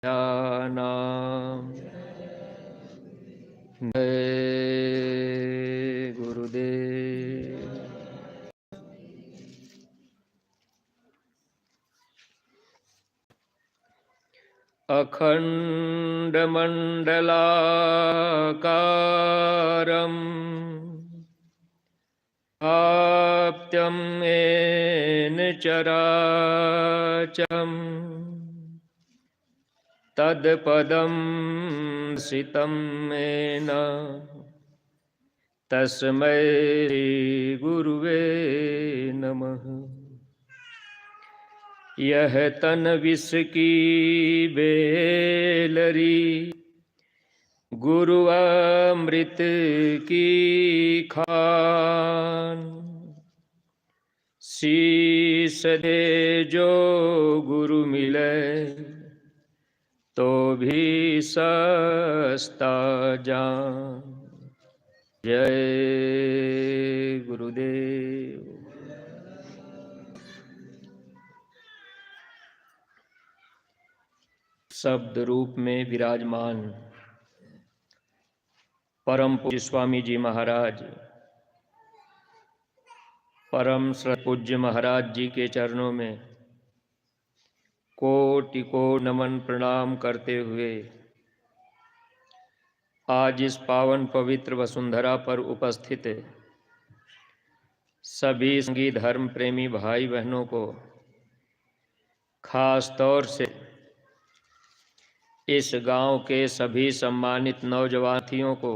नाम जय गुरुदेव। अखंडमंडलाकारं व्याप्तं येन चराचरं तत्पदं दर्शितं येन तस्मै गुरुवे नमः। यह तन विष की बेलरी गुरु अमृत की खान, शीस दे जो गुरु मिले तो भी सस्ता जान। जय गुरुदेव। शब्द रूप में विराजमान परम पूज्य स्वामी जी महाराज, परम पूज्य महाराज जी के चरणों में कोटि कोटि नमन प्रणाम करते हुए आज इस पावन पवित्र वसुंधरा पर उपस्थित सभी संगीत धर्म प्रेमी भाई बहनों को, खास तौर से इस गांव के सभी सम्मानित नौजवानियों को,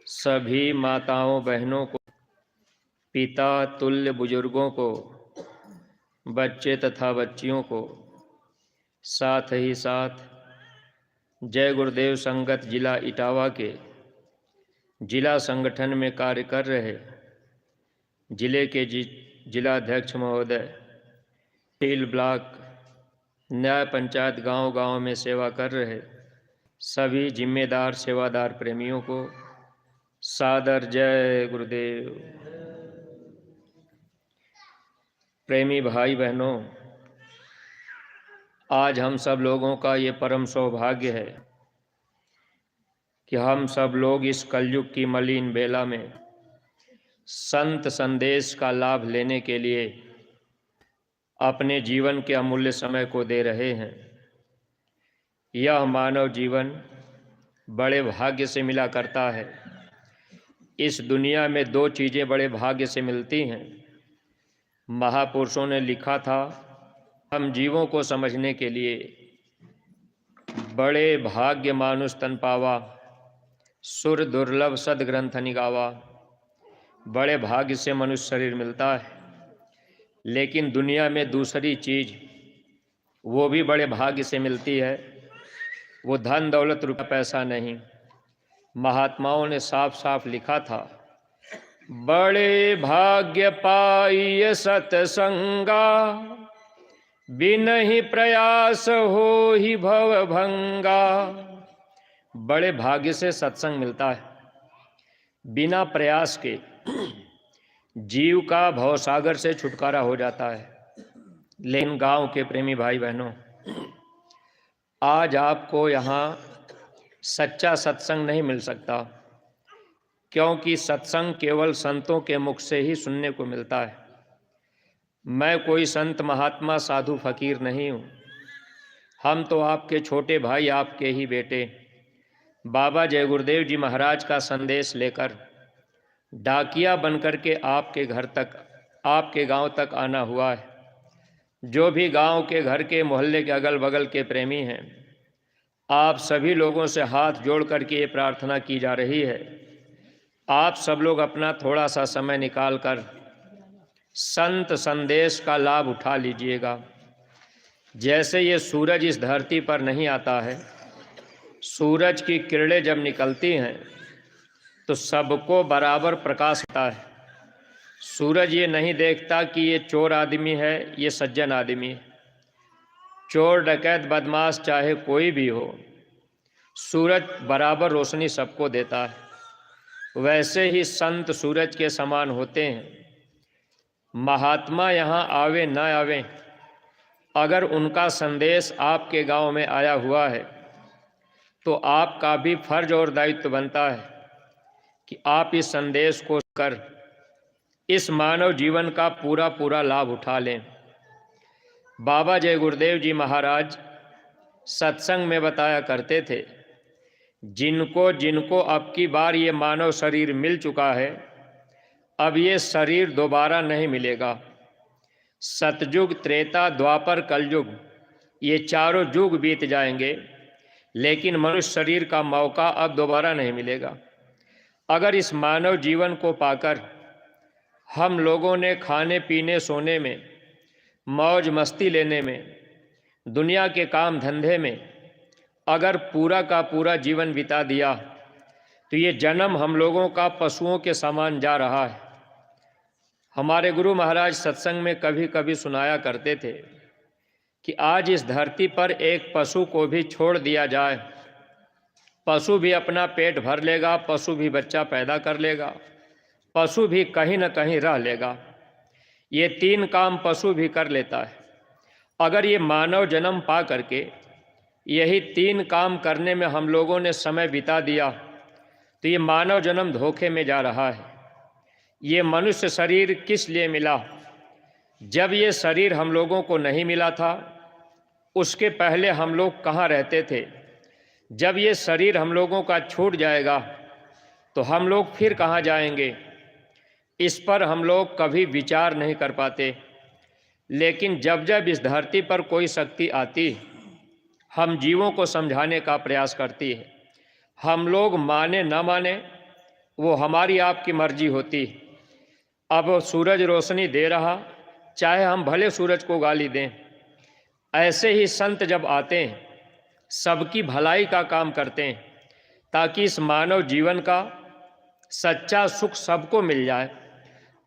सभी माताओं बहनों को, पिता तुल्य बुजुर्गों को, बच्चे तथा बच्चियों को, साथ ही साथ जय गुरुदेव संगत जिला इटावा के जिला संगठन में कार्य कर रहे जिले के जिलाध्यक्ष महोदय, टील ब्लॉक न्याय पंचायत गांव-गांव में सेवा कर रहे सभी जिम्मेदार सेवादार प्रेमियों को सादर जय गुरुदेव। प्रेमी भाई बहनों, आज हम सब लोगों का ये परम सौभाग्य है कि हम सब लोग इस कलयुग की मलिन बेला में संत संदेश का लाभ लेने के लिए अपने जीवन के अमूल्य समय को दे रहे हैं। यह मानव जीवन बड़े भाग्य से मिला करता है। इस दुनिया में दो चीज़ें बड़े भाग्य से मिलती हैं। महापुरुषों ने लिखा था, हम जीवों को समझने के लिए बड़े भाग्य मानुष तन पावा, सुर दुर्लभ सदग्रंथ निगावा। बड़े भाग्य से मनुष्य शरीर मिलता है, लेकिन दुनिया में दूसरी चीज़ वो भी बड़े भाग्य से मिलती है। वो धन दौलत रुपया पैसा नहीं। महात्माओं ने साफ साफ लिखा था, बड़े भाग्य पाइय सतसंगा, बिनहि प्रयास हो ही भव भंगा। बड़े भाग्य से सत्संग मिलता है। बिना प्रयास के जीव का भवसागर से छुटकारा हो जाता है। लेकिन गांव के प्रेमी भाई बहनों, आज आपको यहाँ सच्चा सत्संग नहीं मिल सकता, क्योंकि सत्संग केवल संतों के मुख से ही सुनने को मिलता है। मैं कोई संत महात्मा साधु फकीर नहीं हूँ। हम तो आपके छोटे भाई, आपके ही बेटे बाबा जय गुरुदेव जी महाराज का संदेश लेकर डाकिया बनकर के आपके घर तक, आपके गांव तक आना हुआ है। जो भी गांव के, घर के, मोहल्ले के अगल बगल के प्रेमी हैं, आप सभी लोगों से हाथ जोड़ करके ये प्रार्थना की जा रही है, आप सब लोग अपना थोड़ा सा समय निकाल कर संत संदेश का लाभ उठा लीजिएगा। जैसे ये सूरज इस धरती पर नहीं आता है, सूरज की किरणें जब निकलती हैं तो सबको बराबर प्रकाश होता है। सूरज ये नहीं देखता कि ये चोर आदमी है, ये सज्जन आदमी है। चोर डकैत बदमाश चाहे कोई भी हो, सूरज बराबर रोशनी सबको देता है। वैसे ही संत सूरज के समान होते हैं। महात्मा यहाँ आवे न आवे, अगर उनका संदेश आपके गांव में आया हुआ है तो आपका भी फर्ज और दायित्व बनता है कि आप इस संदेश को कर इस मानव जीवन का पूरा पूरा लाभ उठा लें। बाबा जय गुरुदेव जी महाराज सत्संग में बताया करते थे, जिनको जिनको अब की बार ये मानव शरीर मिल चुका है, अब ये शरीर दोबारा नहीं मिलेगा। सतयुग, त्रेता, द्वापर, कलयुग, ये चारों युग बीत जाएंगे, लेकिन मनुष्य शरीर का मौका अब दोबारा नहीं मिलेगा। अगर इस मानव जीवन को पाकर हम लोगों ने खाने पीने, सोने में, मौज मस्ती लेने में, दुनिया के काम धंधे में अगर पूरा का पूरा जीवन बिता दिया तो ये जन्म हम लोगों का पशुओं के समान जा रहा है। हमारे गुरु महाराज सत्संग में कभी कभी सुनाया करते थे कि आज इस धरती पर एक पशु को भी छोड़ दिया जाए, पशु भी अपना पेट भर लेगा, पशु भी बच्चा पैदा कर लेगा, पशु भी कहीं न कहीं रह लेगा। ये 3 काम पशु भी कर लेता है। अगर ये मानव जन्म पा करके यही 3 काम करने में हम लोगों ने समय बिता दिया तो ये मानव जन्म धोखे में जा रहा है। ये मनुष्य शरीर किस लिए मिला? जब ये शरीर हम लोगों को नहीं मिला था, उसके पहले हम लोग कहाँ रहते थे? जब ये शरीर हम लोगों का छूट जाएगा तो हम लोग फिर कहाँ जाएंगे? इस पर हम लोग कभी विचार नहीं कर पाते। लेकिन जब जब इस धरती पर कोई शक्ति आती, हम जीवों को समझाने का प्रयास करती है। हम लोग माने न माने वो हमारी आपकी मर्जी होती। अब सूरज रोशनी दे रहा, चाहे हम भले सूरज को गाली दें। ऐसे ही संत जब आते हैं, सबकी भलाई का काम करते हैं ताकि इस मानव जीवन का सच्चा सुख सबको मिल जाए।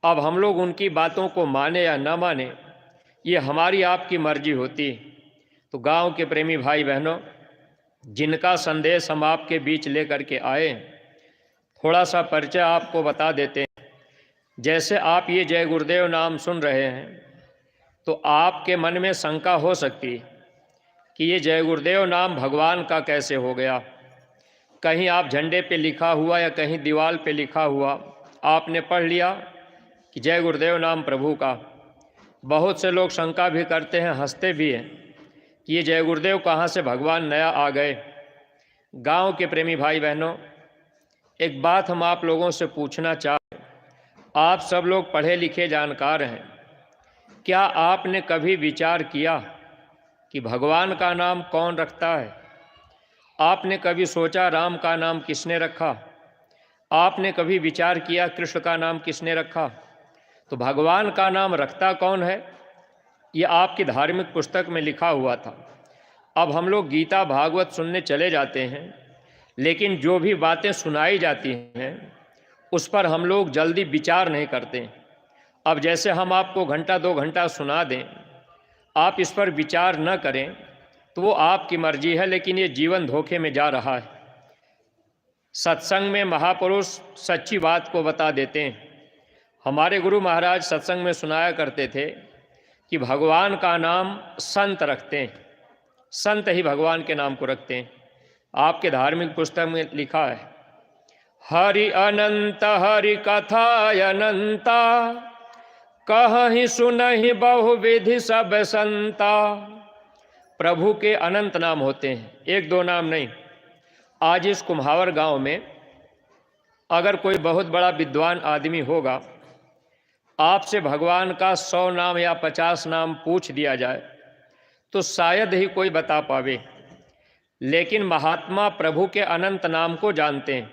अब हम लोग उनकी बातों को माने या न माने, ये हमारी आपकी मर्जी होती। तो गांव के प्रेमी भाई बहनों, जिनका संदेश हम आपके बीच लेकर के आए, थोड़ा सा परिचय आपको बता देते हैं। जैसे आप ये जय गुरुदेव नाम सुन रहे हैं तो आपके मन में शंका हो सकती है कि ये जय गुरुदेव नाम भगवान का कैसे हो गया। कहीं आप झंडे पे लिखा हुआ या कहीं दीवार पे लिखा हुआ आपने पढ़ लिया कि जय गुरुदेव नाम प्रभु का। बहुत से लोग शंका भी करते हैं, हंसते भी हैं कि ये जय गुरुदेव कहाँ से भगवान नया आ गए। गांव के प्रेमी भाई बहनों, एक बात हम आप लोगों से पूछना चाहते हैं। आप सब लोग पढ़े लिखे जानकार हैं, क्या आपने कभी विचार किया कि भगवान का नाम कौन रखता है? आपने कभी सोचा राम का नाम किसने रखा? आपने कभी विचार किया कृष्ण का नाम किसने रखा? तो भगवान का नाम रखता कौन है, ये आपकी धार्मिक पुस्तक में लिखा हुआ था। अब हम लोग गीता भागवत सुनने चले जाते हैं, लेकिन जो भी बातें सुनाई जाती हैं उस पर हम लोग जल्दी विचार नहीं करते। अब जैसे हम आपको घंटा 2 घंटा सुना दें, आप इस पर विचार न करें तो वो आपकी मर्जी है, लेकिन ये जीवन धोखे में जा रहा है। सत्संग में महापुरुष सच्ची बात को बता देते हैं। हमारे गुरु महाराज सत्संग में सुनाया करते थे कि भगवान का नाम संत रखते हैं, संत ही भगवान के नाम को रखते हैं। आपके धार्मिक पुस्तक में लिखा है, हरि अनंत हरि कथा अनंता, कहीं सुनहि बहुविधि सब संता। प्रभु के अनंत नाम होते हैं, 1-2 नाम नहीं। आज इस कुम्हावर गांव में अगर कोई बहुत बड़ा विद्वान आदमी होगा, आपसे भगवान का 100 नाम या 50 नाम पूछ दिया जाए तो शायद ही कोई बता पावे। लेकिन महात्मा प्रभु के अनंत नाम को जानते हैं।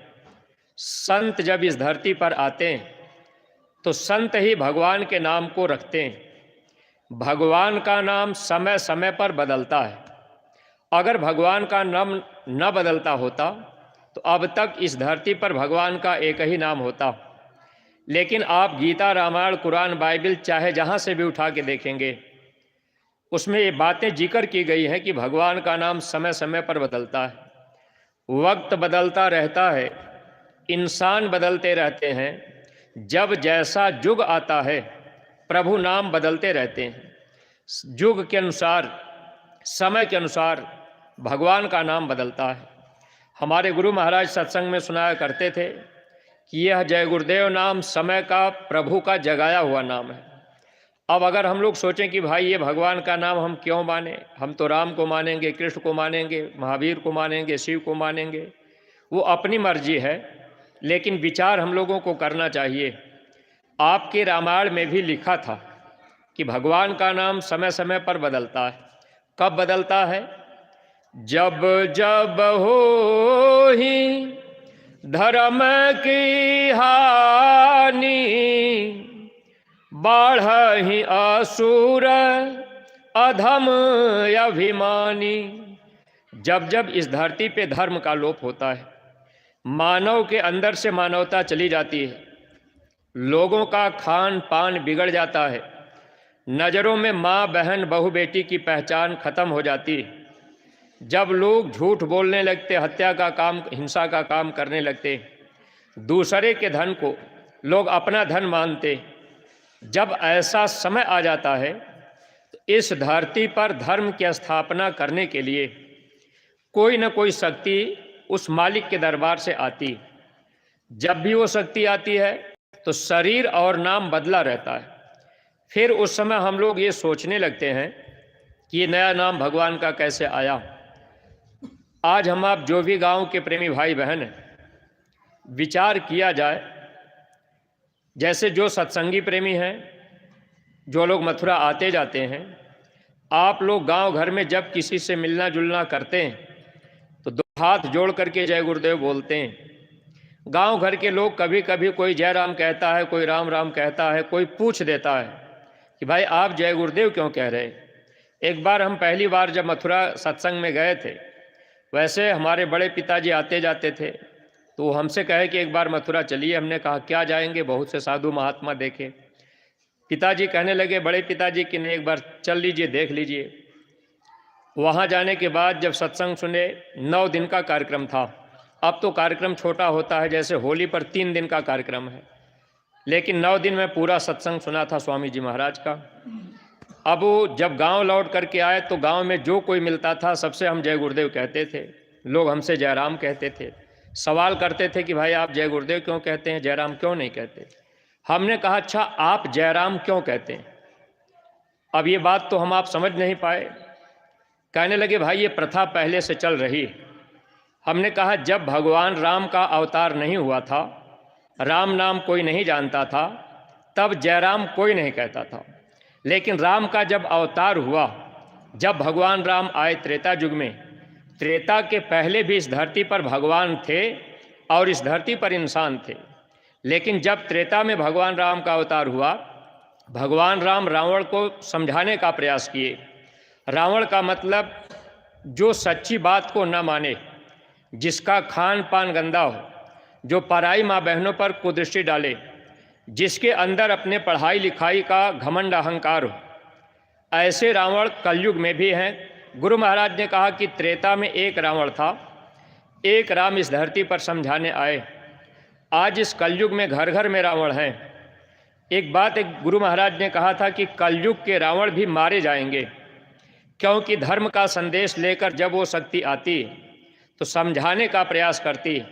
संत जब इस धरती पर आते हैं तो संत ही भगवान के नाम को रखते हैं। भगवान का नाम समय समय पर बदलता है। अगर भगवान का नाम न बदलता होता तो अब तक इस धरती पर भगवान का एक ही नाम होता। लेकिन आप गीता, रामायण, कुरान, बाइबल चाहे जहाँ से भी उठा के देखेंगे, उसमें ये बातें जिक्र की गई हैं कि भगवान का नाम समय समय पर बदलता है। वक्त बदलता रहता है, इंसान बदलते रहते हैं। जब जैसा युग आता है प्रभु नाम बदलते रहते हैं। युग के अनुसार, समय के अनुसार भगवान का नाम बदलता है। हमारे गुरु महाराज सत्संग में सुनाया करते थे कि यह जय गुरुदेव नाम समय का, प्रभु का जगाया हुआ नाम है। अब अगर हम लोग सोचें कि भाई ये भगवान का नाम हम क्यों माने, हम तो राम को मानेंगे, कृष्ण को मानेंगे, महावीर को मानेंगे, शिव को मानेंगे, वो अपनी मर्जी है, लेकिन विचार हम लोगों को करना चाहिए। आपके रामायण में भी लिखा था कि भगवान का नाम समय समय पर बदलता है। कब बदलता है? जब जब हो ही धर्म की हानि, बाढ़हि असुर अधम अभिमानी। जब जब इस धरती पे धर्म का लोप होता है, मानव के अंदर से मानवता चली जाती है, लोगों का खान पान बिगड़ जाता है, नज़रों में माँ बहन बहू बेटी की पहचान खत्म हो जाती है, जब लोग झूठ बोलने लगते, हत्या का काम, हिंसा का काम करने लगते, दूसरे के धन को लोग अपना धन मानते, जब ऐसा समय आ जाता है तो इस धरती पर धर्म की स्थापना करने के लिए कोई न कोई शक्ति उस मालिक के दरबार से आती। जब भी वो शक्ति आती है तो शरीर और नाम बदला रहता है। फिर उस समय हम लोग ये सोचने लगते हैं कि ये नया नाम भगवान का कैसे आया। आज हम आप जो भी गांव के प्रेमी भाई बहन हैं, विचार किया जाए, जैसे जो सत्संगी प्रेमी हैं, जो लोग मथुरा आते जाते हैं, आप लोग गांव घर में जब किसी से मिलना जुलना करते हैं तो दो हाथ जोड़ करके जय गुरुदेव बोलते हैं। गांव घर के लोग कभी कभी कोई जय राम कहता है, कोई राम राम कहता है, कोई पूछ देता है कि भाई आप जय गुरुदेव क्यों कह रहे हैं। एक बार हम पहली बार जब मथुरा सत्संग में गए थे, वैसे हमारे बड़े पिताजी आते जाते थे, तो वो हमसे कहे कि एक बार मथुरा चलिए। हमने कहा क्या जाएंगे, बहुत से साधु महात्मा देखे। पिताजी कहने लगे, बड़े पिताजी कि नहीं, एक बार चल लीजिए, देख लीजिए। वहाँ जाने के बाद जब सत्संग सुने, 9 दिन का कार्यक्रम था। अब तो कार्यक्रम छोटा होता है, जैसे होली पर 3 दिन का कार्यक्रम है, लेकिन 9 दिन में पूरा सत्संग सुना था स्वामी जी महाराज का। अब वो जब गांव लौट करके आए तो गांव में जो कोई मिलता था सबसे हम जय गुरुदेव कहते थे। लोग हमसे जयराम कहते थे, सवाल करते थे कि भाई आप जय गुरुदेव क्यों कहते हैं, जयराम क्यों नहीं कहते। हमने कहा अच्छा आप जयराम क्यों कहते हैं। अब ये बात तो हम आप समझ नहीं पाए। कहने लगे भाई ये प्रथा पहले से चल रही है। हमने कहा जब भगवान राम का अवतार नहीं हुआ था, राम नाम कोई नहीं जानता था, तब जयराम कोई नहीं कहता था। लेकिन राम का जब अवतार हुआ, जब भगवान राम आए त्रेता युग में, त्रेता के पहले भी इस धरती पर भगवान थे और इस धरती पर इंसान थे। लेकिन जब त्रेता में भगवान राम का अवतार हुआ, भगवान राम रावण को समझाने का प्रयास किए। रावण का मतलब जो सच्ची बात को न माने, जिसका खान पान गंदा हो, जो पराई माँ बहनों पर कुदृष्टि डाले, जिसके अंदर अपने पढ़ाई लिखाई का घमंड अहंकार हो, ऐसे रावण कलयुग में भी हैं। गुरु महाराज ने कहा कि त्रेता में एक रावण था, एक राम इस धरती पर समझाने आए। आज इस कलयुग में घर घर में रावण हैं। एक गुरु महाराज ने कहा था कि कलयुग के रावण भी मारे जाएंगे, क्योंकि धर्म का संदेश लेकर जब वो शक्ति आती तो समझाने का प्रयास करती।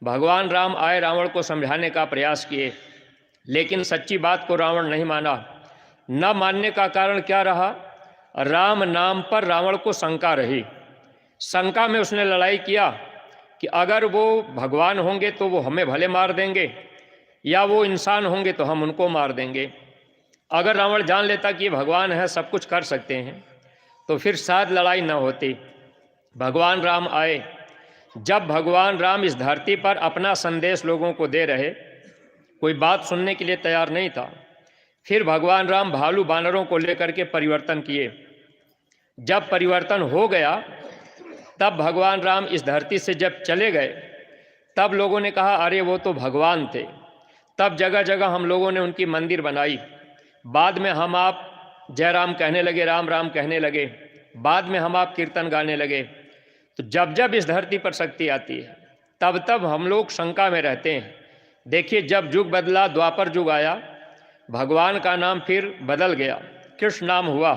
भगवान राम आए, रावण को समझाने का प्रयास किए, लेकिन सच्ची बात को रावण नहीं माना। न मानने का कारण क्या रहा? राम नाम पर रावण को शंका रही। शंका में उसने लड़ाई किया कि अगर वो भगवान होंगे तो वो हमें भले मार देंगे, या वो इंसान होंगे तो हम उनको मार देंगे। अगर रावण जान लेता कि ये भगवान है, सब कुछ कर सकते हैं, तो फिर शायद लड़ाई न होती। भगवान राम आए। जब भगवान राम इस धरती पर अपना संदेश लोगों को दे रहे, कोई बात सुनने के लिए तैयार नहीं था। फिर भगवान राम भालू बानरों को लेकर के परिवर्तन किए। जब परिवर्तन हो गया, तब भगवान राम इस धरती से जब चले गए, तब लोगों ने कहा अरे वो तो भगवान थे। तब जगह जगह हम लोगों ने उनकी मंदिर बनाई। बाद में हम आप जय राम कहने लगे, राम राम कहने लगे। बाद में हम आप कीर्तन गाने लगे। तो जब जब इस धरती पर शक्ति आती है, तब तब हम लोग शंका में रहते हैं। देखिए जब युग बदला, द्वापर युग आया, भगवान का नाम फिर बदल गया, कृष्ण नाम हुआ।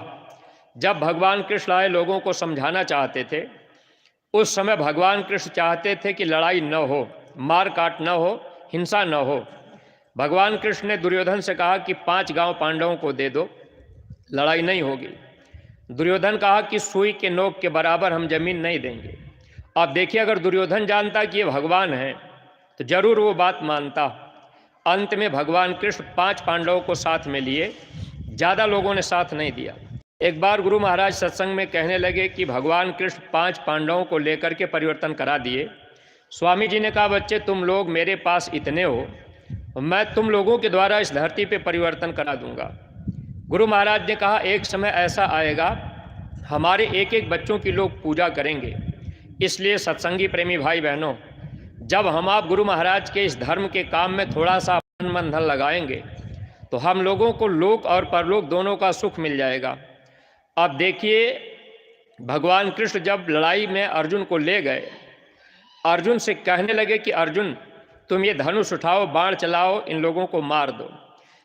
जब भगवान कृष्ण आए लोगों को समझाना चाहते थे, उस समय भगवान कृष्ण चाहते थे कि लड़ाई न हो, मार काट न हो, हिंसा न हो। भगवान कृष्ण ने दुर्योधन से कहा कि 5 गांव पांडवों को दे दो, लड़ाई नहीं होगी। दुर्योधन कहा कि सुई के नोक के बराबर हम जमीन नहीं देंगे। अब देखिए, अगर दुर्योधन जानता कि ये भगवान है तो जरूर वो बात मानता। अंत में भगवान कृष्ण 5 पांडवों को साथ में लिए, ज़्यादा लोगों ने साथ नहीं दिया। एक बार गुरु महाराज सत्संग में कहने लगे कि भगवान कृष्ण 5 पांडवों को लेकर के परिवर्तन करा दिए। स्वामी जी ने कहा, बच्चे तुम लोग मेरे पास इतने हो, मैं तुम लोगों के द्वारा इस धरती पे परिवर्तन करा दूंगा। गुरु महाराज ने कहा, एक समय ऐसा आएगा हमारे एक एक बच्चों की लोग पूजा करेंगे। इसलिए सत्संगी प्रेमी भाई बहनों, जब हम आप गुरु महाराज के इस धर्म के काम में थोड़ा सा मन धन लगाएंगे तो हम लोगों को लोक और परलोक दोनों का सुख मिल जाएगा। अब देखिए, भगवान कृष्ण जब लड़ाई में अर्जुन को ले गए, अर्जुन से कहने लगे कि अर्जुन तुम ये धनुष उठाओ, बाण चलाओ, इन लोगों को मार दो।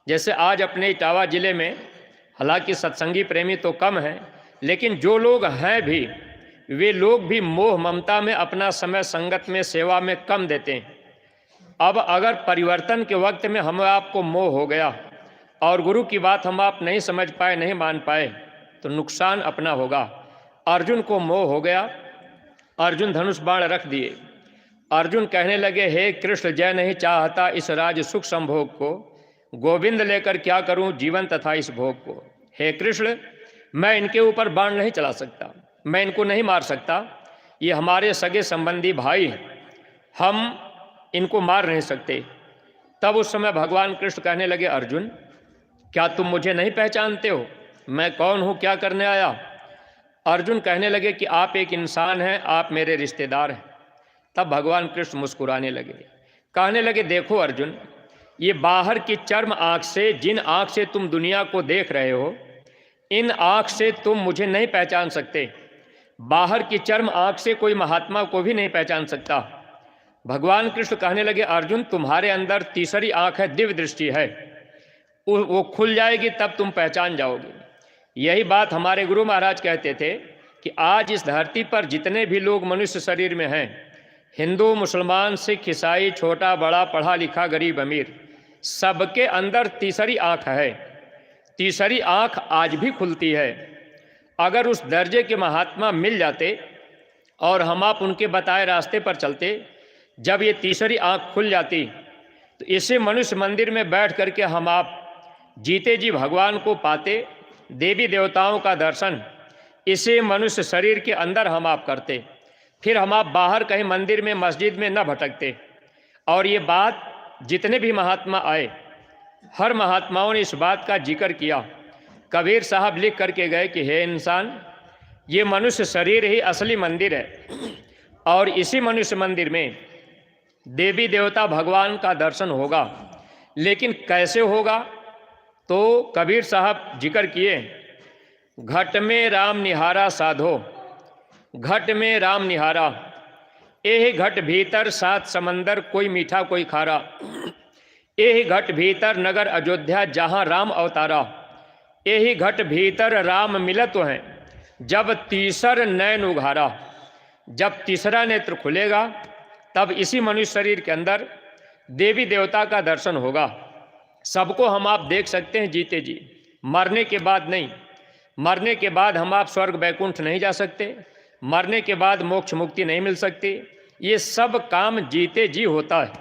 जैसे आज अपने इटावा जिले में, हालांकि सत्संगी प्रेमी तो कम हैं, लेकिन जो लोग हैं भी, वे लोग भी मोह ममता में अपना समय संगत में, सेवा में कम देते हैं। अब अगर परिवर्तन के वक्त में हम आपको मोह हो गया और गुरु की बात हम आप नहीं समझ पाए, नहीं मान पाए, तो नुकसान अपना होगा। अर्जुन को मोह हो गया, अर्जुन धनुष बाण रख दिए। अर्जुन कहने लगे, हे कृष्ण, जय नहीं चाहता इस राज सुख संभोग को, गोविंद लेकर क्या करूं जीवन तथा इस भोग को। हे कृष्ण, मैं इनके ऊपर बाण नहीं चला सकता, मैं इनको नहीं मार सकता, ये हमारे सगे संबंधी भाई हैं, हम इनको मार नहीं सकते। तब उस समय भगवान कृष्ण कहने लगे, अर्जुन क्या तुम मुझे नहीं पहचानते हो, मैं कौन हूँ, क्या करने आया। अर्जुन कहने लगे कि आप एक इंसान हैं, आप मेरे रिश्तेदार हैं। तब भगवान कृष्ण मुस्कुराने लगे, कहने लगे, देखो अर्जुन, ये बाहर की चर्म आँख से, जिन आँख से तुम दुनिया को देख रहे हो, इन आँख से तुम मुझे नहीं पहचान सकते। बाहर की चर्म आँख से कोई महात्मा को भी नहीं पहचान सकता। भगवान कृष्ण कहने लगे, अर्जुन तुम्हारे अंदर तीसरी आँख है, दिव्य दृष्टि है, वो खुल जाएगी तब तुम पहचान जाओगे। यही बात हमारे गुरु महाराज कहते थे कि आज इस धरती पर जितने भी लोग मनुष्य शरीर में हैं, हिंदू, मुसलमान, सिख, ईसाई, छोटा बड़ा, पढ़ा लिखा, गरीब अमीर, सबके अंदर तीसरी आँख है। तीसरी आँख आज भी खुलती है। अगर उस दर्जे के महात्मा मिल जाते और हम आप उनके बताए रास्ते पर चलते, जब ये तीसरी आँख खुल जाती तो इसे मनुष्य मंदिर में बैठ करके हम आप जीते जी भगवान को पाते, देवी देवताओं का दर्शन इसे मनुष्य शरीर के अंदर हम आप करते, फिर हम आप बाहर कहीं मंदिर में, मस्जिद में न भटकते। और ये बात जितने भी महात्मा आए, हर महात्माओं ने इस बात का जिक्र किया। कबीर साहब लिख करके गए कि हे इंसान, ये मनुष्य शरीर ही असली मंदिर है और इसी मनुष्य मंदिर में देवी देवता भगवान का दर्शन होगा। लेकिन कैसे होगा, तो कबीर साहब जिक्र किए, घट में राम निहारा साधो, घट में राम निहारा, एहि घट भीतर 7 समंदर, कोई मीठा कोई खारा, एहि घट भीतर नगर अयोध्या जहाँ राम अवतारा, एहि घट भीतर राम मिलत हैं, जब तीसर नैन उघारा। जब तीसरा नेत्र खुलेगा तब इसी मनुष्य शरीर के अंदर देवी देवता का दर्शन होगा। सबको हम आप देख सकते हैं जीते जी, मरने के बाद नहीं। मरने के बाद हम आप स्वर्ग वैकुंठ नहीं जा सकते, मरने के बाद मोक्ष मुक्ति नहीं मिल सकती। ये सब काम जीते जी होता है।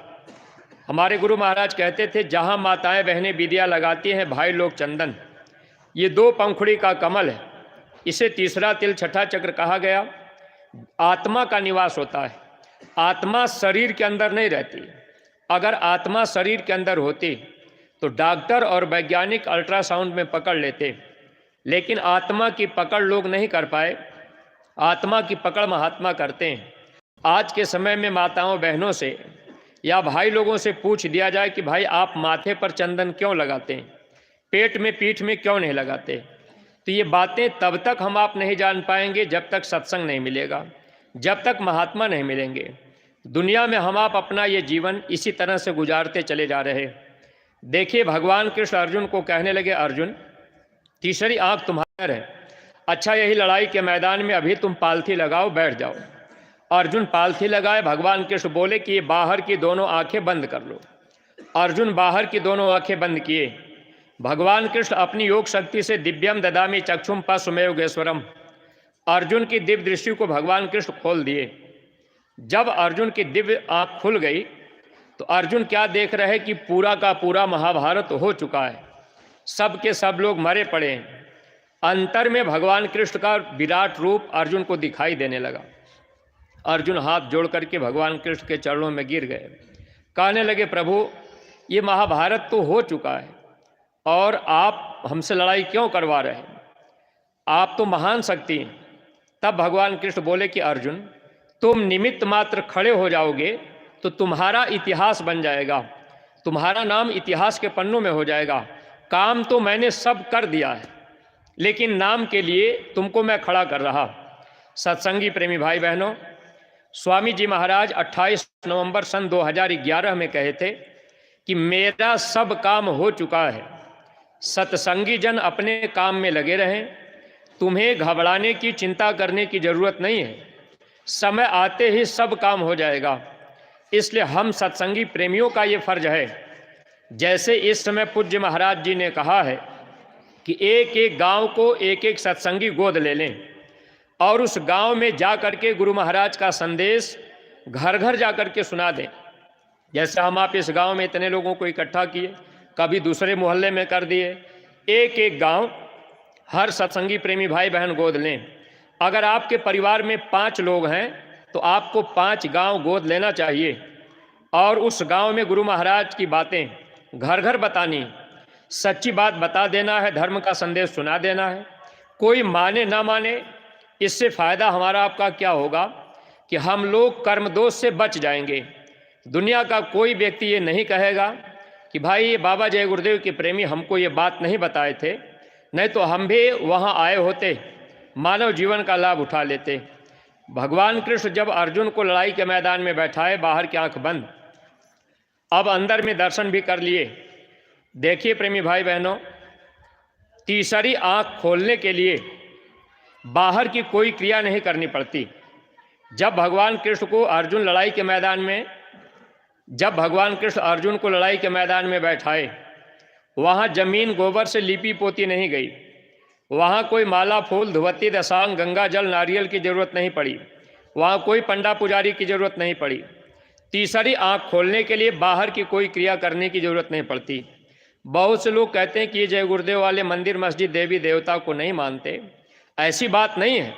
हमारे गुरु महाराज कहते थे, जहाँ माताएं बहनें विद्या लगाती हैं भाई लोग चंदन, ये 2 पंखुड़ी का कमल है, इसे तीसरा तिल छठा चक्र कहा गया। आत्मा का निवास होता है, आत्मा शरीर के अंदर नहीं रहती। अगर आत्मा शरीर के अंदर होती तो डॉक्टर और वैज्ञानिक अल्ट्रासाउंड में पकड़ लेते, लेकिन आत्मा की पकड़ लोग नहीं कर पाए। आत्मा की पकड़ महात्मा करते हैं। आज के समय में माताओं बहनों से या भाई लोगों से पूछ दिया जाए कि भाई आप माथे पर चंदन क्यों लगाते हैं, पेट में पीठ में क्यों नहीं लगाते, तो ये बातें तब तक हम आप नहीं जान पाएंगे जब तक सत्संग नहीं मिलेगा, जब तक महात्मा नहीं मिलेंगे। दुनिया में हम आप अपना ये जीवन इसी तरह से गुजारते चले जा रहे। देखिए, भगवान कृष्ण अर्जुन को कहने लगे, अर्जुन तीसरी आँख तुम्हारे है, अच्छा यही लड़ाई के मैदान में अभी तुम पालथी लगाओ, बैठ जाओ। अर्जुन पालथी लगाए, भगवान कृष्ण बोले कि ये बाहर की दोनों आंखें बंद कर लो। अर्जुन बाहर की दोनों आंखें बंद किए। भगवान कृष्ण अपनी योग शक्ति से दिव्यम ददामि चक्षुम पश्चिमेव गेश्वरम, अर्जुन की दिव्य दृष्टि को भगवान कृष्ण खोल दिए। जब अर्जुन की दिव्य आंख खुल गई तो अर्जुन क्या देख रहे हैं कि पूरा का पूरा महाभारत हो चुका है, सब के सब लोग मरे पड़े हैं। अंतर में भगवान कृष्ण का विराट रूप अर्जुन को दिखाई देने लगा। अर्जुन हाथ जोड़ करके भगवान कृष्ण के चरणों में गिर गए, कहने लगे प्रभु ये महाभारत तो हो चुका है और आप हमसे लड़ाई क्यों करवा रहे हैं, आप तो महान शक्ति हैं। तब भगवान कृष्ण बोले कि अर्जुन तुम निमित्त मात्र खड़े हो जाओगे तो तुम्हारा इतिहास बन जाएगा, तुम्हारा नाम इतिहास के पन्नों में हो जाएगा। काम तो मैंने सब कर दिया है, लेकिन नाम के लिए तुमको मैं खड़ा कर रहा। सत्संगी प्रेमी भाई बहनों, स्वामी जी महाराज 28 नवंबर सन 2011 में कहे थे कि मेरा सब काम हो चुका है, सत्संगी जन अपने काम में लगे रहें, तुम्हें घबराने की चिंता करने की जरूरत नहीं है, समय आते ही सब काम हो जाएगा। इसलिए हम सत्संगी प्रेमियों का ये फर्ज है, जैसे इस समय पूज्य महाराज जी ने कहा है कि एक एक गांव को एक एक सत्संगी गोद ले लें और उस गांव में जा करके गुरु महाराज का संदेश घर घर जा करके सुना दें। जैसे हम आप इस गांव में इतने लोगों को इकट्ठा किए, कभी दूसरे मोहल्ले में कर दिए, एक एक गांव हर सत्संगी प्रेमी भाई बहन गोद लें। अगर आपके परिवार में 5 लोग हैं तो आपको 5 गांव गोद लेना चाहिए और उस गांव में गुरु महाराज की बातें घर घर बतानी, सच्ची बात बता देना है, धर्म का संदेश सुना देना है। कोई माने ना माने, इससे फ़ायदा हमारा आपका क्या होगा कि हम लोग कर्म दोष से बच जाएंगे। दुनिया का कोई व्यक्ति ये नहीं कहेगा कि भाई ये बाबा जय गुरुदेव के प्रेमी हमको ये बात नहीं बताए थे, नहीं तो हम भी वहाँ आए होते, मानव जीवन का लाभ उठा लेते। भगवान कृष्ण जब अर्जुन को लड़ाई के मैदान में बैठाए, बाहर की आंख बंद, अब अंदर में दर्शन भी कर लिए। देखिए प्रेमी भाई बहनों, तीसरी आंख खोलने के लिए बाहर की कोई क्रिया नहीं करनी पड़ती। जब भगवान कृष्ण को अर्जुन लड़ाई के मैदान में जब भगवान कृष्ण अर्जुन को लड़ाई के मैदान में बैठाए, वहाँ जमीन गोबर से लिपी पोती नहीं गई, वहाँ कोई माला फूल धुवत्ती दशांग गंगा जल नारियल की जरूरत नहीं पड़ी, वहाँ कोई पंडा पुजारी की जरूरत नहीं पड़ी। तीसरी आंख खोलने के लिए बाहर की कोई क्रिया करने की जरूरत नहीं पड़ती। बहुत से लोग कहते हैं कि ये जय गुरुदेव वाले मंदिर मस्जिद देवी देवता को नहीं मानते। ऐसी बात नहीं है,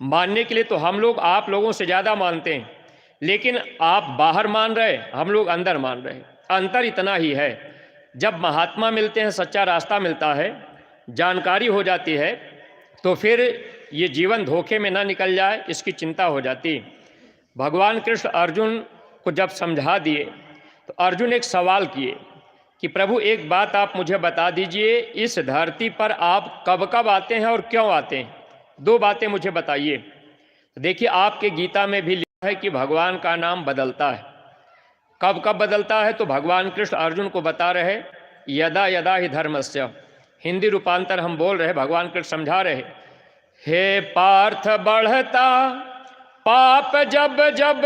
मानने के लिए तो हम लोग आप लोगों से ज़्यादा मानते हैं, लेकिन आप बाहर मान रहे, हम लोग अंदर मान रहे। अंतर इतना ही है, जब महात्मा मिलते हैं, सच्चा रास्ता मिलता है, जानकारी हो जाती है, तो फिर ये जीवन धोखे में ना निकल जाए इसकी चिंता हो जाती। भगवान कृष्ण अर्जुन को जब समझा दिए तो अर्जुन एक सवाल किए कि प्रभु एक बात आप मुझे बता दीजिए, इस धरती पर आप कब कब आते हैं और क्यों आते हैं, 2 बातें मुझे बताइए। देखिए आपके गीता में भी लिखा है कि भगवान का नाम बदलता है। कब कब बदलता है, तो भगवान कृष्ण अर्जुन को बता रहे यदा यदा ही धर्मस्य, हिंदी रूपांतर हम बोल रहे, भगवान कृष्ण समझा रहे, हे पार्थ बढ़ता पाप जब जब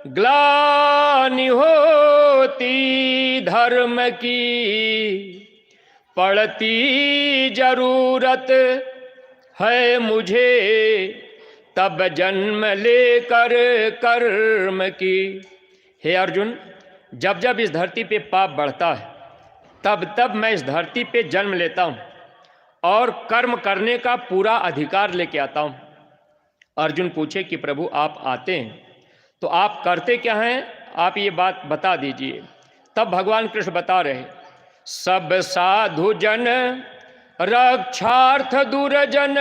ग्लानि होती धर्म की, पड़ती जरूरत है मुझे तब जन्म लेकर कर्म की। हे अर्जुन, जब जब इस धरती पे पाप बढ़ता है तब तब मैं इस धरती पे जन्म लेता हूँ और कर्म करने का पूरा अधिकार लेके आता हूँ। अर्जुन पूछे कि प्रभु आप आते हैं तो आप करते क्या हैं, आप ये बात बता दीजिए। तब भगवान कृष्ण बता रहे, सब साधु जन रक्षार्थ दुर्जन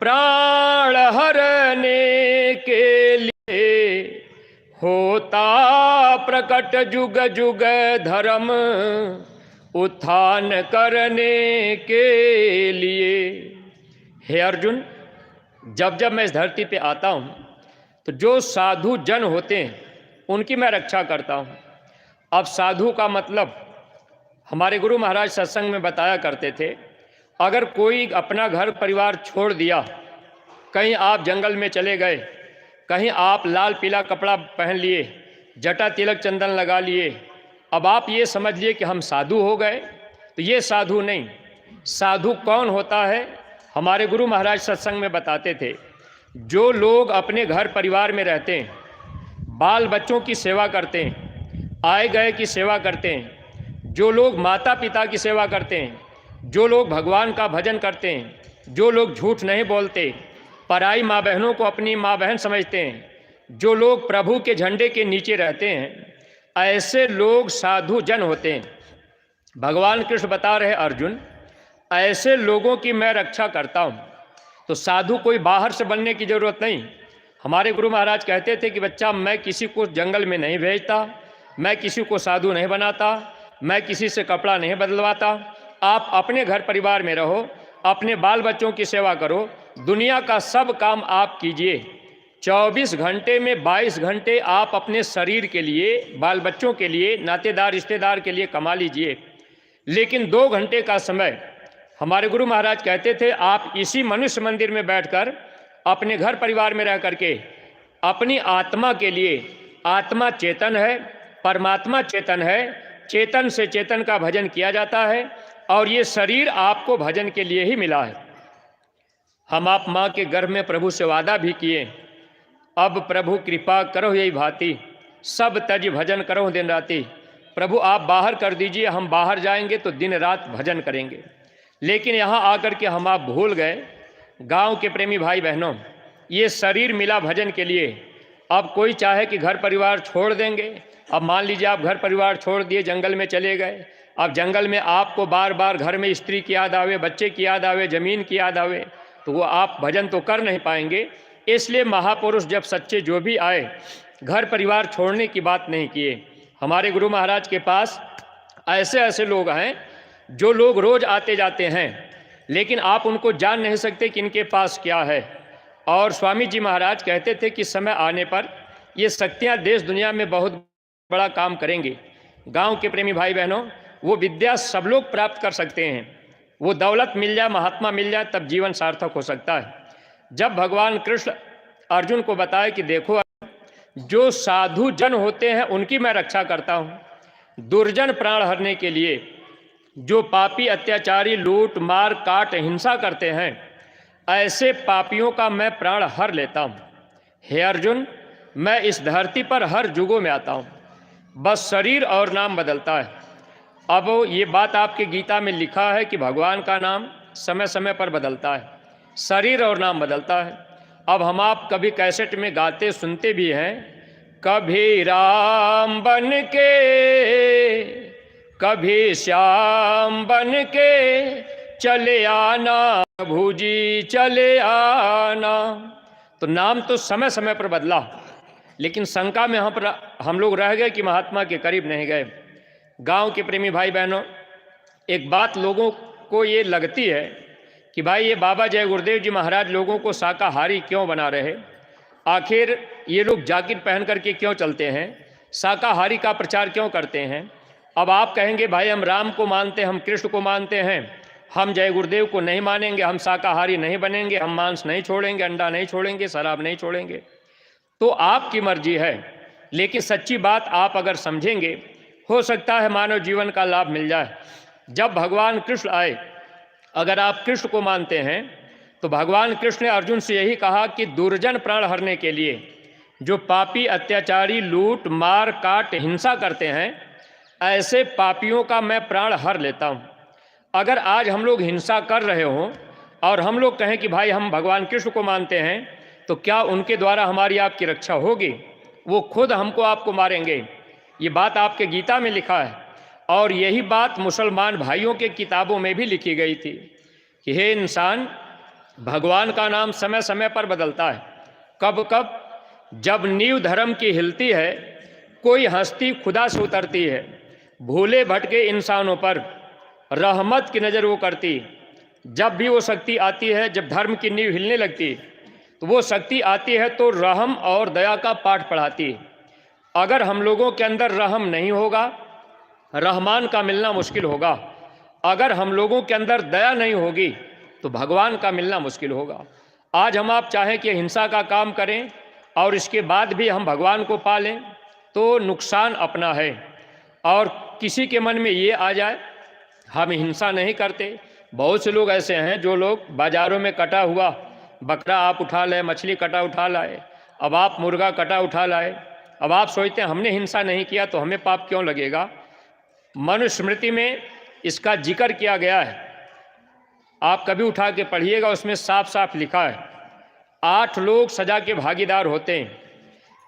प्राण हरने के लिए, होता प्रकट जुग जुग धर्म उत्थान करने के लिए। हे अर्जुन, जब जब मैं इस धरती पे आता हूँ तो जो साधु जन होते हैं उनकी मैं रक्षा करता हूँ। अब साधु का मतलब हमारे गुरु महाराज सत्संग में बताया करते थे, अगर कोई अपना घर परिवार छोड़ दिया, कहीं आप जंगल में चले गए, कहीं आप लाल पीला कपड़ा पहन लिए, जटा तिलक चंदन लगा लिए, अब आप ये समझ लिए कि हम साधु हो गए, तो ये साधु नहीं। साधु कौन होता है? हमारे गुरु महाराज सत्संग में बताते थे, जो लोग अपने घर परिवार में रहते हैं, बाल बच्चों की सेवा करते हैं, आए गए की सेवा करते हैं, जो लोग माता पिता की सेवा करते हैं, जो लोग भगवान का भजन करते हैं, जो लोग झूठ नहीं बोलते, पराई माँ बहनों को अपनी माँ बहन समझते हैं, जो लोग प्रभु के झंडे के नीचे रहते हैं, ऐसे लोग साधु जन होते हैं। भगवान कृष्ण बता रहे अर्जुन, ऐसे लोगों की मैं रक्षा करता हूँ। तो साधु कोई बाहर से बनने की जरूरत नहीं। हमारे गुरु महाराज कहते थे कि बच्चा, मैं किसी को जंगल में नहीं भेजता, मैं किसी को साधु नहीं बनाता, मैं किसी से कपड़ा नहीं बदलवाता। आप अपने घर परिवार में रहो, अपने बाल बच्चों की सेवा करो, दुनिया का सब काम आप कीजिए। 24 घंटे में 22 घंटे आप अपने शरीर के लिए, बाल बच्चों के लिए, नातेदार रिश्तेदार के लिए कमा लीजिए, लेकिन 2 घंटे का समय हमारे गुरु महाराज कहते थे आप इसी मनुष्य मंदिर में बैठकर अपने घर परिवार में रह करके अपनी आत्मा के लिए, आत्मा चेतन है, परमात्मा चेतन है, चेतन से चेतन का भजन किया जाता है, और ये शरीर आपको भजन के लिए ही मिला है। हम आप माँ के गर्भ में प्रभु से वादा भी किए, अब प्रभु कृपा करो यही भांति, सब तज भजन करो दिन राति। प्रभु आप बाहर कर दीजिए, हम बाहर जाएंगे तो दिन रात भजन करेंगे। लेकिन यहाँ आकर के हम आप भूल गए। गांव के प्रेमी भाई बहनों, ये शरीर मिला भजन के लिए। अब कोई चाहे कि घर परिवार छोड़ देंगे। अब मान लीजिए आप घर परिवार छोड़ दिए, जंगल में चले गए। अब जंगल में आपको बार बार घर में स्त्री की याद आवे, बच्चे की याद आवे, जमीन की याद आवे, तो वो आप भजन तो कर नहीं पाएंगे। इसलिए महापुरुष जब सच्चे जो भी आए, घर परिवार छोड़ने की बात नहीं किए। हमारे गुरु महाराज के पास ऐसे ऐसे लोग हैं जो लोग रोज आते जाते हैं, लेकिन आप उनको जान नहीं सकते कि इनके पास क्या है। और स्वामी जी महाराज कहते थे कि समय आने पर ये शक्तियाँ देश दुनिया में बहुत बड़ा काम करेंगी। गांव के प्रेमी भाई बहनों, वो विद्या सब लोग प्राप्त कर सकते हैं, वो दौलत मिल जाए, महात्मा मिल जाए, तब जीवन सार्थक हो सकता है। जब भगवान कृष्ण अर्जुन को बताए कि देखो, जो साधु जन होते हैं उनकी मैं रक्षा करता हूँ, दुर्जन प्राण हरने के लिए, जो पापी अत्याचारी लूट मार काट हिंसा करते हैं, ऐसे पापियों का मैं प्राण हर लेता हूँ। हे अर्जुन, मैं इस धरती पर हर युगों में आता हूँ, बस शरीर और नाम बदलता है। अब ये बात आपके गीता में लिखा है कि भगवान का नाम समय समय पर बदलता है, शरीर और नाम बदलता है। अब हम आप कभी कैसेट में गाते सुनते भी हैं, कभी राम बन के, कभी श्याम बन के चले आना, प्रभु जी चले आना। तो नाम तो समय समय पर बदला, लेकिन शंका में हम लोग रह गए कि महात्मा के करीब नहीं गए। गांव के प्रेमी भाई बहनों, एक बात लोगों को ये लगती है कि भाई ये बाबा जय गुरुदेव जी महाराज लोगों को शाकाहारी क्यों बना रहे, आखिर ये लोग जैकेट पहन करके क्यों चलते हैं, शाकाहारी का प्रचार क्यों करते हैं। अब आप कहेंगे भाई हम राम को मानते हैं, हम कृष्ण को मानते हैं, हम जय गुरुदेव को नहीं मानेंगे, हम शाकाहारी नहीं बनेंगे, हम मांस नहीं छोड़ेंगे, अंडा नहीं छोड़ेंगे, शराब नहीं छोड़ेंगे। तो आपकी मर्जी है, लेकिन सच्ची बात आप अगर समझेंगे, हो सकता है मानव जीवन का लाभ मिल जाए। जब भगवान कृष्ण आए, अगर आप कृष्ण को मानते हैं तो भगवान कृष्ण ने अर्जुन से यही कहा कि दुर्जन प्राण हरने के लिए, जो पापी अत्याचारी लूट मार काट हिंसा करते हैं, ऐसे पापियों का मैं प्राण हर लेता हूँ। अगर आज हम लोग हिंसा कर रहे हों और हम लोग कहें कि भाई हम भगवान कृष्ण को मानते हैं, तो क्या उनके द्वारा हमारी आपकी रक्षा होगी? वो खुद हमको आपको मारेंगे। ये बात आपके गीता में लिखा है, और यही बात मुसलमान भाइयों के किताबों में भी लिखी गई थी कि हे इंसान, भगवान का नाम समय समय पर बदलता है। कब कब? जब नींव धर्म की हिलती है, कोई हस्ती खुदा से उतरती है, भूले भटके इंसानों पर रहमत की नज़र वो करती। जब भी वो शक्ति आती है, जब धर्म की नींव हिलने लगती, तो वो शक्ति आती है तो रहम और दया का पाठ पढ़ाती है। अगर हम लोगों के अंदर रहम नहीं होगा, रहमान का मिलना मुश्किल होगा। अगर हम लोगों के अंदर दया नहीं होगी तो भगवान का मिलना मुश्किल होगा। आज हम आप चाहें कि हिंसा का काम करें और इसके बाद भी हम भगवान को पालें तो नुकसान अपना है। और किसी के मन में ये आ जाए हम हिंसा नहीं करते। बहुत से लोग ऐसे हैं जो लोग बाज़ारों में कटा हुआ बकरा आप उठा लाए, मछली कटा उठा लाए, अब आप मुर्गा कटा उठा लाए, अब आप सोचते हैं हमने हिंसा नहीं किया तो हमें पाप क्यों लगेगा। मनुस्मृति में इसका जिक्र किया गया है, आप कभी उठा के पढ़िएगा, उसमें साफ साफ लिखा है 8 लोग सजा के भागीदार होते हैं।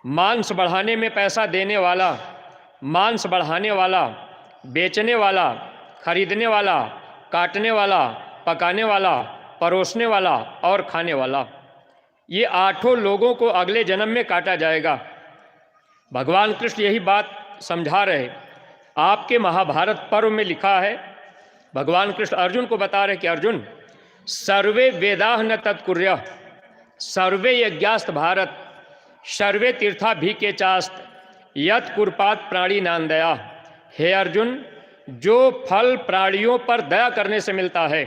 मांस बढ़ाने में पैसा देने वाला, मांस बढ़ाने वाला, बेचने वाला, खरीदने वाला, काटने वाला, पकाने वाला, परोसने वाला और खाने वाला। ये 8 लोगों को अगले जन्म में काटा जाएगा। भगवान कृष्ण यही बात समझा रहे। आपके महाभारत पर्व में लिखा है, भगवान कृष्ण अर्जुन को बता रहे कि अर्जुन सर्वे वेदाः न तत्कुर्य सर्वे यज्ञास्त भारत सर्वे तीर्था भी के चास्त यत् कुरपात प्राणी नांदया। हे अर्जुन, जो फल प्राणियों पर दया करने से मिलता है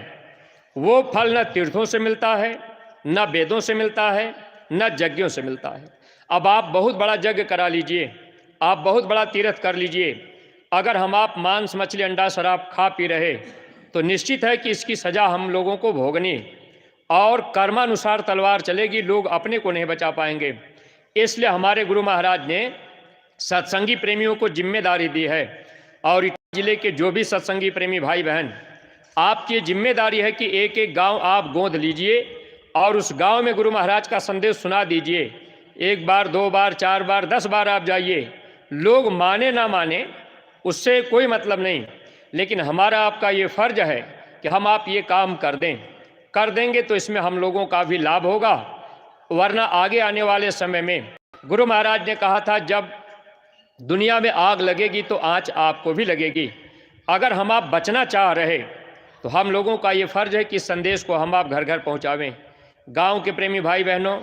वो फल न तीर्थों से मिलता है, न वेदों से मिलता है, न यज्ञों से मिलता है। अब आप बहुत बड़ा यज्ञ करा लीजिए, आप बहुत बड़ा तीर्थ कर लीजिए, अगर हम आप मांस मछली अंडा शराब खा पी रहे तो निश्चित है कि इसकी सज़ा हम लोगों को भोगनी और कर्मानुसार तलवार चलेगी, लोग अपने को नहीं बचा पाएंगे। इसलिए हमारे गुरु महाराज ने सत्संगी प्रेमियों को जिम्मेदारी दी है। और जिले के जो भी सत्संगी प्रेमी भाई बहन, आपकी जिम्मेदारी है कि एक एक गांव आप गोद लीजिए और उस गांव में गुरु महाराज का संदेश सुना दीजिए। 1 बार 2 बार 4 बार 10 बार आप जाइए, लोग माने ना माने उससे कोई मतलब नहीं, लेकिन हमारा आपका ये फर्ज है कि हम आप ये काम कर दें। कर देंगे तो इसमें हम लोगों का भी लाभ होगा, वरना आगे आने वाले समय में गुरु महाराज ने कहा था जब दुनिया में आग लगेगी तो आँच आपको भी लगेगी। अगर हम आप बचना चाह रहे तो हम लोगों का ये फ़र्ज़ है कि संदेश को हम आप घर घर पहुँचावें। गांव के प्रेमी भाई बहनों,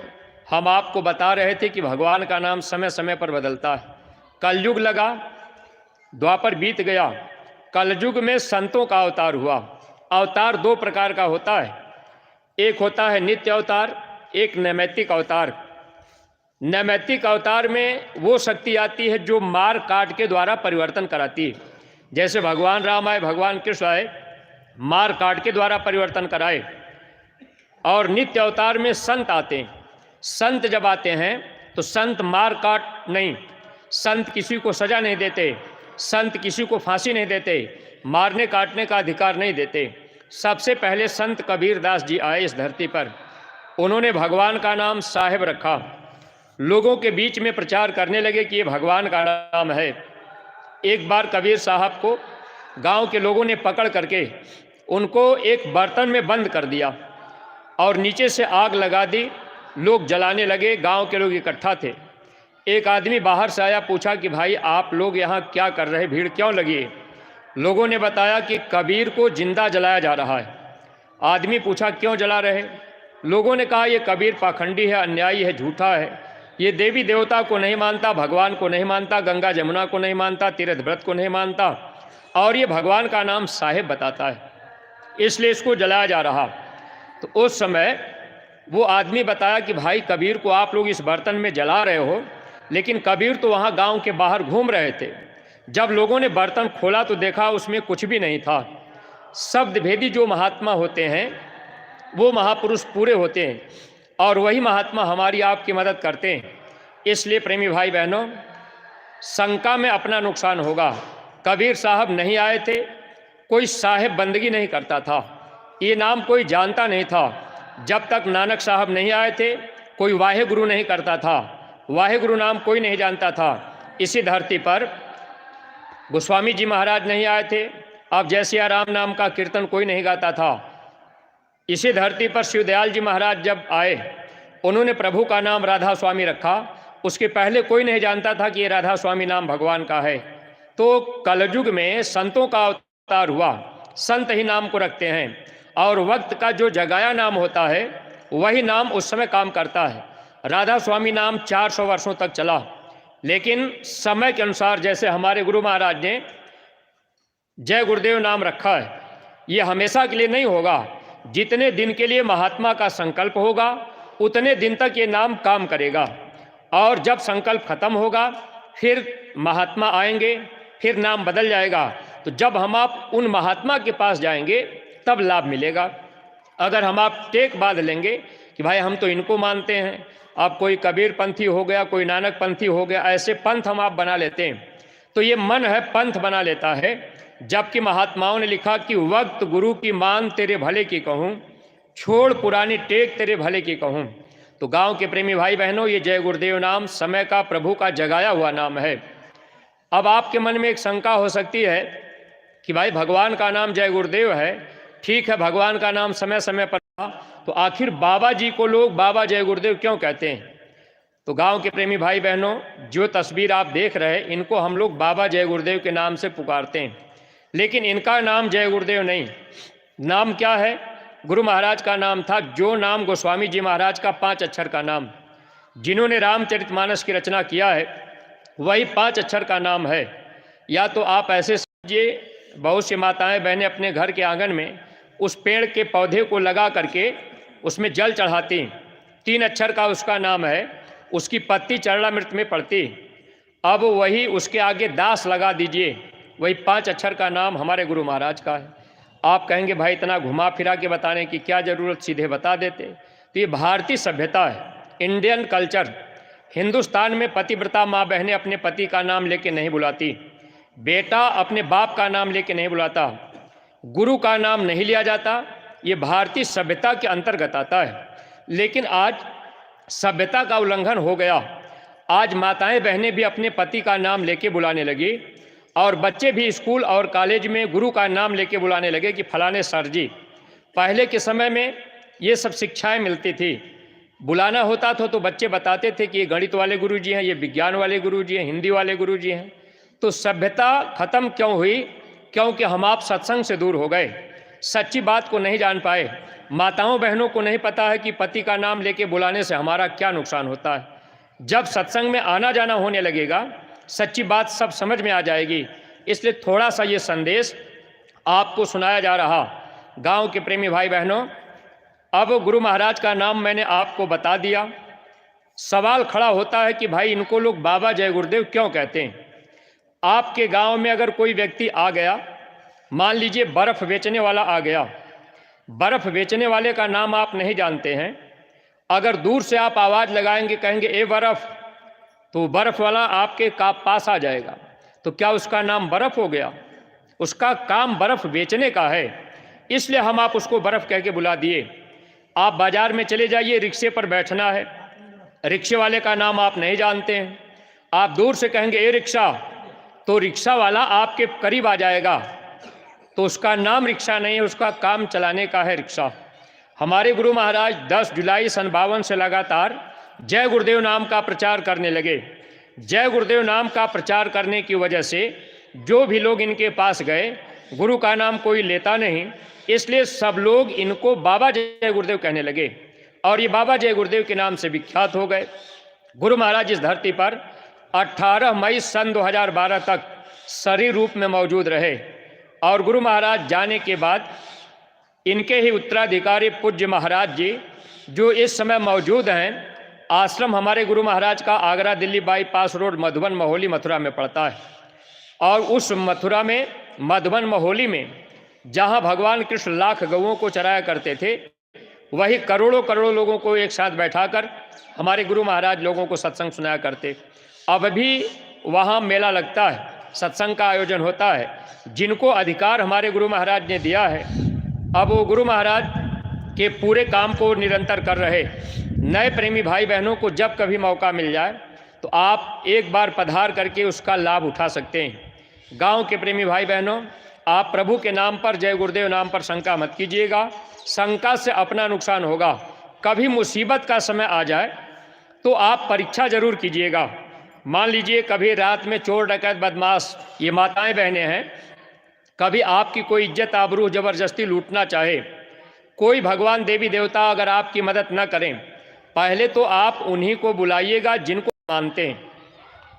हम आपको बता रहे थे कि भगवान का नाम समय समय पर बदलता है। कलयुग लगा, द्वापर बीत गया, कलयुग में संतों का अवतार हुआ। अवतार 2 प्रकार का होता है, एक होता है नित्य अवतार, एक नैमित्तिक अवतार। नैमित्तिक अवतार में वो शक्ति आती है जो मार काट के द्वारा परिवर्तन कराती है। जैसे भगवान राम आए, भगवान कृष्ण आए, मार काट के द्वारा परिवर्तन कराए। और नित्य अवतार में संत आते हैं। संत जब आते हैं तो संत मार काट नहीं, संत किसी को सजा नहीं देते, संत किसी को फांसी नहीं देते, मारने काटने का अधिकार नहीं देते। सबसे पहले संत कबीरदास जी आए इस धरती पर, उन्होंने भगवान का नाम साहिब रखा, लोगों के बीच में प्रचार करने लगे कि ये भगवान का नाम है। एक बार कबीर साहब को गांव के लोगों ने पकड़ करके उनको एक बर्तन में बंद कर दिया और नीचे से आग लगा दी, लोग जलाने लगे, गांव के लोग इकट्ठा थे। एक आदमी बाहर से आया, पूछा कि भाई आप लोग यहाँ क्या कर रहे, भीड़ क्यों लगी है? लोगों ने बताया कि कबीर को जिंदा जलाया जा रहा है। आदमी पूछा क्यों जला रहे? लोगों ने कहा ये कबीर पाखंडी है, अन्यायी है, झूठा है, ये देवी देवता को नहीं मानता, भगवान को नहीं मानता, गंगा जमुना को नहीं मानता, तीर्थ व्रत को नहीं मानता, और ये भगवान का नाम साहिब बताता है, इसलिए इसको जलाया जा रहा। तो उस समय वो आदमी बताया कि भाई कबीर को आप लोग इस बर्तन में जला रहे हो, लेकिन कबीर तो वहाँ गांव के बाहर घूम रहे थे। जब लोगों ने बर्तन खोला तो देखा उसमें कुछ भी नहीं था। शब्द भेदी जो महात्मा होते हैं वो महापुरुष पूरे होते हैं, और वही महात्मा हमारी आपकी मदद करते हैं। इसलिए प्रेमी भाई बहनों, शंका में अपना नुकसान होगा। कबीर साहब नहीं आए थे, कोई साहिब बंदगी नहीं करता था, ये नाम कोई जानता नहीं था। जब तक नानक साहब नहीं आए थे कोई वाहे गुरु नहीं करता था, वाहे गुरु नाम कोई नहीं जानता था। इसी धरती पर गोस्वामी जी महाराज नहीं आए थे, अब जैसिया राम नाम का कीर्तन कोई नहीं गाता था। इसी धरती पर शिवदयाल जी महाराज जब आए, उन्होंने प्रभु का नाम राधा स्वामी रखा, उसके पहले कोई नहीं जानता था कि ये राधा स्वामी नाम भगवान का है। तो कलयुग में संतों का अवतार हुआ, संत ही नाम को रखते हैं, और वक्त का जो जगाया नाम होता है वही नाम उस समय काम करता है। राधा स्वामी नाम 400 वर्षों तक चला, लेकिन समय के अनुसार जैसे हमारे गुरु महाराज ने जय गुरुदेव नाम रखा है, ये हमेशा के लिए नहीं होगा। जितने दिन के लिए महात्मा का संकल्प होगा उतने दिन तक ये नाम काम करेगा, और जब संकल्प खत्म होगा फिर महात्मा आएंगे, फिर नाम बदल जाएगा। तो जब हम आप उन महात्मा के पास जाएंगे तब लाभ मिलेगा। अगर हम आप टेक बांध लेंगे कि भाई हम तो इनको मानते हैं, अब कोई कबीर पंथी हो गया, कोई नानक पंथी हो गया, ऐसे पंथ हम आप बना लेते हैं, तो ये मन है पंथ बना लेता है। जबकि महात्माओं ने लिखा कि वक्त गुरु की मान तेरे भले की कहूँ, छोड़ पुरानी टेक तेरे भले की कहूँ। तो गांव के प्रेमी भाई बहनों, ये जय गुरुदेव नाम समय का प्रभु का जगाया हुआ नाम है। अब आपके मन में एक शंका हो सकती है कि भाई भगवान का नाम जय गुरुदेव है, ठीक है, भगवान का नाम समय समय पर, तो आखिर बाबा जी को लोग बाबा जय गुरुदेव क्यों कहते हैं? तो गांव के प्रेमी भाई बहनों, जो तस्वीर आप देख रहे हैं, इनको हम लोग बाबा जय गुरुदेव के नाम से पुकारते हैं, लेकिन इनका नाम जय गुरुदेव नहीं। नाम क्या है? गुरु महाराज का नाम था, जो नाम गोस्वामी जी महाराज का 5 अक्षर का नाम, जिन्होंने रामचरितमानस की रचना किया है, वही 5 अक्षर का नाम है। या तो आप ऐसे समझिए, बहुत सी माताएं बहनें अपने घर के आंगन में उस पेड़ के पौधे को लगा करके उसमें जल चढ़ाती, 3 अक्षर का उसका नाम है, उसकी पत्ती चरणामृत में पड़ती। अब वही उसके आगे दास लगा दीजिए, वही 5 अक्षर का नाम हमारे गुरु महाराज का है। आप कहेंगे भाई इतना घुमा फिरा के बताने की क्या ज़रूरत, सीधे बता देते। तो ये भारतीय सभ्यता है, इंडियन कल्चर। हिंदुस्तान में पतिव्रता माँ बहनें अपने पति का नाम लेके नहीं बुलाती, बेटा अपने बाप का नाम लेके नहीं बुलाता, गुरु का नाम नहीं लिया जाता। ये भारतीय सभ्यता के अंतर्गत आता है। लेकिन आज सभ्यता का उल्लंघन हो गया। आज माताएं बहनें भी अपने पति का नाम लेके बुलाने लगी, और बच्चे भी स्कूल और कॉलेज में गुरु का नाम लेके बुलाने लगे कि फलाने सर जी। पहले के समय में ये सब शिक्षाएं मिलती थी। बुलाना होता था तो बच्चे बताते थे कि ये गणित वाले गुरु जी हैं, ये विज्ञान वाले गुरु जी हैं, हिंदी वाले गुरु जी हैं। तो सभ्यता खत्म क्यों हुई? क्योंकि हम आप सत्संग से दूर हो गए, सच्ची बात को नहीं जान पाए। माताओं बहनों को नहीं पता है कि पति का नाम लेके बुलाने से हमारा क्या नुकसान होता है। जब सत्संग में आना जाना होने लगेगा, सच्ची बात सब समझ में आ जाएगी। इसलिए थोड़ा सा ये संदेश आपको सुनाया जा रहा। गांव के प्रेमी भाई बहनों, अब गुरु महाराज का नाम मैंने आपको बता दिया। सवाल खड़ा होता है कि भाई इनको लोग बाबा जय गुरुदेव क्यों कहते हैं? आपके गांव में अगर कोई व्यक्ति आ गया, मान लीजिए बर्फ़ बेचने वाला आ गया, बर्फ़ बेचने वाले का नाम आप नहीं जानते हैं, अगर दूर से आप आवाज़ लगाएंगे, कहेंगे ए बर्फ़, तो बर्फ़ वाला आपके पास आ जाएगा। तो क्या उसका नाम बर्फ़ हो गया? उसका काम बर्फ़ बेचने का है, इसलिए हम आप उसको बर्फ़ कह के बुला दिए। आप बाज़ार में चले जाइए, रिक्शे पर बैठना है, रिक्शे वाले का नाम आप नहीं जानते हैं, आप दूर से कहेंगे ए रिक्शा, तो रिक्शा वाला आपके करीब आ जाएगा, तो उसका नाम रिक्शा नहीं है, उसका काम चलाने का है रिक्शा। हमारे गुरु महाराज 10 जुलाई सन 52 से लगातार जय गुरुदेव नाम का प्रचार करने लगे। जय गुरुदेव नाम का प्रचार करने की वजह से जो भी लोग इनके पास गए, गुरु का नाम कोई लेता नहीं, इसलिए सब लोग इनको बाबा जय गुरुदेव कहने लगे, और ये बाबा जय गुरुदेव के नाम से विख्यात हो गए। गुरु महाराज इस धरती पर 18 मई सन 2012 तक शरीर रूप में मौजूद रहे, और गुरु महाराज जाने के बाद इनके ही उत्तराधिकारी पूज्य महाराज जी, जो इस समय मौजूद हैं, आश्रम हमारे गुरु महाराज का आगरा दिल्ली बाईपास रोड मधुबन महोली मथुरा में पड़ता है। और उस मथुरा में, मधुबन महोली में, जहाँ भगवान कृष्ण लाख गौओं को चराया करते थे, वही करोड़ों करोड़ों लोगों को एक साथ बैठाकर हमारे गुरु महाराज लोगों को सत्संग सुनाया करते। अब भी वहाँ मेला लगता है, सत्संग का आयोजन होता है। जिनको अधिकार हमारे गुरु महाराज ने दिया है, अब वो गुरु महाराज के पूरे काम को निरंतर कर रहे। नए प्रेमी भाई बहनों को जब कभी मौका मिल जाए तो आप एक बार पधार करके उसका लाभ उठा सकते हैं। गांव के प्रेमी भाई बहनों, आप प्रभु के नाम पर, जय गुरुदेव नाम पर शंका मत कीजिएगा, शंका से अपना नुकसान होगा। कभी मुसीबत का समय आ जाए तो आप परीक्षा जरूर कीजिएगा। मान लीजिए कभी रात में चोर डकैत बदमाश, ये माताएं बहनें हैं, कभी आपकी कोई इज्जत आबरू जबरदस्ती लूटना चाहे, कोई भगवान देवी देवता अगर आपकी मदद न करें, पहले तो आप उन्हीं को बुलाइएगा जिनको मानते हैं।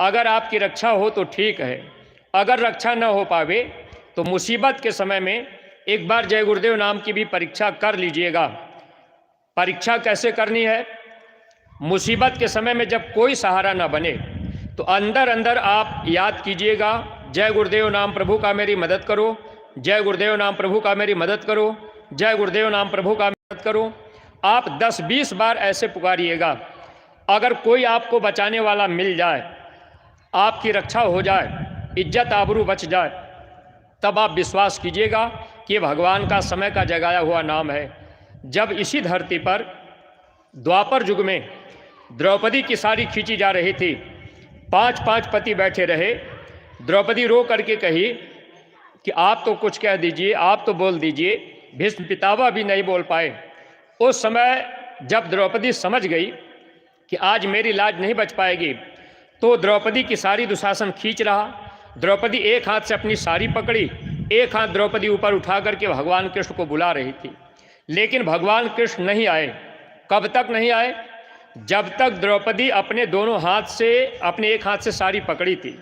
अगर आपकी रक्षा हो तो ठीक है, अगर रक्षा न हो पावे तो मुसीबत के समय में एक बार जय गुरुदेव नाम की भी परीक्षा कर लीजिएगा। परीक्षा कैसे करनी है? मुसीबत के समय में जब कोई सहारा ना बने तो अंदर अंदर आप याद कीजिएगा, जय गुरुदेव नाम प्रभु का मेरी मदद करो, जय गुरुदेव नाम प्रभु का मेरी मदद करो, जय गुरुदेव नाम प्रभु का मदद करो। आप 10-20 बार ऐसे पुकारिएगा। अगर कोई आपको बचाने वाला मिल जाए, आपकी रक्षा हो जाए, इज्जत आबरू बच जाए, तब आप विश्वास कीजिएगा कि भगवान का समय का जगाया हुआ नाम है। जब इसी धरती पर द्वापर युग में द्रौपदी की साड़ी खींची जा रही थी, 5-5 पति बैठे रहे, द्रौपदी रो करके कही कि आप तो कुछ कह दीजिए, आप तो बोल दीजिए। भीष्म पितामह भी नहीं बोल पाए। उस समय जब द्रौपदी समझ गई कि आज मेरी लाज नहीं बच पाएगी, तो द्रौपदी की साड़ी दुशासन खींच रहा। द्रौपदी एक हाथ से अपनी साड़ी पकड़ी, एक हाथ द्रौपदी ऊपर उठा करके भगवान कृष्ण को बुला रही थी, लेकिन भगवान कृष्ण नहीं आए। कब तक नहीं आए? जब तक द्रौपदी अपने दोनों हाथ से, अपने एक हाथ से साड़ी पकड़ी थी,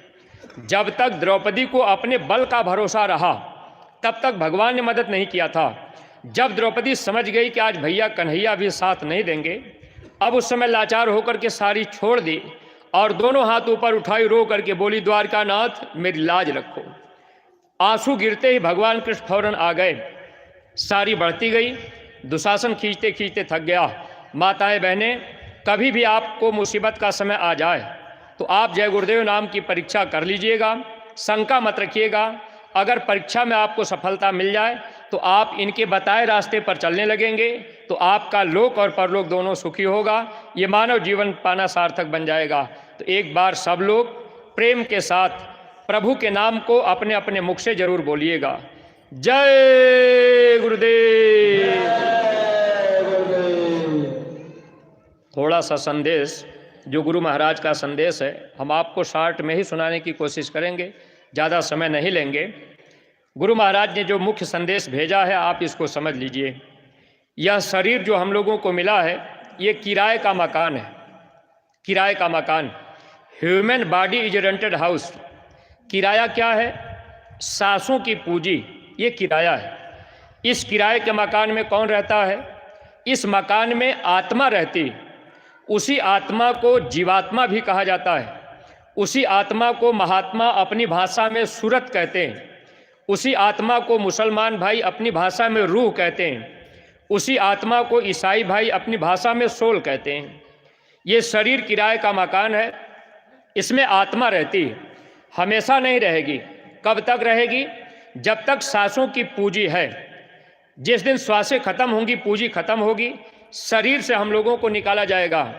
जब तक द्रौपदी को अपने बल का भरोसा रहा, तब तक भगवान ने मदद नहीं किया था। जब द्रौपदी समझ गई कि आज भैया कन्हैया भी साथ नहीं देंगे, अब उस समय लाचार होकर के साड़ी छोड़ दी और दोनों हाथ ऊपर उठाई, रो करके बोली, द्वारकानाथ मेरी लाज रखो। आंसू गिरते ही भगवान कृष्ण फौरन आ गए। साड़ी बढ़ती गई, दुशासन खींचते खींचते थक गया। माताएं बहनें, कभी भी आपको मुसीबत का समय आ जाए तो आप जय गुरुदेव नाम की परीक्षा कर लीजिएगा, शंका मत रखिएगा। अगर परीक्षा में आपको सफलता मिल जाए तो आप इनके बताए रास्ते पर चलने लगेंगे, तो आपका लोक और परलोक दोनों सुखी होगा। ये मानव जीवन पाना सार्थक बन जाएगा। तो एक बार सब लोग प्रेम के साथ प्रभु के नाम को अपने अपने मुख से जरूर बोलिएगा। जय गुरुदेव। थोड़ा सा संदेश जो गुरु महाराज का संदेश है, हम आपको शॉर्ट में ही सुनाने की कोशिश करेंगे, ज़्यादा समय नहीं लेंगे। गुरु महाराज ने जो मुख्य संदेश भेजा है, आप इसको समझ लीजिए। यह शरीर जो हम लोगों को मिला है, ये किराए का मकान है, किराए का मकान। Human body is rented house. किराया क्या है? सांसों की पूंजी, ये किराया है। इस किराए के मकान में कौन रहता है? इस मकान में आत्मा रहती। उसी आत्मा को जीवात्मा भी कहा जाता है। उसी आत्मा को महात्मा अपनी भाषा में सूरत कहते हैं। उसी आत्मा को मुसलमान भाई अपनी भाषा में रूह कहते हैं। उसी आत्मा को ईसाई भाई अपनी भाषा में सोल कहते हैं। ये शरीर किराए का मकान है, इसमें आत्मा रहती है, हमेशा नहीं रहेगी। कब तक रहेगी? जब तक सांसों की पूंजी है। जिस दिन श्वासें खत्म होंगी, पूंजी खत्म होगी, शरीर से हम लोगों को निकाला जाएगा।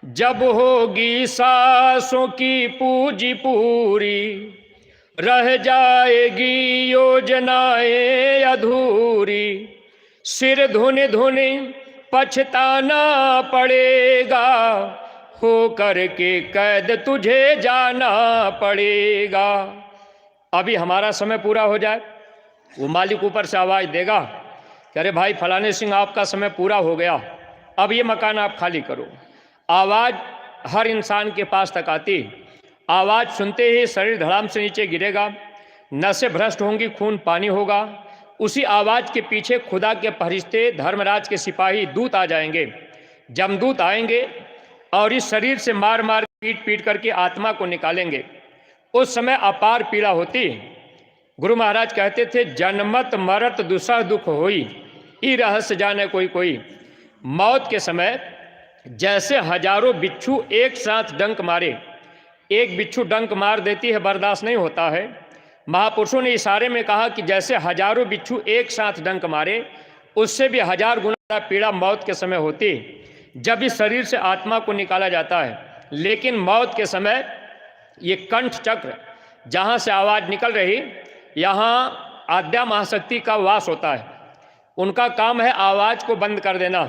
जब होगी सांसों की पूंजी पूरी, रह जाएगी योजनाएं अधूरी। सिर धुन धुन पछताना पड़ेगा, हो करके कैद तुझे जाना पड़ेगा। अभी हमारा समय पूरा हो जाए, वो मालिक ऊपर से आवाज़ देगा कि अरे भाई फलाने सिंह, आपका समय पूरा हो गया, अब ये मकान आप खाली करो। आवाज़ हर इंसान के पास तक आती। आवाज़ सुनते ही शरीर धड़ाम से नीचे गिरेगा, नसें भ्रष्ट होंगी, खून पानी होगा। उसी आवाज़ के पीछे खुदा के फरिश्ते, धर्मराज के सिपाही, दूत आ जाएंगे। जमदूत आएंगे और इस शरीर से मार मार पीट पीट करके आत्मा को निकालेंगे। उस समय अपार पीड़ा होती। गुरु महाराज कहते थे, जन्मत मरत दुसह दुख होई, ई रहस्य जाने कोई कोई। मौत के समय जैसे हजारों बिच्छू एक साथ डंक मारे, एक बिच्छू डंक मार देती है, बर्दाश्त नहीं होता है। महापुरुषों ने इशारे में कहा कि जैसे हजारों बिच्छू एक साथ डंक मारे, उससे भी 1000 गुना पीड़ा मौत के समय होती, जब इस शरीर से आत्मा को निकाला जाता है। लेकिन मौत के समय ये कंठ चक्र, जहाँ से आवाज़ निकल रही, यहाँ आद्या महाशक्ति का वास होता है। उनका काम है आवाज़ को बंद कर देना।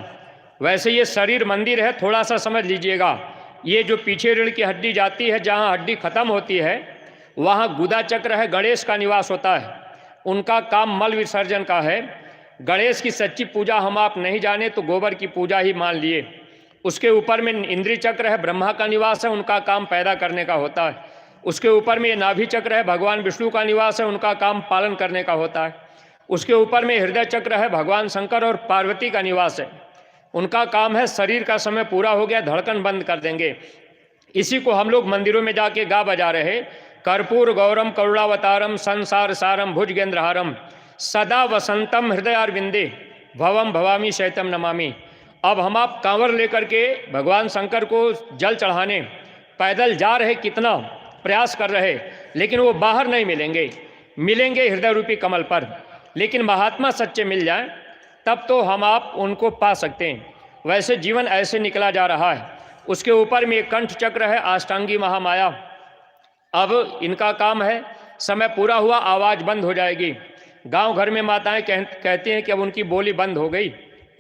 वैसे ये शरीर मंदिर है, थोड़ा सा समझ लीजिएगा। ये जो पीछे रीढ़ की हड्डी जाती है, जहाँ हड्डी खत्म होती है, वहाँ गुदा चक्र है, गणेश का निवास होता है। उनका काम मल विसर्जन का है। गणेश की सच्ची पूजा हम आप नहीं जाने तो गोबर की पूजा ही मान लिए। उसके ऊपर में इंद्रिय चक्र है, ब्रह्मा का निवास है, उनका काम पैदा करने का होता है। उसके ऊपर में ये नाभि चक्र है, भगवान विष्णु का निवास है, उनका काम पालन करने का होता है। उसके ऊपर में हृदय चक्र है, भगवान शंकर और पार्वती का निवास है। उनका काम है शरीर का समय पूरा हो गया, धड़कन बंद कर देंगे। इसी को हम लोग मंदिरों में जाके गा बजा रहे, कर्पूर गौरम करुणावतारम संसार सारम भुजगेंद्रहारम सदा वसंतम हृदयारविंदे भवम भवामी शैतम नमामि। अब हम आप कांवर लेकर के भगवान शंकर को जल चढ़ाने पैदल जा रहे, कितना प्रयास कर रहे, लेकिन वो बाहर नहीं मिलेंगे, मिलेंगे हृदय रूपी कमल पर। लेकिन महात्मा सच्चे मिल जाएं तब तो हम आप उनको पा सकते हैं। वैसे जीवन ऐसे निकला जा रहा है। उसके ऊपर में एक कंठ चक्र है, अष्टांगी महामाया। अब इनका काम है, समय पूरा हुआ आवाज़ बंद हो जाएगी। गांव घर में माताएं कहती हैं कि अब उनकी बोली बंद हो गई,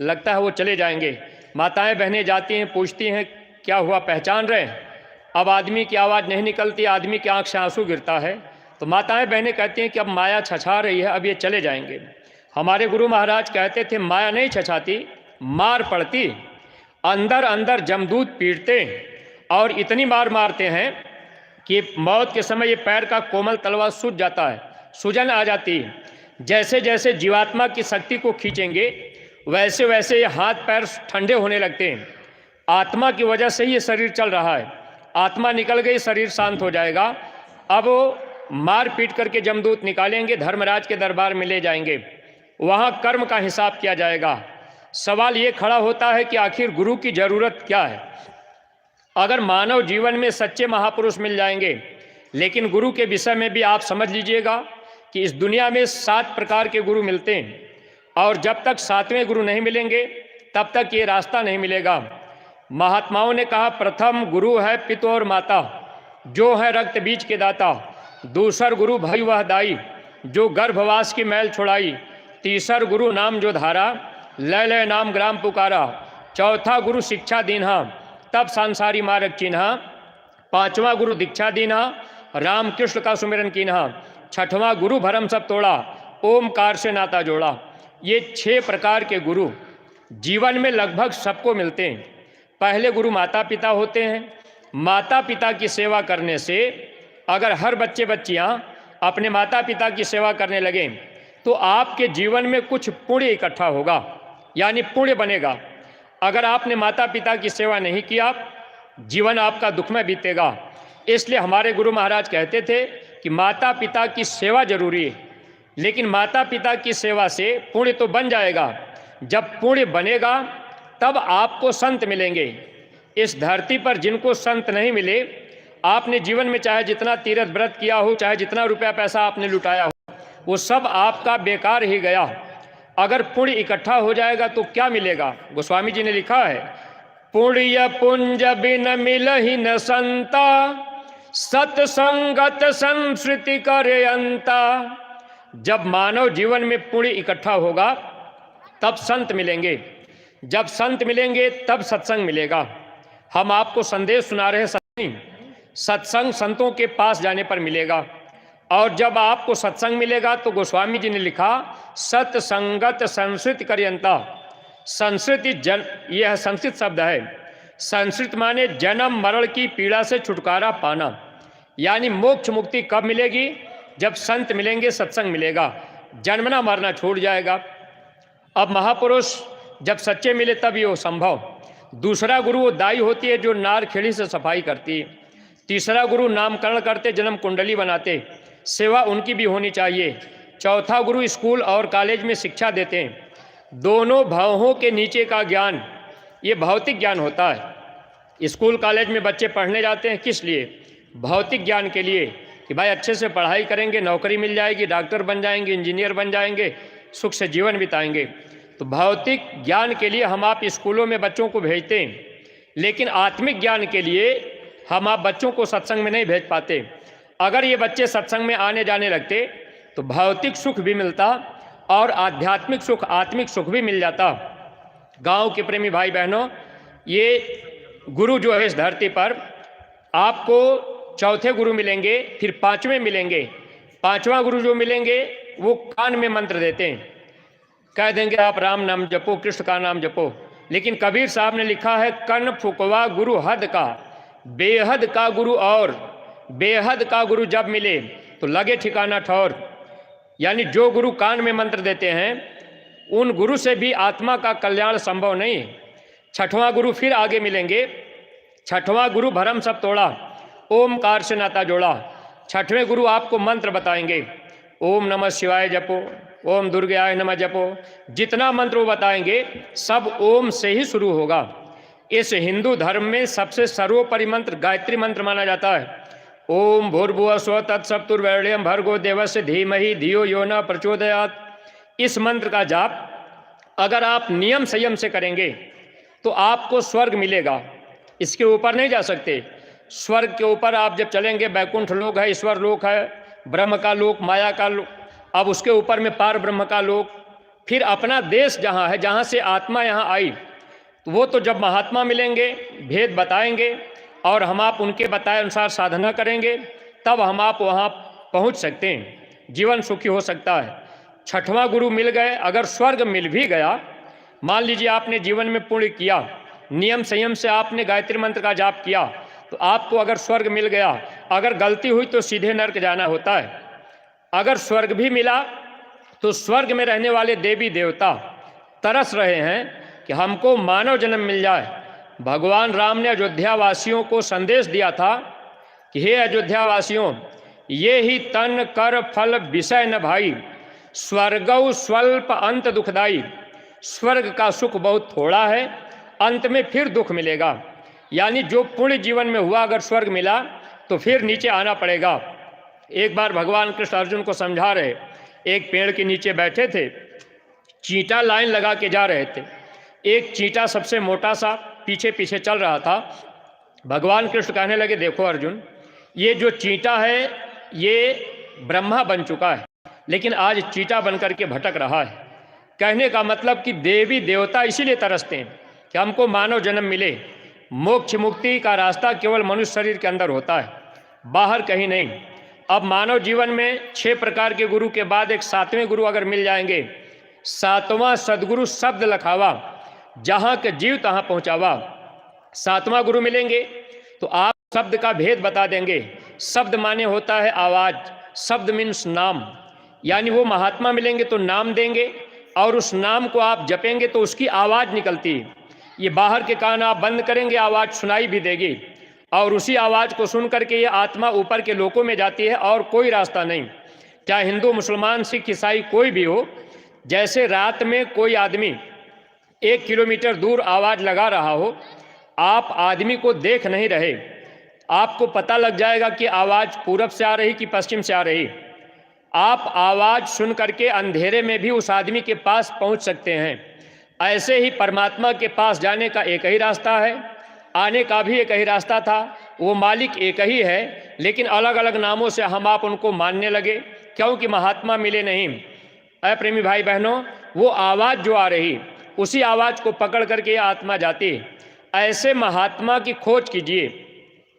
लगता है वो चले जाएंगे। माताएं बहनें जाती हैं, पूछती हैं क्या हुआ, पहचान रहे हैं? अब आदमी की आवाज़ नहीं निकलती, आदमी की आंख से आंसू गिरता है। तो माताएं बहनें कहती हैं कि अब माया छछा रही है, अब ये चले जाएंगे। हमारे गुरु महाराज कहते थे माया नहीं छछाती, मार पड़ती। अंदर अंदर जमदूत पीटते और इतनी मार मारते हैं कि मौत के समय ये पैर का कोमल तलवा सूज जाता है, सूजन आ जाती है। जैसे जैसे जीवात्मा की शक्ति को खींचेंगे वैसे वैसे ये हाथ पैर ठंडे होने लगते हैं। आत्मा की वजह से ये शरीर चल रहा है, आत्मा निकल गई शरीर शांत हो जाएगा। अब वो मार पीट करके जमदूत निकालेंगे, धर्मराज के दरबार में ले जाएंगे, वहाँ कर्म का हिसाब किया जाएगा। सवाल ये खड़ा होता है कि आखिर गुरु की ज़रूरत क्या है? अगर मानव जीवन में सच्चे महापुरुष मिल जाएंगे, लेकिन गुरु के विषय में भी आप समझ लीजिएगा कि इस दुनिया में 7 प्रकार के गुरु मिलते हैं, और जब तक 7वें गुरु नहीं मिलेंगे तब तक ये रास्ता नहीं मिलेगा। महात्माओं ने कहा प्रथम गुरु है पिता और माता, जो है रक्त बीज के दाता। दूसर गुरु भई वह दाई, जो गर्भवास की मैल छुड़ाई। तीसर गुरु नाम जो धारा, लय लय नाम ग्राम पुकारा। चौथा गुरु शिक्षा दीन्हा, तब सांसारी मार्ग चिन्हा। पांचवा गुरु दीक्षा दीन्हा, राम कृष्ण का सुमिरन कीन्हा। छठवां गुरु भरम सब तोड़ा, ओमकार से नाता जोड़ा। ये 6 प्रकार के गुरु जीवन में लगभग सबको मिलते हैं। पहले गुरु माता पिता होते हैं। माता पिता की सेवा करने से अगर हर बच्चे बच्चियां अपने माता पिता की सेवा करने लगें तो आपके जीवन में कुछ पुण्य इकट्ठा होगा, यानी पुण्य बनेगा। अगर आपने माता पिता की सेवा नहीं किया, जीवन आपका दुखमय बीतेगा। इसलिए हमारे गुरु महाराज कहते थे कि माता पिता की सेवा जरूरी है, लेकिन माता पिता की सेवा से पुण्य तो बन जाएगा। जब पुण्य बनेगा तब आपको संत मिलेंगे। इस धरती पर जिनको संत नहीं मिले, आपने जीवन में चाहे जितना तीर्थ व्रत किया हो, चाहे जितना रुपया पैसा आपने लुटाया हो, वो सब आपका बेकार ही गया। अगर पुण्य इकट्ठा हो जाएगा तो क्या मिलेगा? गोस्वामी जी ने लिखा है, पुण्य पुंज बिन मिलहि न संता, सत्संगत संस्कृति करे अंता। जब मानव जीवन में पुण्य इकट्ठा होगा तब संत मिलेंगे, जब संत मिलेंगे तब सत्संग मिलेगा। हम आपको संदेश सुना रहे हैं, सत्संग संतों के पास जाने पर मिलेगा। और जब आपको सत्संग मिलेगा तो गोस्वामी जी ने लिखा, सत्संगत संस्कृति करयंता। संस्कृति यह संस्कृत शब्द है। संस्कृत माने जन्म मरण की पीड़ा से छुटकारा पाना, यानी मोक्ष मुक्ति कब मिलेगी? जब संत मिलेंगे, सत्संग मिलेगा, जन्मना मरना छूट जाएगा। अब महापुरुष जब सच्चे मिले तब ये संभव। दूसरा गुरु वो दाई होती है जो नार खेड़ी से सफाई करती है। तीसरा गुरु नामकरण करते, जन्म कुंडली बनाते, सेवा उनकी भी होनी चाहिए। चौथा गुरु स्कूल और कॉलेज में शिक्षा देते हैं। दोनों भावों के नीचे का ज्ञान ये भौतिक ज्ञान होता है। स्कूल कॉलेज में बच्चे पढ़ने जाते हैं किस लिए? भौतिक ज्ञान के लिए, कि भाई अच्छे से पढ़ाई करेंगे, नौकरी मिल जाएगी, डॉक्टर बन जाएंगे, इंजीनियर बन जाएंगे, सुख से जीवन बिताएंगे। तो भौतिक ज्ञान के लिए हम आप स्कूलों में बच्चों को भेजते हैं, लेकिन आत्मिक ज्ञान के लिए हम आप बच्चों को सत्संग में नहीं भेज पाते। अगर ये बच्चे सत्संग में आने जाने लगते तो भौतिक सुख भी मिलता और आध्यात्मिक सुख, आत्मिक सुख भी मिल जाता। गांव के प्रेमी भाई बहनों, ये गुरु जो है इस धरती पर आपको चौथे गुरु मिलेंगे, फिर 5वें मिलेंगे। 5वां गुरु जो मिलेंगे वो कान में मंत्र देते हैं, कह देंगे आप राम नाम जपो, कृष्ण का नाम जपो। लेकिन कबीर साहब ने लिखा है, कन फुकवा गुरु हद का, बेहद का गुरु और। बेहद का गुरु जब मिले तो लगे ठिकाना ठौर। यानी जो गुरु कान में मंत्र देते हैं उन गुरु से भी आत्मा का कल्याण संभव नहीं है। छठवां गुरु फिर आगे मिलेंगे। छठवां गुरु भरम सब तोड़ा, ओमकार से नाता जोड़ा। छठवें गुरु आपको मंत्र बताएंगे, ओम नमः शिवाय जपो, ओम दुर्गाय नमः जपो। जितना मंत्र वो बताएंगे सब ओम से ही शुरू होगा। इस हिंदू धर्म में सबसे सर्वोपरि मंत्र गायत्री मंत्र माना जाता है। ओम भूर्भुवः स्वः तत्सवितुर्वरेण्यं भर्गो देवस्य धीमहि धियो यो न प्रचोदयात्। इस मंत्र का जाप अगर आप नियम संयम से करेंगे तो आपको स्वर्ग मिलेगा। इसके ऊपर नहीं जा सकते। स्वर्ग के ऊपर आप जब चलेंगे, बैकुंठ लोक है, ईश्वर लोक है, ब्रह्म का लोक, माया का लोक, अब उसके ऊपर में पार ब्रह्म का लोक, फिर अपना देश जहाँ है, जहाँ से आत्मा यहाँ आई, तो वो तो जब महात्मा मिलेंगे, भेद बताएंगे और हम आप उनके बताए अनुसार साधना करेंगे, तब हम आप वहाँ पहुँच सकते हैं, जीवन सुखी हो सकता है। छठवां गुरु मिल गए, अगर स्वर्ग मिल भी गया, मान लीजिए आपने जीवन में पुण्य किया, नियम संयम से आपने गायत्री मंत्र का जाप किया, तो आपको अगर स्वर्ग मिल गया, अगर गलती हुई तो सीधे नरक जाना होता है। अगर स्वर्ग भी मिला तो स्वर्ग में रहने वाले देवी देवता तरस रहे हैं कि हमको मानव जन्म मिल जाए। भगवान राम ने अयोध्या वासियों को संदेश दिया था कि हे अयोध्या वासियों, ये ही तन कर फल विषय न भाई, स्वर्गौ स्वल्प अंत दुखदाई। स्वर्ग का सुख बहुत थोड़ा है, अंत में फिर दुख मिलेगा। यानी जो पुण्य जीवन में हुआ, अगर स्वर्ग मिला तो फिर नीचे आना पड़ेगा। एक बार भगवान कृष्ण अर्जुन को समझा रहे, एक पेड़ के नीचे बैठे थे, चींटा लाइन लगा के जा रहे थे। एक चींटा सबसे मोटा सा पीछे पीछे चल रहा था। भगवान कृष्ण कहने लगे, देखो अर्जुन, ये जो चींटा है ये ब्रह्मा बन चुका है, लेकिन आज चींटा बन करके भटक रहा है। कहने का मतलब कि देवी देवता इसीलिए तरसते हैं कि हमको मानव जन्म मिले। मोक्ष मुक्ति का रास्ता केवल मनुष्य शरीर के अंदर होता है, बाहर कहीं नहीं। अब मानव जीवन में 6 प्रकार के गुरु के बाद एक 7वें गुरु अगर मिल जाएंगे, 7वां सदगुरु शब्द लखावा, जहाँ के जीव तहाँ पहुँचावा। 7वां गुरु मिलेंगे तो आप शब्द का भेद बता देंगे। शब्द माने होता है आवाज़, शब्द मीन्स नाम, यानी वो महात्मा मिलेंगे तो नाम देंगे और उस नाम को आप जपेंगे तो उसकी आवाज़ निकलती है। ये बाहर के कान आप बंद करेंगे, आवाज़ सुनाई भी देगी और उसी आवाज़ को सुन करके ये आत्मा ऊपर के लोकों में जाती है और कोई रास्ता नहीं। चाहे हिंदू मुसलमान सिख ईसाई कोई भी हो, जैसे रात में कोई आदमी 1 किलोमीटर दूर आवाज़ लगा रहा हो, आप आदमी को देख नहीं रहे, आपको पता लग जाएगा कि आवाज़ पूरब से आ रही कि पश्चिम से आ रही। आप आवाज़ सुन करके अंधेरे में भी उस आदमी के पास पहुंच सकते हैं। ऐसे ही परमात्मा के पास जाने का एक ही रास्ता है, आने का भी एक ही रास्ता था। वो मालिक एक ही है, लेकिन अलग अलग नामों से हम आप उनको मानने लगे, क्योंकि महात्मा मिले नहीं। अ प्रेमी भाई बहनों, वो आवाज़ जो आ रही, उसी आवाज़ को पकड़ करके आत्मा जाती है। ऐसे महात्मा की खोज कीजिए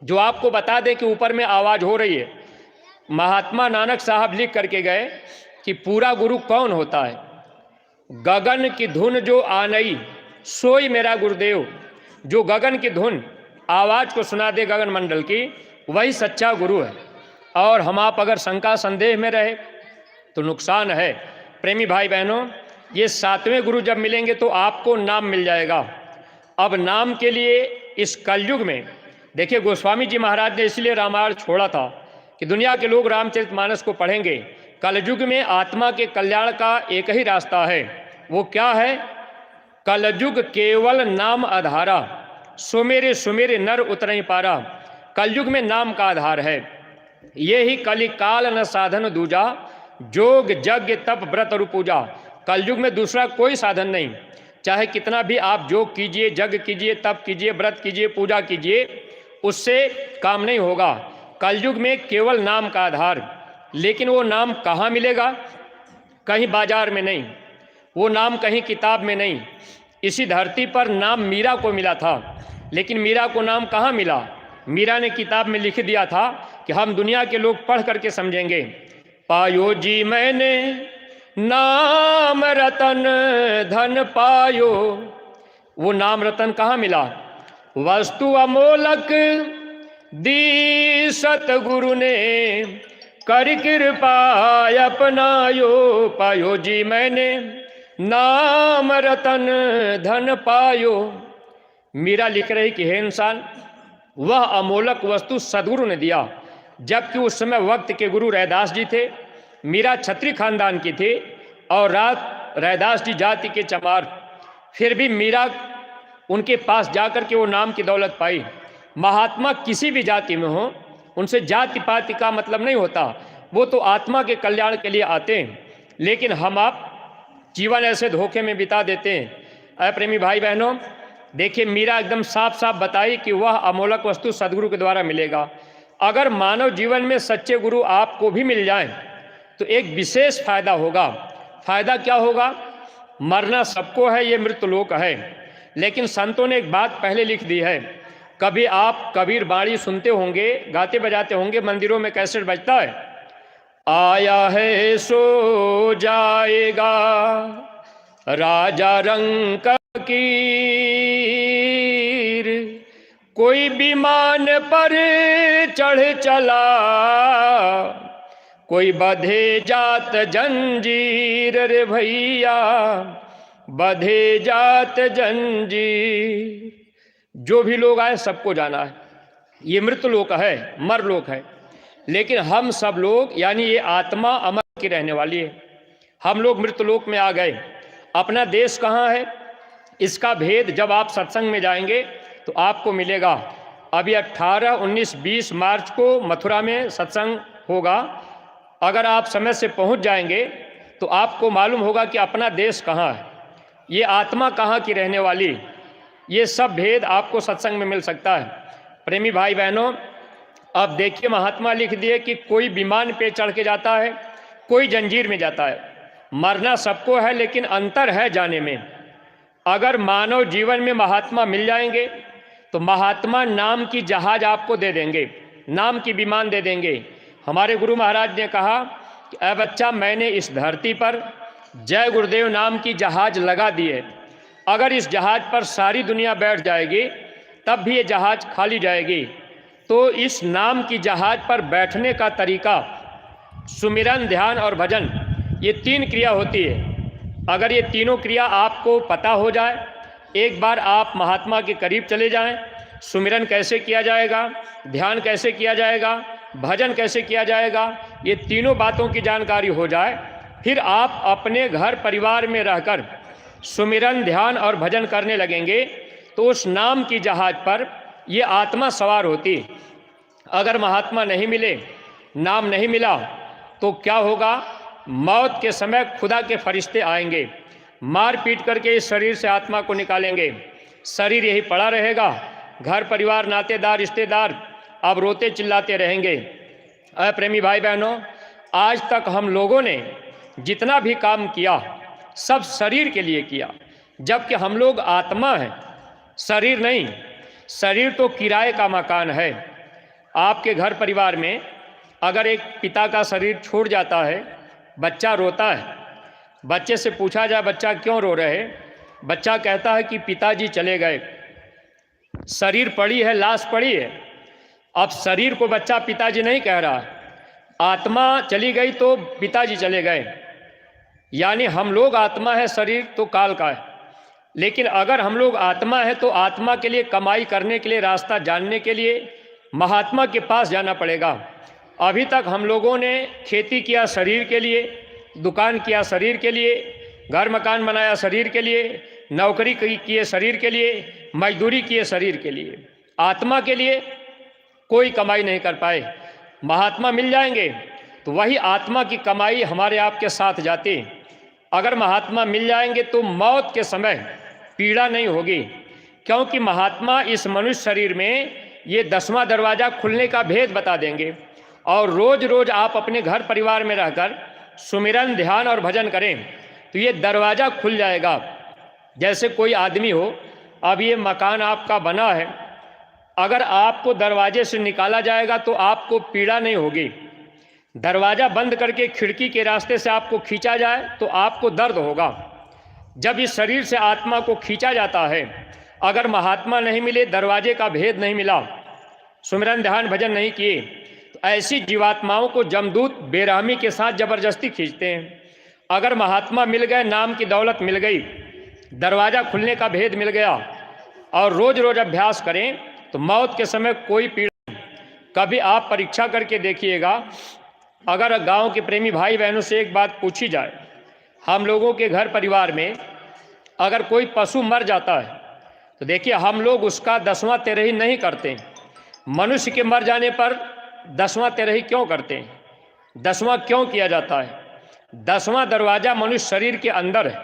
जो आपको बता दे कि ऊपर में आवाज़ हो रही है। महात्मा नानक साहब लिख करके गए कि पूरा गुरु कौन होता है। गगन की धुन जो आनई सोई मेरा गुरुदेव। जो गगन की धुन आवाज़ को सुना दे गगन मंडल की, वही सच्चा गुरु है। और हम आप अगर शंका संदेह में रहे तो नुकसान है। प्रेमी भाई बहनों, ये 7वें गुरु जब मिलेंगे तो आपको नाम मिल जाएगा। अब नाम के लिए इस कलयुग में देखिए, गोस्वामी जी महाराज ने इसलिए रामायण छोड़ा था कि दुनिया के लोग रामचरितमानस को पढ़ेंगे। कलयुग में आत्मा के कल्याण का एक ही रास्ता है, वो क्या है? कलयुग केवल नाम आधारा, सुमेरे सुमेरे नर उतरई पारा। कलयुग में नाम का आधार है। ये ही कलिकाल न साधन दूजा, जोग यज्ञ तप व्रत और पूजा। कलयुग में दूसरा कोई साधन नहीं। चाहे कितना भी आप योग कीजिए, यज्ञ कीजिए, तप कीजिए, व्रत कीजिए, पूजा कीजिए, उससे काम नहीं होगा। कलयुग में केवल नाम का आधार। लेकिन वो नाम कहाँ मिलेगा? कहीं बाजार में नहीं, वो नाम कहीं किताब में नहीं। इसी धरती पर नाम मीरा को मिला था, लेकिन मीरा को नाम कहाँ मिला? मीरा ने किताब में लिख दिया था कि हम दुनिया के लोग पढ़ करके समझेंगे। पायो जी मैंने नाम रतन धन पायो। वो नाम रतन कहाँ मिला? वस्तु अमोलक दी सतगुरु ने, कर कृपा अपनायो, पायो जी मैंने नाम रतन धन पायो। मीरा लिख रही कि हे इंसान, वह अमोलक वस्तु सदगुरु ने दिया, जबकि उस समय वक्त के गुरु रैदास जी थे। मीरा क्षत्रिय खानदान की थी और रात रैदास जी जाति के चमार, फिर भी मीरा उनके पास जाकर के वो नाम की दौलत पाई। महात्मा किसी भी जाति में हो, उनसे जाति पाति का मतलब नहीं होता, वो तो आत्मा के कल्याण के लिए आते हैं। लेकिन हम आप जीवन ऐसे धोखे में बिता देते हैं। अय प्रेमी भाई बहनों, देखिए मीरा एकदम साफ साफ बताई कि वह अमोलक वस्तु सदगुरु के द्वारा मिलेगा। अगर मानव जीवन में सच्चे गुरु आपको भी मिल जाएं तो एक विशेष फायदा होगा। फायदा क्या होगा? मरना सबको है, ये मृत्युलोक है। लेकिन संतों ने एक बात पहले लिख दी है। कभी आप कबीर बाणी सुनते होंगे, गाते बजाते होंगे, मंदिरों में कैसेट बजता है, आया है सो जाएगा राजा रंक कीर, कोई विमान पर चढ़ चला, कोई बधे जात जंजीर, रे भैया बधे जात जंजीर। जो भी लोग आए सबको जाना है, ये मृत्युलोक है, मरलोक है। लेकिन हम सब लोग, यानी ये आत्मा अमर की रहने वाली है। हम लोग मृत्युलोक में आ गए। अपना देश कहाँ है, इसका भेद जब आप सत्संग में जाएंगे तो आपको मिलेगा। अभी 18, 19, 20 मार्च को मथुरा में सत्संग होगा। अगर आप समय से पहुंच जाएंगे तो आपको मालूम होगा कि अपना देश कहाँ है, ये आत्मा कहाँ की रहने वाली, ये सब भेद आपको सत्संग में मिल सकता है। प्रेमी भाई बहनों, अब देखिए महात्मा लिख दिए कि कोई विमान पे चढ़ के जाता है, कोई जंजीर में जाता है। मरना सबको है, लेकिन अंतर है जाने में। अगर मानव जीवन में महात्मा मिल जाएंगे तो महात्मा नाम की जहाज आपको दे देंगे, नाम की विमान दे देंगे। हमारे गुरु महाराज ने कहा कि अ बच्चा, मैंने इस धरती पर जय गुरुदेव नाम की जहाज लगा दी है। अगर इस जहाज पर सारी दुनिया बैठ जाएगी तब भी ये जहाज खाली जाएगी। तो इस नाम की जहाज पर बैठने का तरीका सुमिरन, ध्यान और भजन, ये 3 क्रिया होती है। अगर ये तीनों क्रिया आपको पता हो जाए, एक बार आप महात्मा के करीब चले जाएं, सुमिरन कैसे किया जाएगा, ध्यान कैसे किया जाएगा, भजन कैसे किया जाएगा, ये तीनों बातों की जानकारी हो जाए, फिर आप अपने घर परिवार में रहकर सुमिरन, ध्यान और भजन करने लगेंगे तो उस नाम की जहाज पर ये आत्मा सवार होती। अगर महात्मा नहीं मिले, नाम नहीं मिला, तो क्या होगा? मौत के समय खुदा के फरिश्ते आएंगे, मार पीट करके इस शरीर से आत्मा को निकालेंगे। शरीर यही पड़ा रहेगा, घर परिवार, नातेदार, रिश्तेदार अब रोते चिल्लाते रहेंगे। प्रेमी भाई बहनों, आज तक हम लोगों ने जितना भी काम किया सब शरीर के लिए किया, जबकि हम लोग आत्मा हैं, शरीर नहीं। शरीर तो किराए का मकान है। आपके घर परिवार में अगर एक पिता का शरीर छूट जाता है, बच्चा रोता है, बच्चे से पूछा जाए बच्चा क्यों रो रहे, बच्चा कहता है कि पिताजी चले गए। शरीर पड़ी है, लाश पड़ी है। अब शरीर को बच्चा पिताजी नहीं कह रहा, आत्मा चली गई तो पिताजी चले गए। यानी हम लोग आत्मा है, शरीर तो काल का है। लेकिन अगर हम लोग आत्मा है तो आत्मा के लिए कमाई करने के लिए, रास्ता जानने के लिए महात्मा के पास जाना पड़ेगा। अभी तक हम लोगों ने खेती किया शरीर के लिए, दुकान किया शरीर के लिए, घर मकान बनाया शरीर के लिए, नौकरी किए शरीर के लिए, मजदूरी किए शरीर के लिए, आत्मा के लिए कोई कमाई नहीं कर पाए। महात्मा मिल जाएंगे तो वही आत्मा की कमाई हमारे आपके साथ जाती। अगर महात्मा मिल जाएंगे तो मौत के समय पीड़ा नहीं होगी, क्योंकि महात्मा इस मनुष्य शरीर में ये 10वां दरवाज़ा खुलने का भेद बता देंगे। और रोज रोज आप अपने घर परिवार में रहकर सुमिरन, ध्यान और भजन करें तो ये दरवाज़ा खुल जाएगा। जैसे कोई आदमी हो, अब ये मकान आपका बना है, अगर आपको दरवाजे से निकाला जाएगा तो आपको पीड़ा नहीं होगी। दरवाज़ा बंद करके खिड़की के रास्ते से आपको खींचा जाए तो आपको दर्द होगा। जब इस शरीर से आत्मा को खींचा जाता है, अगर महात्मा नहीं मिले, दरवाजे का भेद नहीं मिला, सुमिरन, ध्यान, भजन नहीं किए, तो तो ऐसी जीवात्माओं को जमदूत बेरहमी के साथ जबरदस्ती खींचते हैं। अगर महात्मा मिल गए, नाम की दौलत मिल गई, दरवाज़ा खुलने का भेद मिल गया और रोज़ रोज़ अभ्यास करें तो मौत के समय कोई पीड़ा नहीं। कभी आप परीक्षा करके देखिएगा, अगर गांव के प्रेमी भाई बहनों से एक बात पूछी जाए, हम लोगों के घर परिवार में अगर कोई पशु मर जाता है तो देखिए हम लोग उसका 10वां तेरही नहीं करते। मनुष्य के मर जाने पर 10वां तेरही क्यों करते हैं? 10वां क्यों किया जाता है? 10वां दरवाज़ा मनुष्य शरीर के अंदर है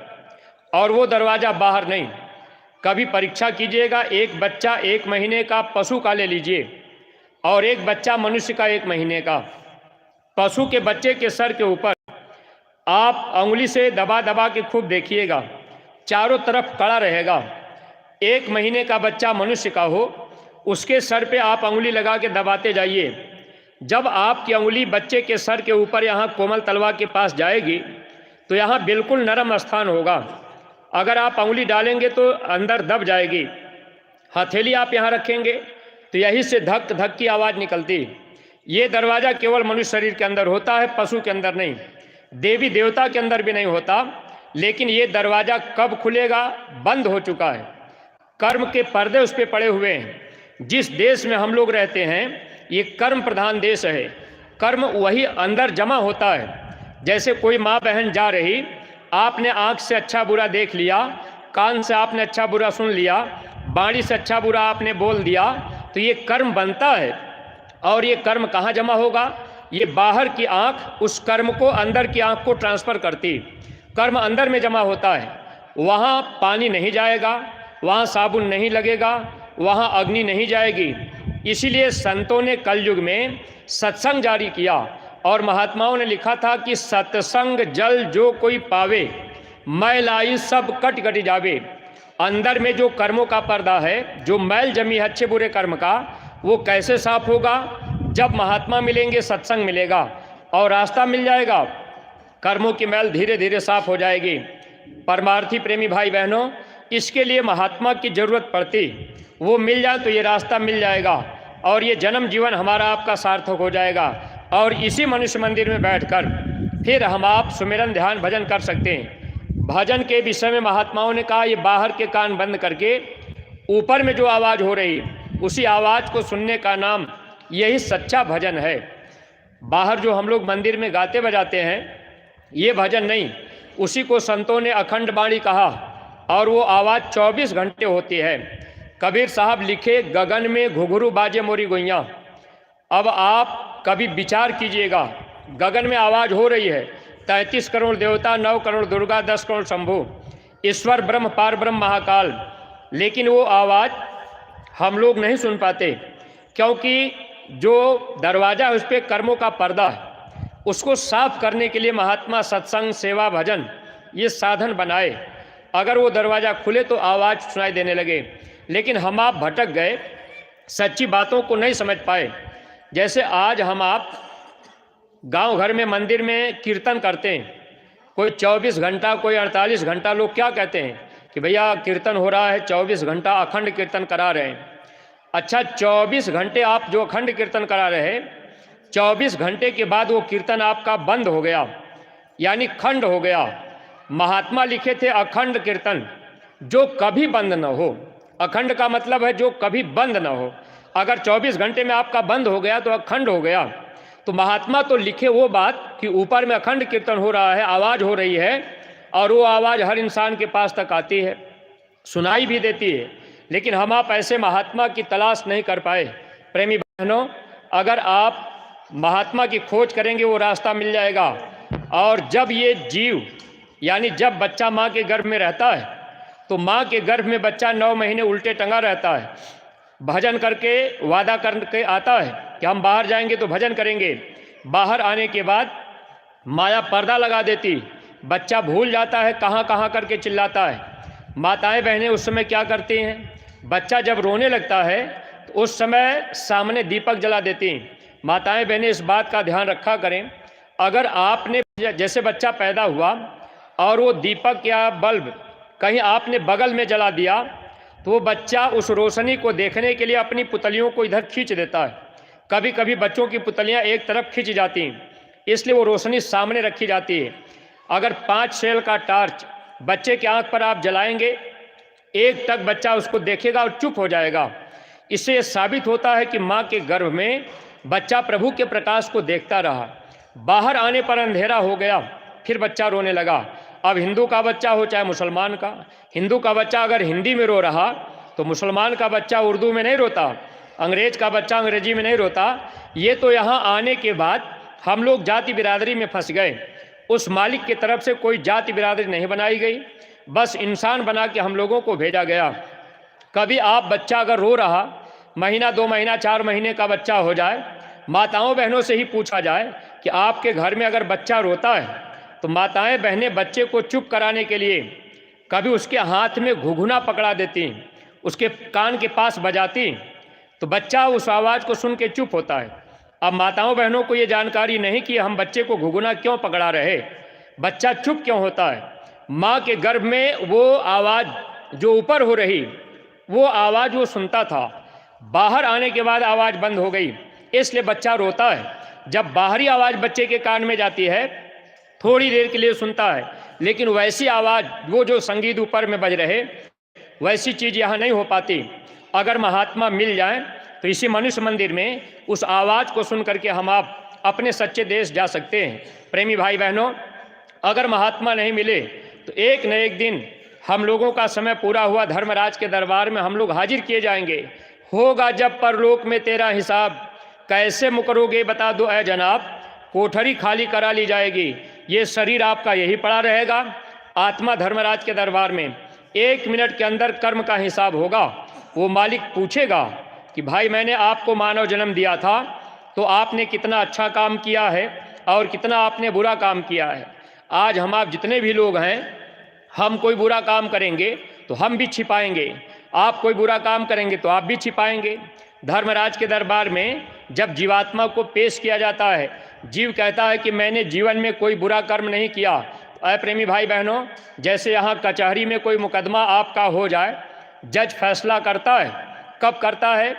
और वो दरवाज़ा बाहर नहीं। कभी परीक्षा कीजिएगा, एक बच्चा 1 महीने का पशु का ले लीजिए और एक बच्चा मनुष्य का 1 महीने का। पशु के बच्चे के सर के ऊपर आप अंगुली से दबा दबा के खूब देखिएगा, चारों तरफ कड़ा रहेगा। 1 महीने का बच्चा मनुष्य का हो, उसके सर पे आप अंगुली लगा के दबाते जाइए। जब आपकी अंगुली बच्चे के सर के ऊपर यहाँ कोमल तलवा के पास जाएगी तो यहाँ बिल्कुल नरम स्थान होगा। अगर आप अंगुली डालेंगे तो अंदर दब जाएगी। हथेली आप यहाँ रखेंगे तो यही से धक धक की आवाज़ निकलती। ये दरवाज़ा केवल मनुष्य शरीर के अंदर होता है, पशु के अंदर नहीं, देवी देवता के अंदर भी नहीं होता। लेकिन ये दरवाज़ा कब खुलेगा? बंद हो चुका है। कर्म के पर्दे उस पर पड़े हुए हैं। जिस देश में हम लोग रहते हैं ये कर्म प्रधान देश है। कर्म वही अंदर जमा होता है। जैसे कोई माँ बहन जा रही, आपने आँख से अच्छा बुरा देख लिया, कान से आपने अच्छा बुरा सुन लिया, बाणी से अच्छा बुरा आपने बोल दिया, तो ये कर्म बनता है। और ये कर्म कहाँ जमा होगा? ये बाहर की आँख उस कर्म को अंदर की आँख को ट्रांसफ़र करती। कर्म अंदर में जमा होता है, वहाँ पानी नहीं जाएगा, वहाँ साबुन नहीं लगेगा, वहाँ अग्नि नहीं जाएगी। इसीलिए संतों ने कलयुग में सत्संग जारी किया और महात्माओं ने लिखा था कि सत्संग जल जो कोई पावे, मैलाई सब कट कट जावे। अंदर में जो कर्मों का पर्दा है, जो मैल जमी है अच्छे बुरे कर्म का, वो कैसे साफ होगा? जब महात्मा मिलेंगे, सत्संग मिलेगा और रास्ता मिल जाएगा, कर्मों की मैल धीरे धीरे साफ हो जाएगी। परमार्थी प्रेमी भाई बहनों, इसके लिए महात्मा की जरूरत पड़ती, वो मिल जाए तो ये रास्ता मिल जाएगा और ये जन्म जीवन हमारा आपका सार्थक हो जाएगा। और इसी मनुष्य मंदिर में बैठकर फिर हम आप सुमिरन ध्यान भजन कर सकते हैं। भजन के विषय में महात्माओं ने कहा, ये बाहर के कान बंद करके ऊपर में जो आवाज़ हो रही, उसी आवाज़ को सुनने का नाम यही सच्चा भजन है। बाहर जो हम लोग मंदिर में गाते बजाते हैं ये भजन नहीं, उसी को संतों ने अखंड बाणी कहा और वो आवाज़ 24 घंटे होती है। कबीर साहब लिखे, गगन में घुघरू बाजे मोरी गुइयाँ। अब आप कभी विचार कीजिएगा, गगन में आवाज़ हो रही है, 33 करोड़ देवता, 9 करोड़ दुर्गा, 10 करोड़ शंभु, ईश्वर ब्रह्म पार ब्रह्म महाकाल, लेकिन वो आवाज़ हम लोग नहीं सुन पाते क्योंकि जो दरवाज़ा है उस पर कर्मों का पर्दा है। उसको साफ करने के लिए महात्मा सत्संग, सेवा, भजन ये साधन बनाए। अगर वो दरवाज़ा खुले तो आवाज़ सुनाई देने लगे। लेकिन हम आप भटक गए, सच्ची बातों को नहीं समझ पाए। जैसे आज हम आप गांव घर में मंदिर में कीर्तन करते हैं, कोई 24 घंटा, कोई 48 घंटा, लोग क्या कहते हैं कि भैया कीर्तन हो रहा है, 24 घंटा अखंड कीर्तन करा रहे हैं। अच्छा, 24 घंटे आप जो अखंड कीर्तन करा रहे हैं, 24 घंटे के बाद वो कीर्तन आपका बंद हो गया, यानी खंड हो गया। महात्मा लिखे थे अखंड कीर्तन जो कभी बंद न हो। अखंड का मतलब है जो कभी बंद न हो। अगर 24 घंटे में आपका बंद हो गया तो अखंड हो गया। तो महात्मा तो लिखे वो बात कि ऊपर में अखंड कीर्तन हो रहा है, आवाज़ हो रही है और वो आवाज़ हर इंसान के पास तक आती है, सुनाई भी देती है। लेकिन हम आप ऐसे महात्मा की तलाश नहीं कर पाए। प्रेमी बहनों, अगर आप महात्मा की खोज करेंगे वो रास्ता मिल जाएगा। और जब ये जीव, यानी जब बच्चा माँ के गर्भ में रहता है तो माँ के गर्भ में बच्चा 9 महीने उल्टे टंगा रहता है, भजन करके वादा करके आता है कि हम बाहर जाएंगे तो भजन करेंगे। बाहर आने के बाद माया पर्दा लगा देती, बच्चा भूल जाता है, कहाँ कहाँ करके चिल्लाता है। माताएं बहनें उस समय क्या करती हैं? बच्चा जब रोने लगता है तो उस समय सामने दीपक जला देती हैं। माताएं बहनें इस बात का ध्यान रखा करें, अगर आपने जैसे बच्चा पैदा हुआ और वो दीपक या बल्ब कहीं आपने बगल में जला दिया तो वो बच्चा उस रोशनी को देखने के लिए अपनी पुतलियों को इधर खींच देता है, कभी कभी बच्चों की पुतलियां एक तरफ खिंच जाती हैं, इसलिए वो रोशनी सामने रखी जाती है। अगर 5 सेल का टार्च बच्चे की आंख पर आप जलाएंगे, एक तक बच्चा उसको देखेगा और चुप हो जाएगा। इससे यह साबित होता है कि माँ के गर्भ में बच्चा प्रभु के प्रकाश को देखता रहा। बाहर आने पर अंधेरा हो गया, फिर बच्चा रोने लगा। अब हिंदू का बच्चा हो चाहे मुसलमान का, हिंदू का बच्चा अगर हिंदी में रो रहा तो मुसलमान का बच्चा उर्दू में नहीं रोता, अंग्रेज का बच्चा अंग्रेजी में नहीं रोता। ये तो यहाँ आने के बाद हम लोग जाति बिरादरी में फंस गए। उस मालिक की तरफ से कोई जाति बिरादरी नहीं बनाई गई, बस इंसान बना के हम लोगों को भेजा गया। कभी आप बच्चा अगर रो रहा, महीना 2 महीना 4 महीने का बच्चा हो जाए, माताओं बहनों से ही पूछा जाए कि आपके घर में अगर बच्चा रोता है तो माताएं बहनें बच्चे को चुप कराने के लिए कभी उसके हाथ में घुघुना पकड़ा देती, उसके कान के पास बजाती, तो बच्चा उस आवाज़ को सुन के चुप होता है। अब माताओं बहनों को ये जानकारी नहीं कि हम बच्चे को घुघुना क्यों पकड़ा रहे, बच्चा चुप क्यों होता है। माँ के गर्भ में वो आवाज़ जो ऊपर हो रही, वो आवाज़ वो सुनता था, बाहर आने के बाद आवाज़ बंद हो गई, इसलिए बच्चा रोता है। जब बाहरी आवाज़ बच्चे के कान में जाती है थोड़ी देर के लिए सुनता है, लेकिन वैसी आवाज़ वो जो संगीत ऊपर में बज रहे, वैसी चीज़ यहाँ नहीं हो पाती। अगर महात्मा मिल जाएं तो इसी मनुष्य मंदिर में उस आवाज़ को सुन करके हम आप अपने सच्चे देश जा सकते हैं। प्रेमी भाई बहनों, अगर महात्मा नहीं मिले तो एक न एक दिन हम लोगों का समय पूरा हुआ, धर्मराज के दरबार में हम लोग हाजिर किए जाएंगे। होगा जब परलोक में तेरा हिसाब, कैसे मुकरोगे बता दो ऐ जनाब, कोठरी खाली करा ली जाएगी। ये शरीर आपका यही पड़ा रहेगा, आत्मा धर्मराज के दरबार में 1 मिनट के अंदर कर्म का हिसाब होगा। वो मालिक पूछेगा कि भाई मैंने आपको मानव जन्म दिया था तो आपने कितना अच्छा काम किया है और कितना आपने बुरा काम किया है। आज हम आप जितने भी लोग हैं, हम कोई बुरा काम करेंगे तो हम भी छिपाएंगे, आप कोई बुरा काम करेंगे तो आप भी छिपाएंगे। धर्मराज के दरबार में जब जीवात्मा को पेश किया जाता है, जीव कहता है कि मैंने जीवन में कोई बुरा कर्म नहीं किया। अय प्रेमी भाई बहनों, जैसे यहाँ कचहरी में कोई मुकदमा आपका हो जाए, जज फैसला करता है, कब करता है?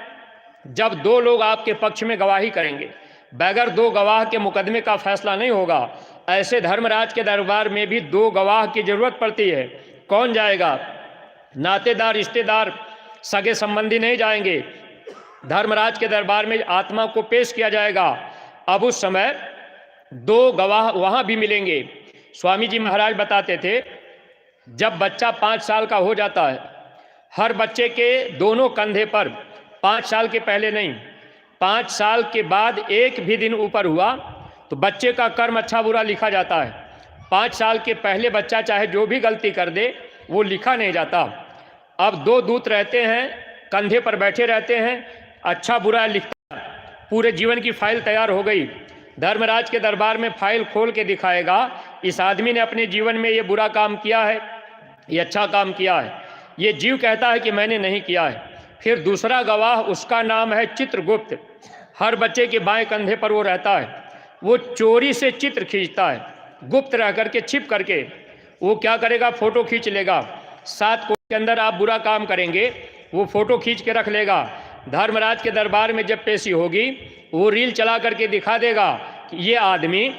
जब 2 लोग आपके पक्ष में गवाही करेंगे। बगैर 2 गवाह के मुकदमे का फैसला नहीं होगा। ऐसे धर्मराज के दरबार में भी 2 गवाह की जरूरत पड़ती है। कौन जाएगा? नातेदार, रिश्तेदार, सगे संबंधी नहीं जाएंगे। धर्मराज के दरबार में आत्मा को पेश किया जाएगा। अब उस समय 2 गवाह वहाँ भी मिलेंगे। स्वामी जी महाराज बताते थे, जब बच्चा 5 साल का हो जाता है, हर बच्चे के दोनों कंधे पर, 5 साल के पहले नहीं, 5 साल के बाद एक भी दिन ऊपर हुआ तो बच्चे का कर्म अच्छा बुरा लिखा जाता है। 5 साल के पहले बच्चा चाहे जो भी गलती कर दे वो लिखा नहीं जाता। अब 2 दूत रहते हैं, कंधे पर बैठे रहते हैं, अच्छा बुरा लिखता, पूरे जीवन की फाइल तैयार हो गई। धर्मराज के दरबार में फाइल खोल के दिखाएगा, इस आदमी ने अपने जीवन में ये बुरा काम किया है, ये अच्छा काम किया है। ये जीव कहता है कि मैंने नहीं किया है। फिर दूसरा गवाह, उसका नाम है चित्रगुप्त। हर बच्चे के बाएं कंधे पर वो रहता है। वो चोरी से चित्र खींचता है, गुप्त रह करके, छिप करके। वो क्या करेगा? फोटो खींच लेगा। 7 कोस के अंदर आप बुरा काम करेंगे, वो फोटो खींच के रख लेगा। धर्मराज के दरबार में जब पेशी होगी, वो रील चला करके दिखा देगा कि ये आदमी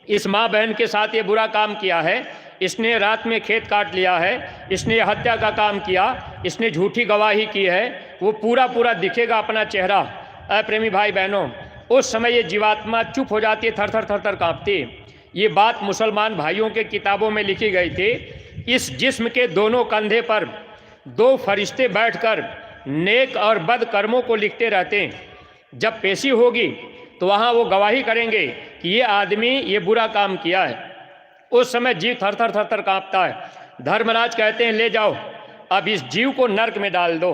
इस माँ बहन के साथ ये बुरा काम किया है, इसने रात में खेत काट लिया है, इसने हत्या का काम किया, इसने झूठी गवाही की है। वो पूरा दिखेगा अपना चेहरा। अप्रेमी भाई बहनों, उस समय ये जीवात्मा चुप हो जाती है, थर थर कांपती। ये बात मुसलमान भाइयों के किताबों में लिखी गई थी। इस जिस्म के दोनों कंधे पर 2 फरिश्ते बैठकर नेक और बद कर्मों को लिखते रहते हैं। जब पेशी होगी तो वहाँ वो गवाही करेंगे कि ये आदमी ये बुरा काम किया है। उस समय जीव थर थर कांपता है। धर्मराज कहते हैं, ले जाओ, अब इस जीव को नरक में डाल दो।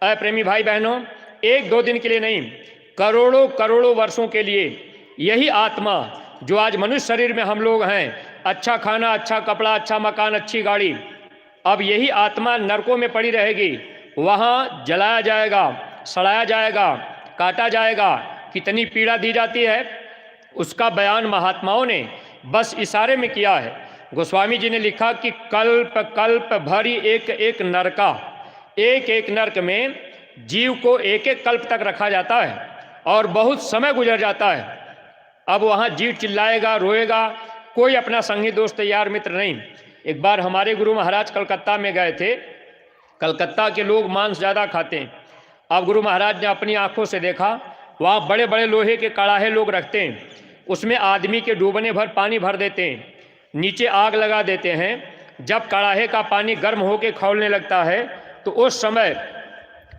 अप्रेमी भाई बहनों, 1-2 दिन के लिए नहीं, करोड़ों वर्षों के लिए यही आत्मा जो आज मनुष्य शरीर में हम लोग हैं, अच्छा खाना, अच्छा कपड़ा, अच्छा मकान, अच्छी गाड़ी, अब यही आत्मा नरकों में पड़ी रहेगी। वहाँ जलाया जाएगा, सड़ाया जाएगा, काटा जाएगा। कितनी पीड़ा दी जाती है उसका बयान महात्माओं ने बस इशारे में किया है। गोस्वामी जी ने लिखा कि कल्प कल्प भरी एक नरका, एक नरक में जीव को एक कल्प तक रखा जाता है। और बहुत समय गुजर जाता है। अब वहाँ जीव चिल्लाएगा, रोएगा, कोई अपना संगी दोस्त यार मित्र नहीं। एक बार हमारे गुरु महाराज कलकत्ता में गए थे। कलकत्ता के लोग मांस ज़्यादा खाते हैं। अब गुरु महाराज ने अपनी आंखों से देखा, वहाँ बड़े बड़े लोहे के कड़ाहे लोग रखते हैं, उसमें आदमी के डूबने भर पानी भर देते हैं, नीचे आग लगा देते हैं। जब कड़ाहे का पानी गर्म होकर खौलने लगता है तो उस समय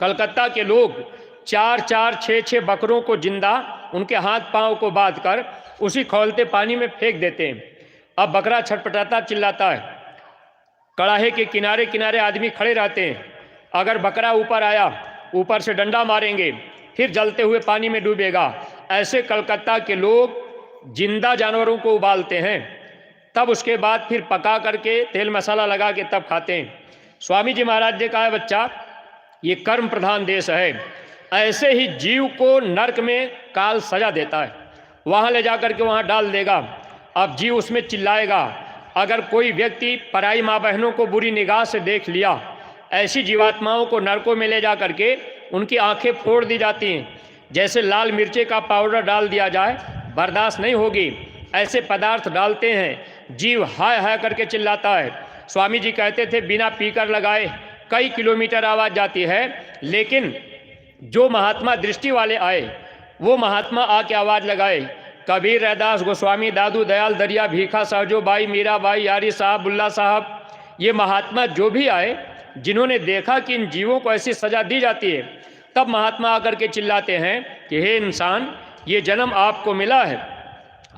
कलकत्ता के लोग 4-4, 6-6 बकरों को जिंदा उनके हाथ पांव को बांधकर उसी खौलते पानी में फेंक देते हैं। अब बकरा छटपटाता चिल्लाता है, कड़ाहे के किनारे किनारे आदमी खड़े रहते हैं। अगर बकरा ऊपर आया, ऊपर से डंडा मारेंगे, फिर जलते हुए पानी में डूबेगा। ऐसे कलकत्ता के लोग जिंदा जानवरों को उबालते हैं, तब उसके बाद फिर पका करके तेल मसाला लगा के तब खाते हैं। स्वामी जी महाराज ने कहा, बच्चा ये कर्म प्रधान देश है, ऐसे ही जीव को नरक में काल सजा देता है, वहाँ ले जा कर के वहाँ डाल देगा। अब जीव उसमें चिल्लाएगा। अगर कोई व्यक्ति पराई माँ बहनों को बुरी निगाह से देख लिया, ऐसी जीवात्माओं को नरकों में ले जा करके उनकी आंखें फोड़ दी जाती हैं। जैसे लाल मिर्चे का पाउडर डाल दिया जाए, बर्दाश्त नहीं होगी, ऐसे पदार्थ डालते हैं, जीव हाय हाय करके चिल्लाता है। स्वामी जी कहते थे, बिना पीकर लगाए कई किलोमीटर आवाज़ जाती है, लेकिन जो महात्मा दृष्टि वाले आए वो महात्मा आके आवाज़ लगाए। कबीर, रैदास, गोस्वामी, दादू, दयाल, दरिया, भीखा, सहजो बाई, मीराबाई, यारी साहब, बुल्ला साहब, ये महात्मा जो भी आए, जिन्होंने देखा कि इन जीवों को ऐसी सजा दी जाती है, तब महात्मा आकर के चिल्लाते हैं कि हे इंसान, ये जन्म आपको मिला है,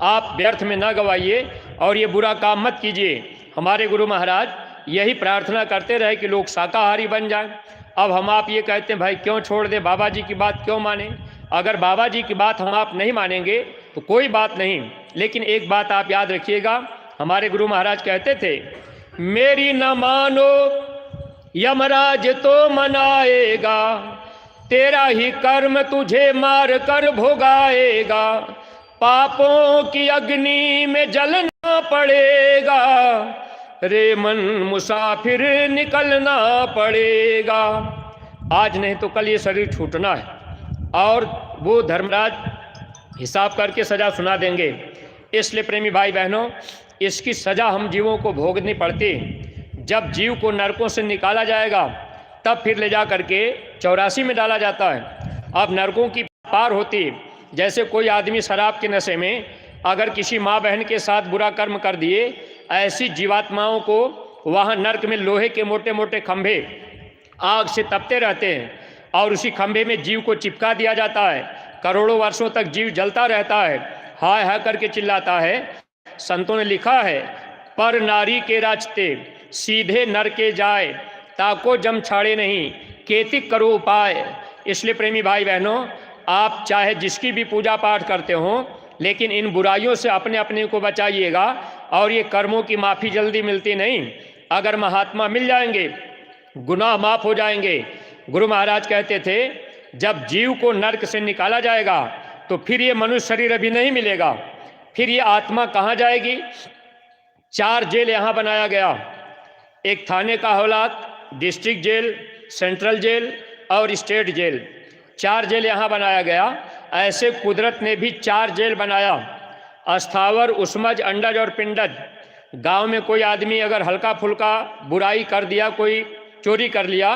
आप व्यर्थ में ना गवाइए और ये बुरा काम मत कीजिए। हमारे गुरु महाराज यही प्रार्थना करते रहे कि लोग शाकाहारी बन जाएं। अब हम आप ये कहते हैं, भाई क्यों छोड़ दे, बाबा जी की बात क्यों माने। अगर बाबा जी की बात हम आप नहीं मानेंगे तो कोई बात नहीं, लेकिन एक बात आप याद रखिएगा, हमारे गुरु महाराज कहते थे, मेरी न मानो यमराज तो मनाएगा, तेरा ही कर्म तुझे मार कर भोगाएगा, पापों की अग्नि में जलना पड़ेगा, रे मन मुसाफिर निकलना पड़ेगा। आज नहीं तो कल ये शरीर छूटना है और वो धर्मराज हिसाब करके सजा सुना देंगे। इसलिए प्रेमी भाई बहनों, इसकी सजा हम जीवों को भोगनी पड़ती। जब जीव को नरकों से निकाला जाएगा तब फिर ले जा करके 84 में डाला जाता है। अब नरकों की पार होती, जैसे कोई आदमी शराब के नशे में अगर किसी माँ बहन के साथ बुरा कर्म कर दिए, ऐसी जीवात्माओं को वहाँ नरक में लोहे के मोटे मोटे खंभे आग से तपते रहते हैं और उसी खंभे में जीव को चिपका दिया जाता है। करोड़ों वर्षों तक जीव जलता रहता है, हाय हाय करके चिल्लाता है। संतों ने लिखा है, पर नारी के रास्ते सीधे नर के जाए, ताको जम छाड़े नहीं, केतिक करो उपाय। इसलिए प्रेमी भाई बहनों, आप चाहे जिसकी भी पूजा पाठ करते हो, लेकिन इन बुराइयों से अपने अपने को बचाइएगा। और ये कर्मों की माफ़ी जल्दी मिलती नहीं। अगर महात्मा मिल जाएंगे, गुनाह माफ़ हो जाएंगे। गुरु महाराज कहते थे, जब जीव को नरक से निकाला जाएगा तो फिर ये मनुष्य शरीर अभी नहीं मिलेगा, फिर ये आत्मा कहाँ जाएगी। 4 जेल यहाँ बनाया गया, एक थाने का हौलात, डिस्ट्रिक्ट जेल, सेंट्रल जेल और स्टेट जेल। 4 जेल यहाँ बनाया गया। ऐसे कुदरत ने भी 4 जेल बनाया, अस्थावर, उस्मज, अंडज और पिंडज। गांव में कोई आदमी अगर हल्का फुल्का बुराई कर दिया, कोई चोरी कर लिया,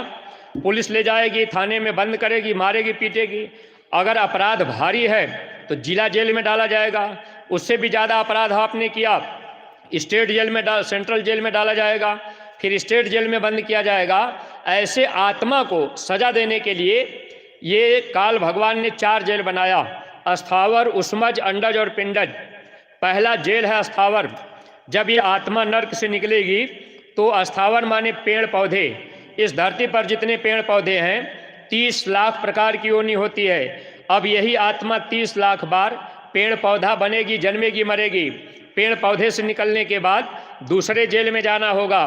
पुलिस ले जाएगी, थाने में बंद करेगी, मारेगी, पीटेगी। अगर अपराध भारी है तो जिला जेल में डाला जाएगा। उससे भी ज़्यादा अपराध आपने किया, स्टेट जेल में सेंट्रल जेल में डाला जाएगा, फिर स्टेट जेल में बंद किया जाएगा। ऐसे आत्मा को सजा देने के लिए ये काल भगवान ने 4 जेल बनाया, अस्थावर, उस्मज, अंडज और पिंडज। पहला जेल है अस्थावर। जब ये आत्मा नरक से निकलेगी तो अस्थावर माने पेड़ पौधे। इस धरती पर जितने पेड़ पौधे हैं 30 लाख प्रकार की योनि होती है। अब यही आत्मा 30 लाख बार पेड़ पौधा बनेगी, जन्मेगी, मरेगी। पेड़ पौधे से निकलने के बाद दूसरे जेल में जाना होगा।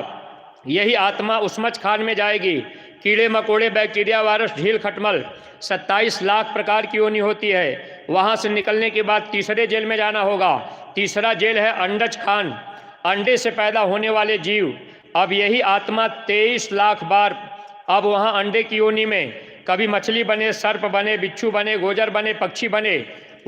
यही आत्मा उस्मज खान में जाएगी। कीड़े मकोड़े, बैक्टीरिया, वायरस, ढील, खटमल 27 लाख प्रकार की योनि होती है। वहाँ से निकलने के बाद तीसरे जेल में जाना होगा। तीसरा जेल है अंडज खान, अंडे से पैदा होने वाले जीव। अब यही आत्मा 23 लाख बार अब वहाँ अंडे की योनि में कभी मछली बने, सर्प बने, बिच्छू बने, गोजर बने, पक्षी बने,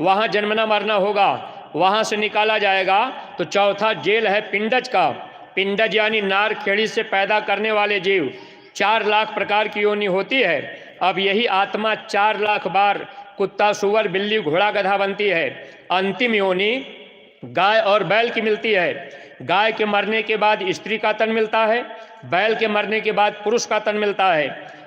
वहाँ जन्मना मरना होगा, वहाँ से निकाला जाएगा। तो चौथा जेल है पिंडज का। पिंडज यानी नार खेड़ी से पैदा करने वाले जीव। 4 लाख प्रकार की योनि होती है। अब यही आत्मा 4 लाख बार कुत्ता, सुअर, बिल्ली, घोड़ा, गधा बनती है। अंतिम योनि गाय और बैल की मिलती है। गाय के मरने के बाद स्त्री का तन मिलता है, बैल के मरने के बाद पुरुष का तन मिलता है।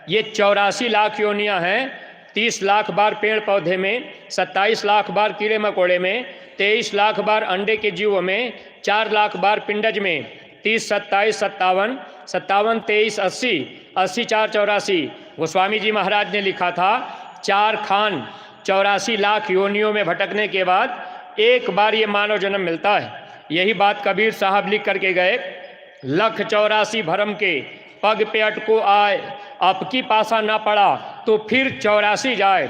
ये 84 लाख योनियां हैं। 30 लाख बार पेड़ पौधे में, 27 लाख बार कीड़े मकोड़े में, 23 लाख बार अंडे के जीवों में, 4 लाख बार पिंडज में, 30, 27, 57, 57, 23, 80, 80, 4, 84। गोस्वामी जी महाराज ने लिखा था 4 खान 84 लाख योनियों में भटकने के बाद एक बार ये मानव जन्म मिलता है। यही बात कबीर साहब लिख करके गए, लख 84 भरम के पग पे अटको आए, अब की पासा ना पड़ा तो फिर 84 जाए।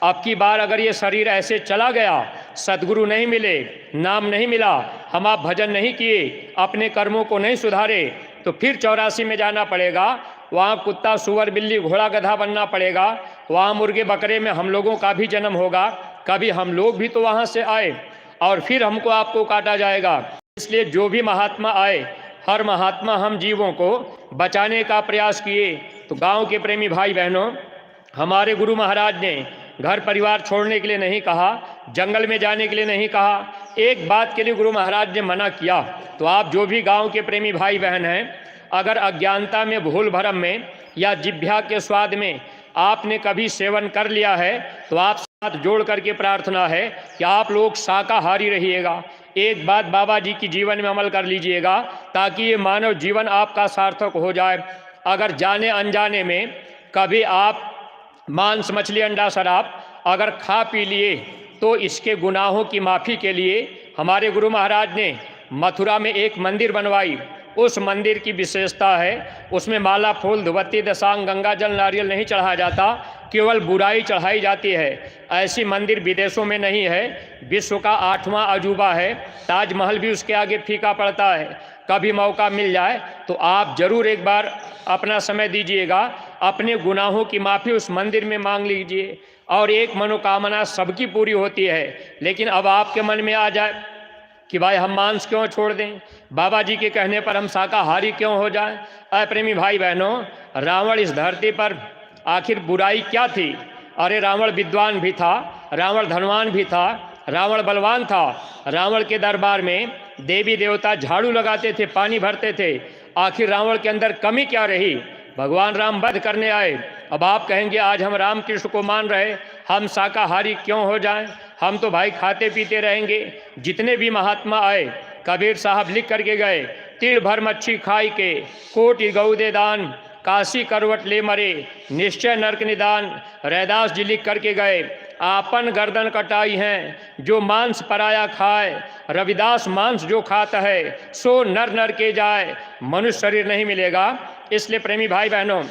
अब की बार अगर ये शरीर ऐसे चला गया, सद्गुरु नहीं मिले, नाम नहीं मिला, हम आप भजन नहीं किए, अपने कर्मों को नहीं सुधारे, तो फिर 84 में जाना पड़ेगा। वहाँ कुत्ता, सुअर, बिल्ली, घोड़ा, गधा बनना पड़ेगा। वहाँ मुर्गे बकरे में हम लोगों का भी जन्म होगा। कभी हम लोग भी तो वहाँ से आए और फिर हमको आपको काटा जाएगा। इसलिए जो भी महात्मा आए, हर महात्मा हम जीवों को बचाने का प्रयास किए। तो गांव के प्रेमी भाई बहनों, हमारे गुरु महाराज ने घर परिवार छोड़ने के लिए नहीं कहा, जंगल में जाने के लिए नहीं कहा। एक बात के लिए गुरु महाराज ने मना किया। तो आप जो भी गांव के प्रेमी भाई बहन हैं, अगर अज्ञानता में, भूल भरम में या जिह्वा के स्वाद में आपने कभी सेवन कर लिया है, तो आप साथ जोड़ करके प्रार्थना है कि आप लोग शाकाहारी रहिएगा। एक बात बाबा जी की जीवन में अमल कर लीजिएगा ताकि ये मानव जीवन आपका सार्थक हो जाए। अगर जाने अनजाने में कभी आप मांस, मछली, अंडा, शराब अगर खा पी लिए, तो इसके गुनाहों की माफ़ी के लिए हमारे गुरु महाराज ने मथुरा में एक मंदिर बनवाई। उस मंदिर की विशेषता है, उसमें माला, फूल, धुबत्ती, दशांग, गंगा जल, नारियल नहीं चढ़ाया जाता, केवल बुराई चढ़ाई जाती है। ऐसी मंदिर विदेशों में नहीं है। विश्व का 8वां अजूबा है। ताजमहल भी उसके आगे फीका पड़ता है। कभी मौका मिल जाए तो आप जरूर एक बार अपना समय दीजिएगा, अपने गुनाहों की माफ़ी उस मंदिर में मांग लीजिए और एक मनोकामना सबकी पूरी होती है। लेकिन अब आपके मन में आ जाए कि भाई हम मांस क्यों छोड़ दें, बाबा जी के कहने पर हम शाकाहारी क्यों हो जाएं। प्रेमी भाई बहनों, रावण इस धरती पर आखिर बुराई क्या थी? अरे रावण विद्वान भी था, रावण धनवान भी था, रावण बलवान था। रावण के दरबार में देवी देवता झाड़ू लगाते थे, पानी भरते थे। आखिर रावण के अंदर कमी क्या रही? भगवान राम वध करने आए। अब आप कहेंगे आज हम राम कृष्ण को मान रहे, हम शाकाहारी क्यों हो जाएं? हम तो भाई खाते पीते रहेंगे। जितने भी महात्मा आए, कबीर साहब लिख करके गए, तिल भर मच्छी खाई के कोटि गौ दे दान, काशी करवट ले मरे निश्चय नरक निदान। रैदास जी लिख करके गए, आपन गर्दन कटाई हैं जो मांस पराया खाए, रविदास मांस जो खाता है सो नर नर के जाए, मनुष्य शरीर नहीं मिलेगा। इसलिए प्रेमी भाई बहनों,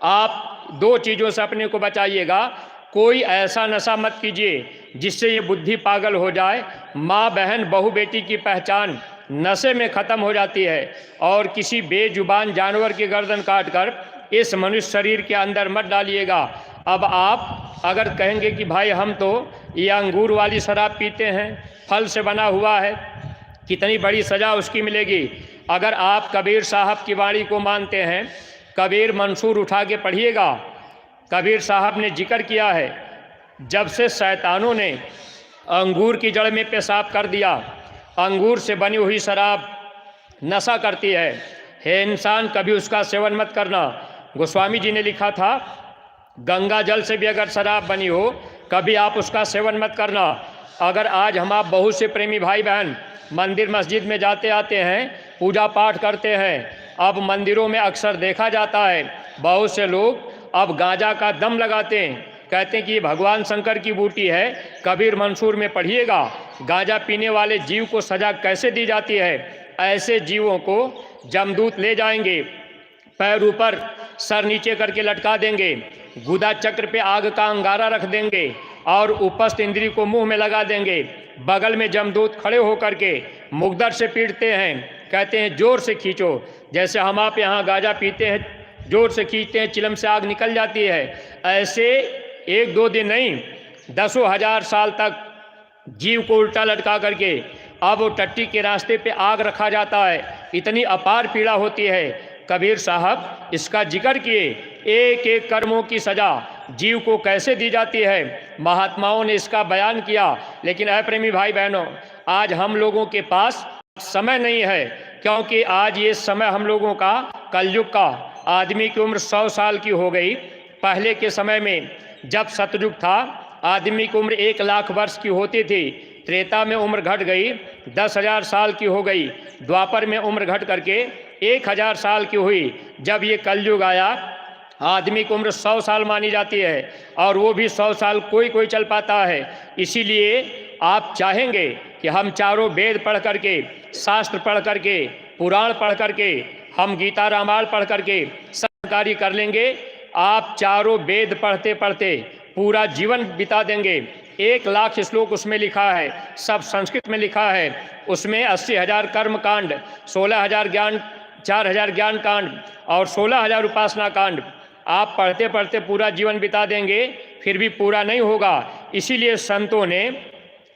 आप 2 चीज़ों से अपने को बचाइएगा। कोई ऐसा नशा मत कीजिए जिससे ये बुद्धि पागल हो जाए। माँ, बहन, बहू, बेटी की पहचान नशे में ख़त्म हो जाती है। और किसी बेजुबान जानवर की गर्दन काटकर इस मनुष्य शरीर के अंदर मत डालिएगा। अब आप अगर कहेंगे कि भाई हम तो ये अंगूर वाली शराब पीते हैं, फल से बना हुआ है, कितनी बड़ी सज़ा उसकी मिलेगी। अगर आप कबीर साहब की वाणी को मानते हैं, कबीर मंसूर उठा के पढ़िएगा। कबीर साहब ने जिक्र किया है, जब से शैतानों ने अंगूर की जड़ में पेशाब कर दिया, अंगूर से बनी हुई शराब नशा करती है। हे इंसान, कभी उसका सेवन मत करना। गोस्वामी जी ने लिखा था, गंगा जल से भी अगर शराब बनी हो, कभी आप उसका सेवन मत करना। अगर आज हम आप बहुत से प्रेमी भाई बहन मंदिर मस्जिद में जाते आते हैं, पूजा पाठ करते हैं, अब मंदिरों में अक्सर देखा जाता है बहुत से लोग अब गांजा का दम लगाते हैं, कहते हैं कि ये भगवान शंकर की बूटी है। कबीर मंसूर में पढ़िएगा, गांजा पीने वाले जीव को सजा कैसे दी जाती है। ऐसे जीवों को जमदूत ले जाएंगे, पैर ऊपर सर नीचे करके लटका देंगे, गुदा चक्र पे आग का अंगारा रख देंगे और उपस्थ इंद्री को मुंह में लगा देंगे। बगल में जमदूत खड़े होकर के मुगदर से पीटते हैं, कहते हैं जोर से खींचो। जैसे हम आप यहाँ गांजा पीते हैं, जोर से खींचते हैं, चिलम से आग निकल जाती है। ऐसे 1-2 दिन नहीं, दसों हजार साल तक जीव को उल्टा लटका करके अब वो टट्टी के रास्ते पे आग रखा जाता है। इतनी अपार पीड़ा होती है। कबीर साहब इसका जिक्र किए, एक एक कर्मों की सज़ा जीव को कैसे दी जाती है, महात्माओं ने इसका बयान किया। लेकिन ऐ प्रेमी भाई बहनों, आज हम लोगों के पास समय नहीं है, क्योंकि आज ये समय हम लोगों का कलयुग का, आदमी की उम्र 100 साल की हो गई। पहले के समय में जब सतयुग था, आदमी की उम्र 1 लाख वर्ष की होती थी। त्रेता में उम्र घट गई, 10,000 साल की हो गई। द्वापर में उम्र घट करके 1,000 साल की हुई। जब ये कलयुग आया, आदमी की उम्र 100 साल मानी जाती है, और वो भी 100 साल कोई कोई चल पाता है। इसीलिए आप चाहेंगे कि हम चारों वेद पढ़ करके, शास्त्र पढ़ करके, पुराण पढ़ करके, हम गीता रामायण पढ़ करके सब कार्य कर लेंगे। आप चारों वेद पढ़ते पढ़ते पूरा जीवन बिता देंगे। 1 लाख श्लोक उसमें लिखा है, सब संस्कृत में लिखा है। उसमें 80,000 कर्म कांड, 16,000 ज्ञान, 4,000 ज्ञान कांड और 16,000 उपासना कांड आप पढ़ते पढ़ते पूरा जीवन बिता देंगे, फिर भी पूरा नहीं होगा। इसीलिए संतों ने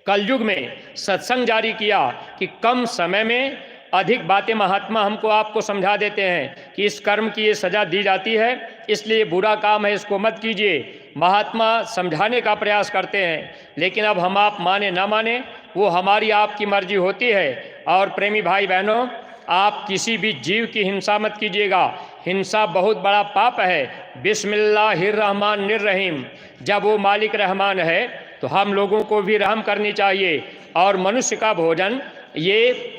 कलयुग में सत्संग जारी किया कि कम समय में अधिक बातें महात्मा हमको आपको समझा देते हैं कि इस कर्म की ये सज़ा दी जाती है, इसलिए बुरा काम है, इसको मत कीजिए। महात्मा समझाने का प्रयास करते हैं, लेकिन अब हम आप माने ना माने वो हमारी आपकी मर्जी होती है। और प्रेमी भाई बहनों, आप किसी भी जीव की हिंसा मत कीजिएगा। हिंसा बहुत बड़ा पाप है। बिस्मिल्लाहिर्रहमानिर्रहीम, जब वो मालिक रहमान है तो हम लोगों को भी रहम करनी चाहिए। और मनुष्य का भोजन, ये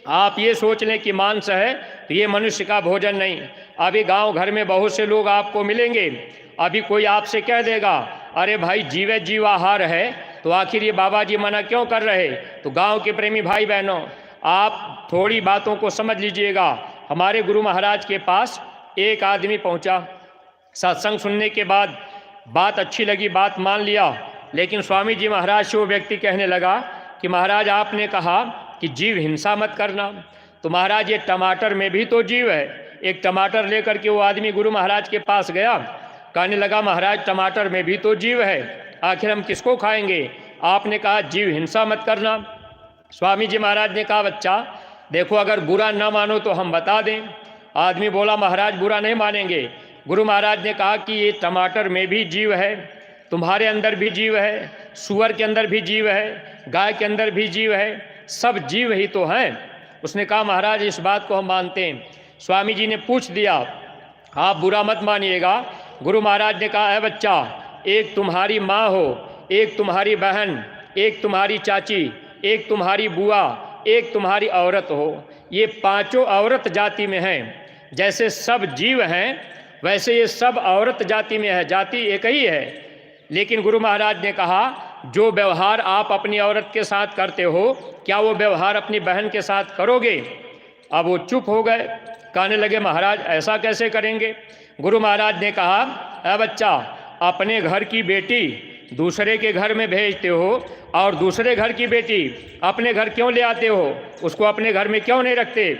आप ये सोच लें कि मांस है तो ये मनुष्य का भोजन नहीं। अभी गांव घर में बहुत से लोग आपको मिलेंगे, अभी कोई आपसे कह देगा अरे भाई जीवे जीवाहार है, तो आखिर ये बाबा जी मना क्यों कर रहे। तो गांव के प्रेमी भाई बहनों, आप थोड़ी बातों को समझ लीजिएगा। हमारे गुरु महाराज के पास एक आदमी पहुंचा, सत्संग सुनने के बाद बात अच्छी लगी, बात मान लिया। लेकिन स्वामी जी महाराज से वो व्यक्ति कहने लगा कि महाराज आपने कहा कि जीव हिंसा मत करना, तो महाराज ये टमाटर में भी तो जीव है। एक टमाटर लेकर के वो आदमी गुरु महाराज के पास गया, कहने लगा महाराज टमाटर में भी तो जीव है, आखिर हम किसको खाएंगे। आपने कहा जीव हिंसा मत करना। स्वामी जी महाराज ने कहा बच्चा देखो, अगर बुरा ना मानो तो हम बता दें। आदमी बोला महाराज बुरा नहीं मानेंगे। गुरु महाराज ने कहा कि ये टमाटर में भी जीव है, तुम्हारे अंदर भी जीव है, सुअर के अंदर भी जीव है, गाय के अंदर भी जीव है, सब जीव ही तो हैं। उसने कहा महाराज इस बात को हम मानते हैं। स्वामी जी ने पूछ दिया आप बुरा मत मानिएगा। गुरु महाराज ने कहा है बच्चा, एक तुम्हारी माँ हो, एक तुम्हारी बहन, एक तुम्हारी चाची, एक तुम्हारी बुआ, एक तुम्हारी औरत हो, ये पांचों औरत जाति में हैं। जैसे सब जीव हैं वैसे ये सब औरत जाति में है, जाति एक ही है। लेकिन गुरु महाराज ने कहा जो व्यवहार आप अपनी औरत के साथ करते हो, क्या वो व्यवहार अपनी बहन के साथ करोगे। अब वो चुप हो गए, कहने लगे महाराज ऐसा कैसे करेंगे। गुरु महाराज ने कहा अ बच्चा, अपने घर की बेटी दूसरे के घर में भेजते हो और दूसरे घर की बेटी अपने घर क्यों ले आते हो, उसको अपने घर में क्यों नहीं रखते।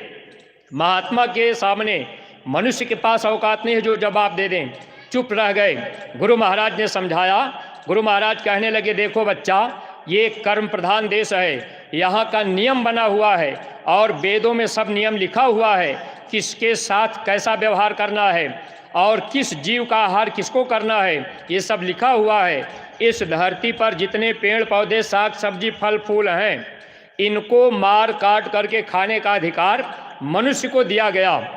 महात्मा के सामने मनुष्य के पास औकात नहीं है जो जवाब दे दें। चुप रह गए। गुरु महाराज ने समझाया। गुरु महाराज कहने लगे देखो बच्चा, ये कर्म प्रधान देश है, यहाँ का नियम बना हुआ है और वेदों में सब नियम लिखा हुआ है, किसके साथ कैसा व्यवहार करना है और किस जीव का आहार किसको करना है, ये सब लिखा हुआ है। इस धरती पर जितने पेड़ पौधे साग सब्जी फल फूल हैं, इनको मार काट करके खाने का अधिकार मनुष्य को दिया गया।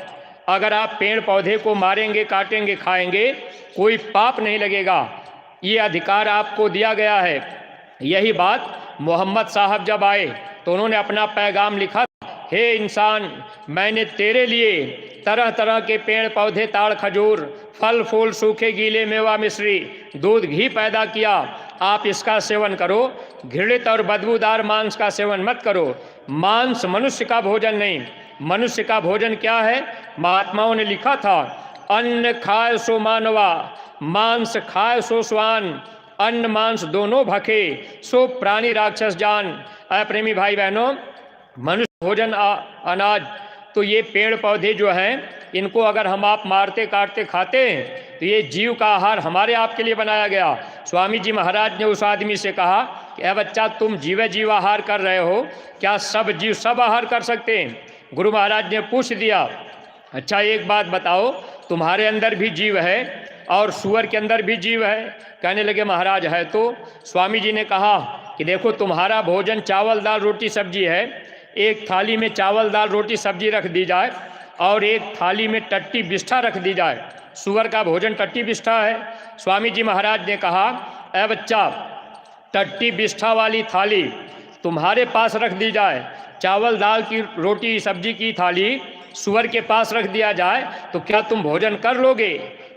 अगर आप पेड़ पौधे को मारेंगे, काटेंगे, खाएंगे, कोई पाप नहीं लगेगा, ये अधिकार आपको दिया गया है। यही बात मोहम्मद साहब जब आए तो उन्होंने अपना पैगाम लिखा, हे इंसान, मैंने तेरे लिए तरह तरह के पेड़ पौधे, ताड़ खजूर, फल फूल, सूखे गीले, मेवा मिश्री, दूध घी पैदा किया, आप इसका सेवन करो। घृणित और बदबूदार मांस का सेवन मत करो। मांस मनुष्य का भोजन नहीं। मनुष्य का भोजन क्या है, महात्माओं ने लिखा था, अन्न खाए सो मानवा, मांस खाए सो स्वान, अन्न मांस दोनों भखे, सो प्राणी राक्षस जान। प्रेमी भाई बहनों, मनुष्य भोजन अनाज तो ये पेड़ पौधे जो हैं इनको अगर हम आप मारते काटते खाते हैं तो ये जीव का आहार हमारे आपके लिए बनाया गया। स्वामी जी महाराज ने उस आदमी से कहा कि अरे बच्चा, तुम जीव आहार कर रहे हो, क्या सब जीव सब आहार कर सकते हैं? गुरु महाराज ने पूछ दिया, अच्छा एक बात बताओ, तुम्हारे अंदर भी जीव है और सूअर के अंदर भी जीव है? कहने लगे महाराज है। तो स्वामी जी ने कहा कि देखो, तुम्हारा भोजन चावल दाल रोटी सब्जी है, एक थाली में चावल दाल रोटी सब्जी रख दी जाए और एक थाली में टट्टी बिष्ठा रख दी जाए। सूअर का भोजन टट्टी बिष्ठा है। स्वामी जी महाराज ने कहा, ऐ बच्चा, टट्टी बिष्ठा वाली थाली तुम्हारे पास रख दी जाए, चावल दाल की रोटी सब्जी की थाली सूअर के पास रख दिया जाए तो क्या तुम भोजन कर लोगे?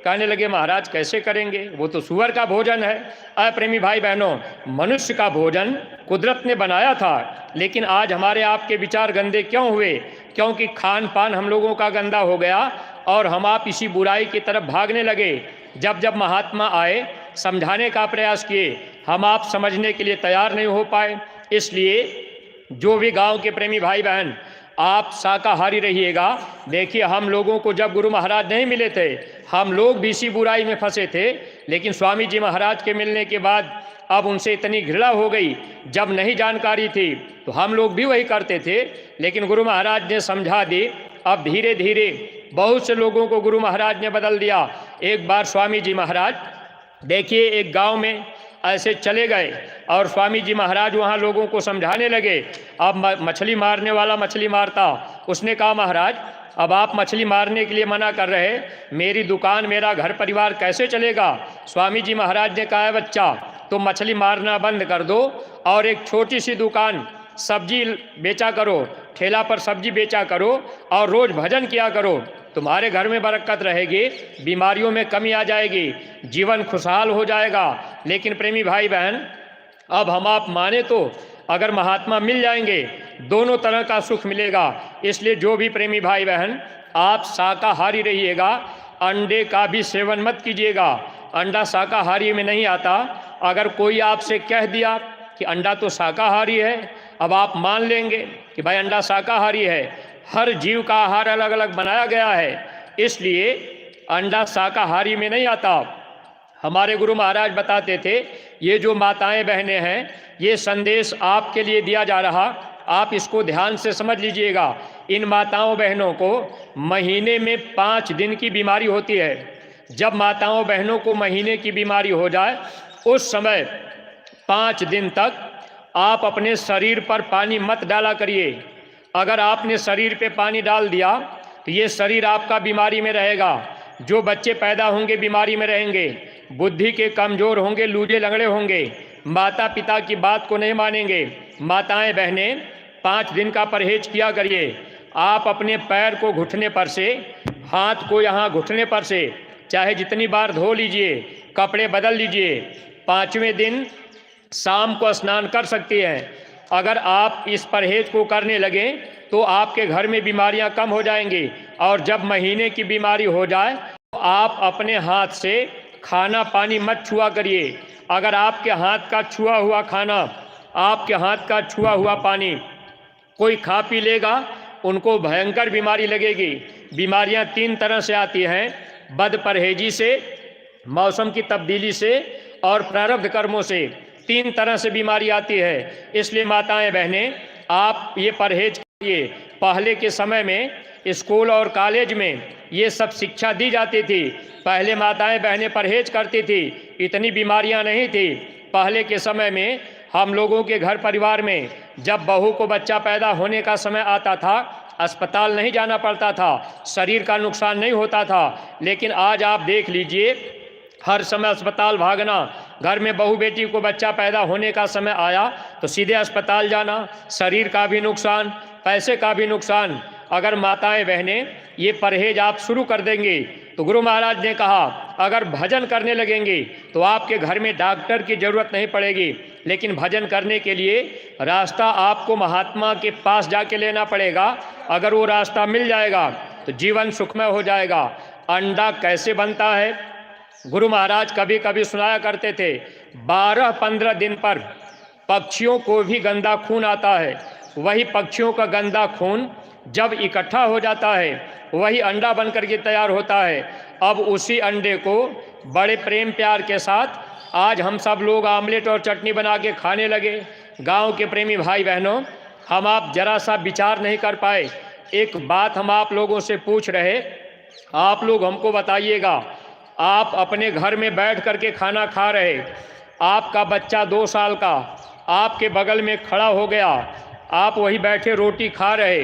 कहने लगे महाराज कैसे करेंगे, वो तो सूअर का भोजन है। प्रेमी भाई बहनों, मनुष्य का भोजन कुदरत ने बनाया था, लेकिन आज हमारे आपके विचार गंदे क्यों हुए? क्योंकि खान पान हम लोगों का गंदा हो गया और हम आप इसी बुराई की तरफ भागने लगे। जब जब महात्मा आए, समझाने का प्रयास किए, हम आप समझने के लिए तैयार नहीं हो पाए। इसलिए जो भी गांव के प्रेमी भाई बहन आप शाकाहारी रहिएगा। देखिए, हम लोगों को जब गुरु महाराज नहीं मिले थे, हम लोग भी इसी बुराई में फंसे थे, लेकिन स्वामी जी महाराज के मिलने के बाद अब उनसे इतनी घृणा हो गई। जब नहीं जानकारी थी तो हम लोग भी वही करते थे, लेकिन गुरु महाराज ने समझा दी। अब धीरे धीरे बहुत से लोगों को गुरु महाराज ने बदल दिया। एक बार स्वामी जी महाराज देखिए एक गांव में ऐसे चले गए और स्वामी जी महाराज वहाँ लोगों को समझाने लगे। अब मछली मारने वाला मछली मारता, उसने कहा महाराज अब आप मछली मारने के लिए मना कर रहे, मेरी दुकान मेरा घर परिवार कैसे चलेगा? स्वामी जी महाराज ने कहा, बच्चा तुम मछली मारना बंद कर दो और एक छोटी सी दुकान सब्जी बेचा करो, ठेला पर सब्जी बेचा करो और रोज़ भजन किया करो, तुम्हारे घर में बरकत रहेगी, बीमारियों में कमी आ जाएगी, जीवन खुशहाल हो जाएगा। लेकिन प्रेमी भाई बहन, अब हम आप माने तो अगर महात्मा मिल जाएंगे दोनों तरह का सुख मिलेगा। इसलिए जो भी प्रेमी भाई बहन आप शाकाहारी रहिएगा, अंडे का भी सेवन मत कीजिएगा। अंडा शाकाहारी में नहीं आता। अगर कोई आपसे कह दिया कि अंडा तो शाकाहारी है, अब आप मान लेंगे कि भाई अंडा शाकाहारी है। हर जीव का आहार अलग अलग बनाया गया है, इसलिए अंडा शाकाहारी में नहीं आता। हमारे गुरु महाराज बताते थे, ये जो माताएं बहनें हैं, ये संदेश आपके लिए दिया जा रहा, आप इसको ध्यान से समझ लीजिएगा। इन माताओं बहनों को महीने में 5 दिन की बीमारी होती है। जब माताओं बहनों को महीने की बीमारी हो जाए, उस समय 5 दिन तक आप अपने शरीर पर पानी मत डाला करिए। अगर आपने शरीर पे पानी डाल दिया तो ये शरीर आपका बीमारी में रहेगा। जो बच्चे पैदा होंगे बीमारी में रहेंगे, बुद्धि के कमज़ोर होंगे, लूजे लंगड़े होंगे, माता पिता की बात को नहीं मानेंगे। माताएं बहनें 5 दिन का परहेज किया करिए। आप अपने पैर को घुटने पर से, हाथ को यहाँ घुटने पर से चाहे जितनी बार धो लीजिए, कपड़े बदल लीजिए। 5वें दिन शाम को स्नान कर सकती हैं। अगर आप इस परहेज को करने लगें तो आपके घर में बीमारियां कम हो जाएंगी। और जब महीने की बीमारी हो जाए तो आप अपने हाथ से खाना पानी मत छुआ करिए। अगर आपके हाथ का छुआ हुआ खाना, आपके हाथ का छुआ हुआ पानी कोई खा पी लेगा, उनको भयंकर बीमारी लगेगी। बीमारियां 3 तरह से आती हैं, बद परहेजी से, मौसम की तब्दीली से और प्रारब्ध कर्मों से। 3 तरह से बीमारी आती है। इसलिए माताएं बहनें आप ये परहेज करिए। पहले के समय में स्कूल और कॉलेज में ये सब शिक्षा दी जाती थी। पहले माताएं बहनें परहेज करती थी, इतनी बीमारियां नहीं थी। पहले के समय में हम लोगों के घर परिवार में जब बहू को बच्चा पैदा होने का समय आता था, अस्पताल नहीं जाना पड़ता था, शरीर का नुकसान नहीं होता था। लेकिन आज आप देख लीजिए, हर समय अस्पताल भागना। घर में बहू बेटी को बच्चा पैदा होने का समय आया तो सीधे अस्पताल जाना, शरीर का भी नुकसान, पैसे का भी नुकसान। अगर माताएं बहनें ये परहेज आप शुरू कर देंगे तो गुरु महाराज ने कहा, अगर भजन करने लगेंगे तो आपके घर में डॉक्टर की ज़रूरत नहीं पड़ेगी। लेकिन भजन करने के लिए रास्ता आपको महात्मा के पास जाके लेना पड़ेगा। अगर वो रास्ता मिल जाएगा तो जीवन सुखमय हो जाएगा। अंडा कैसे बनता है? गुरु महाराज कभी कभी सुनाया करते थे, 12-15 दिन पर पक्षियों को भी गंदा खून आता है। वही पक्षियों का गंदा खून जब इकट्ठा हो जाता है वही अंडा बन कर के तैयार होता है। अब उसी अंडे को बड़े प्रेम प्यार के साथ आज हम सब लोग आमलेट और चटनी बना के खाने लगे। गांव के प्रेमी भाई बहनों, हम आप जरा सा विचार नहीं कर पाए। एक बात हम आप लोगों से पूछ रहे, आप लोग हमको बताइएगा। आप अपने घर में बैठ कर के खाना खा रहे, आपका बच्चा 2 साल का आपके बगल में खड़ा हो गया, आप वही बैठे रोटी खा रहे,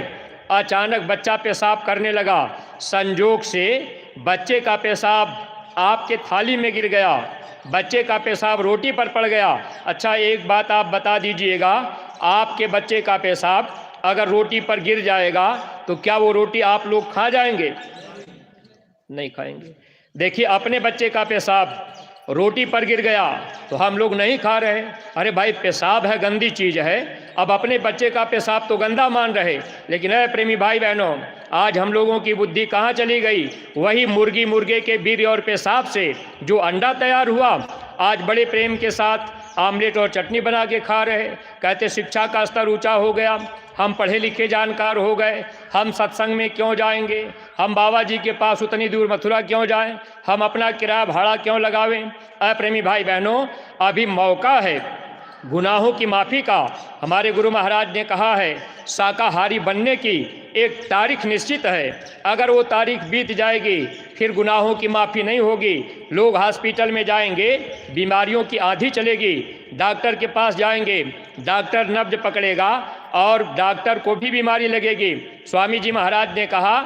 अचानक बच्चा पेशाब करने लगा, संजोग से बच्चे का पेशाब आपके थाली में गिर गया, बच्चे का पेशाब रोटी पर पड़ गया। अच्छा, एक बात आप बता दीजिएगा, आपके बच्चे का पेशाब अगर रोटी पर गिर जाएगा तो क्या वो रोटी आप लोग खा जाएंगे? नहीं खाएंगे। देखिए, अपने बच्चे का पेशाब रोटी पर गिर गया तो हम लोग नहीं खा रहे। अरे भाई, पेशाब है, गंदी चीज़ है, अब अपने बच्चे का पेशाब तो गंदा मान रहे। लेकिन अरे प्रेमी भाई बहनों, आज हम लोगों की बुद्धि कहाँ चली गई? वही मुर्गी मुर्गे के वीर्य और पेशाब से जो अंडा तैयार हुआ, आज बड़े प्रेम के साथ आमलेट और चटनी बना के खा रहे। कहते शिक्षा का स्तर ऊंचा हो गया, हम पढ़े लिखे जानकार हो गए, हम सत्संग में क्यों जाएंगे, हम बाबा जी के पास उतनी दूर मथुरा क्यों जाएं, हम अपना किराया भाड़ा क्यों लगावें? प्रेमी भाई बहनों, अभी मौका है गुनाहों की माफ़ी का। हमारे गुरु महाराज ने कहा है, शाकाहारी बनने की एक तारीख निश्चित है, अगर वो तारीख बीत जाएगी फिर गुनाहों की माफ़ी नहीं होगी। लोग हॉस्पिटल में जाएंगे, बीमारियों की आंधी चलेगी, डॉक्टर के पास जाएंगे, डॉक्टर नब्ज पकड़ेगा और डॉक्टर को भी बीमारी लगेगी। स्वामी जी महाराज ने कहा,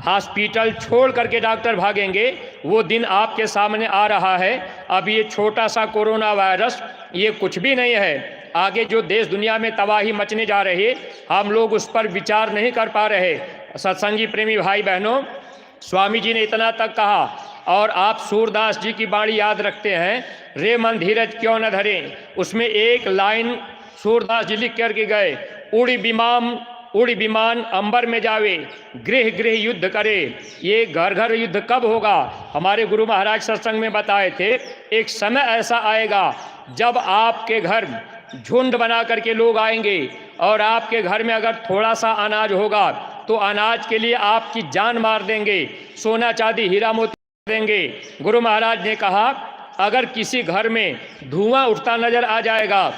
हॉस्पिटल छोड़ करके डॉक्टर भागेंगे, वो दिन आपके सामने आ रहा है। अब ये छोटा सा कोरोना वायरस ये कुछ भी नहीं है, आगे जो देश दुनिया में तबाही मचने जा रही है, हम लोग उस पर विचार नहीं कर पा रहे। सत्संगी प्रेमी भाई बहनों, स्वामी जी ने इतना तक कहा, और आप सूरदास जी की बाणी याद रखते हैं, रे मन धीरज क्यों न धरे, उसमें एक लाइन सूरदास जी लिख करके गए, उड़ी विमान अंबर में जावे, गृह गृह युद्ध करे। ये घर घर युद्ध कब होगा? हमारे गुरु महाराज सत्संग में बताए थे, एक समय ऐसा आएगा जब आपके घर झुंड बना करके लोग आएंगे और आपके घर में अगर थोड़ा सा अनाज होगा तो अनाज के लिए आपकी जान मार देंगे, सोना चांदी हीरा मोती देंगे। गुरु महाराज ने कहा, अगर किसी घर में धुआं उठता नजर आ जाएगा,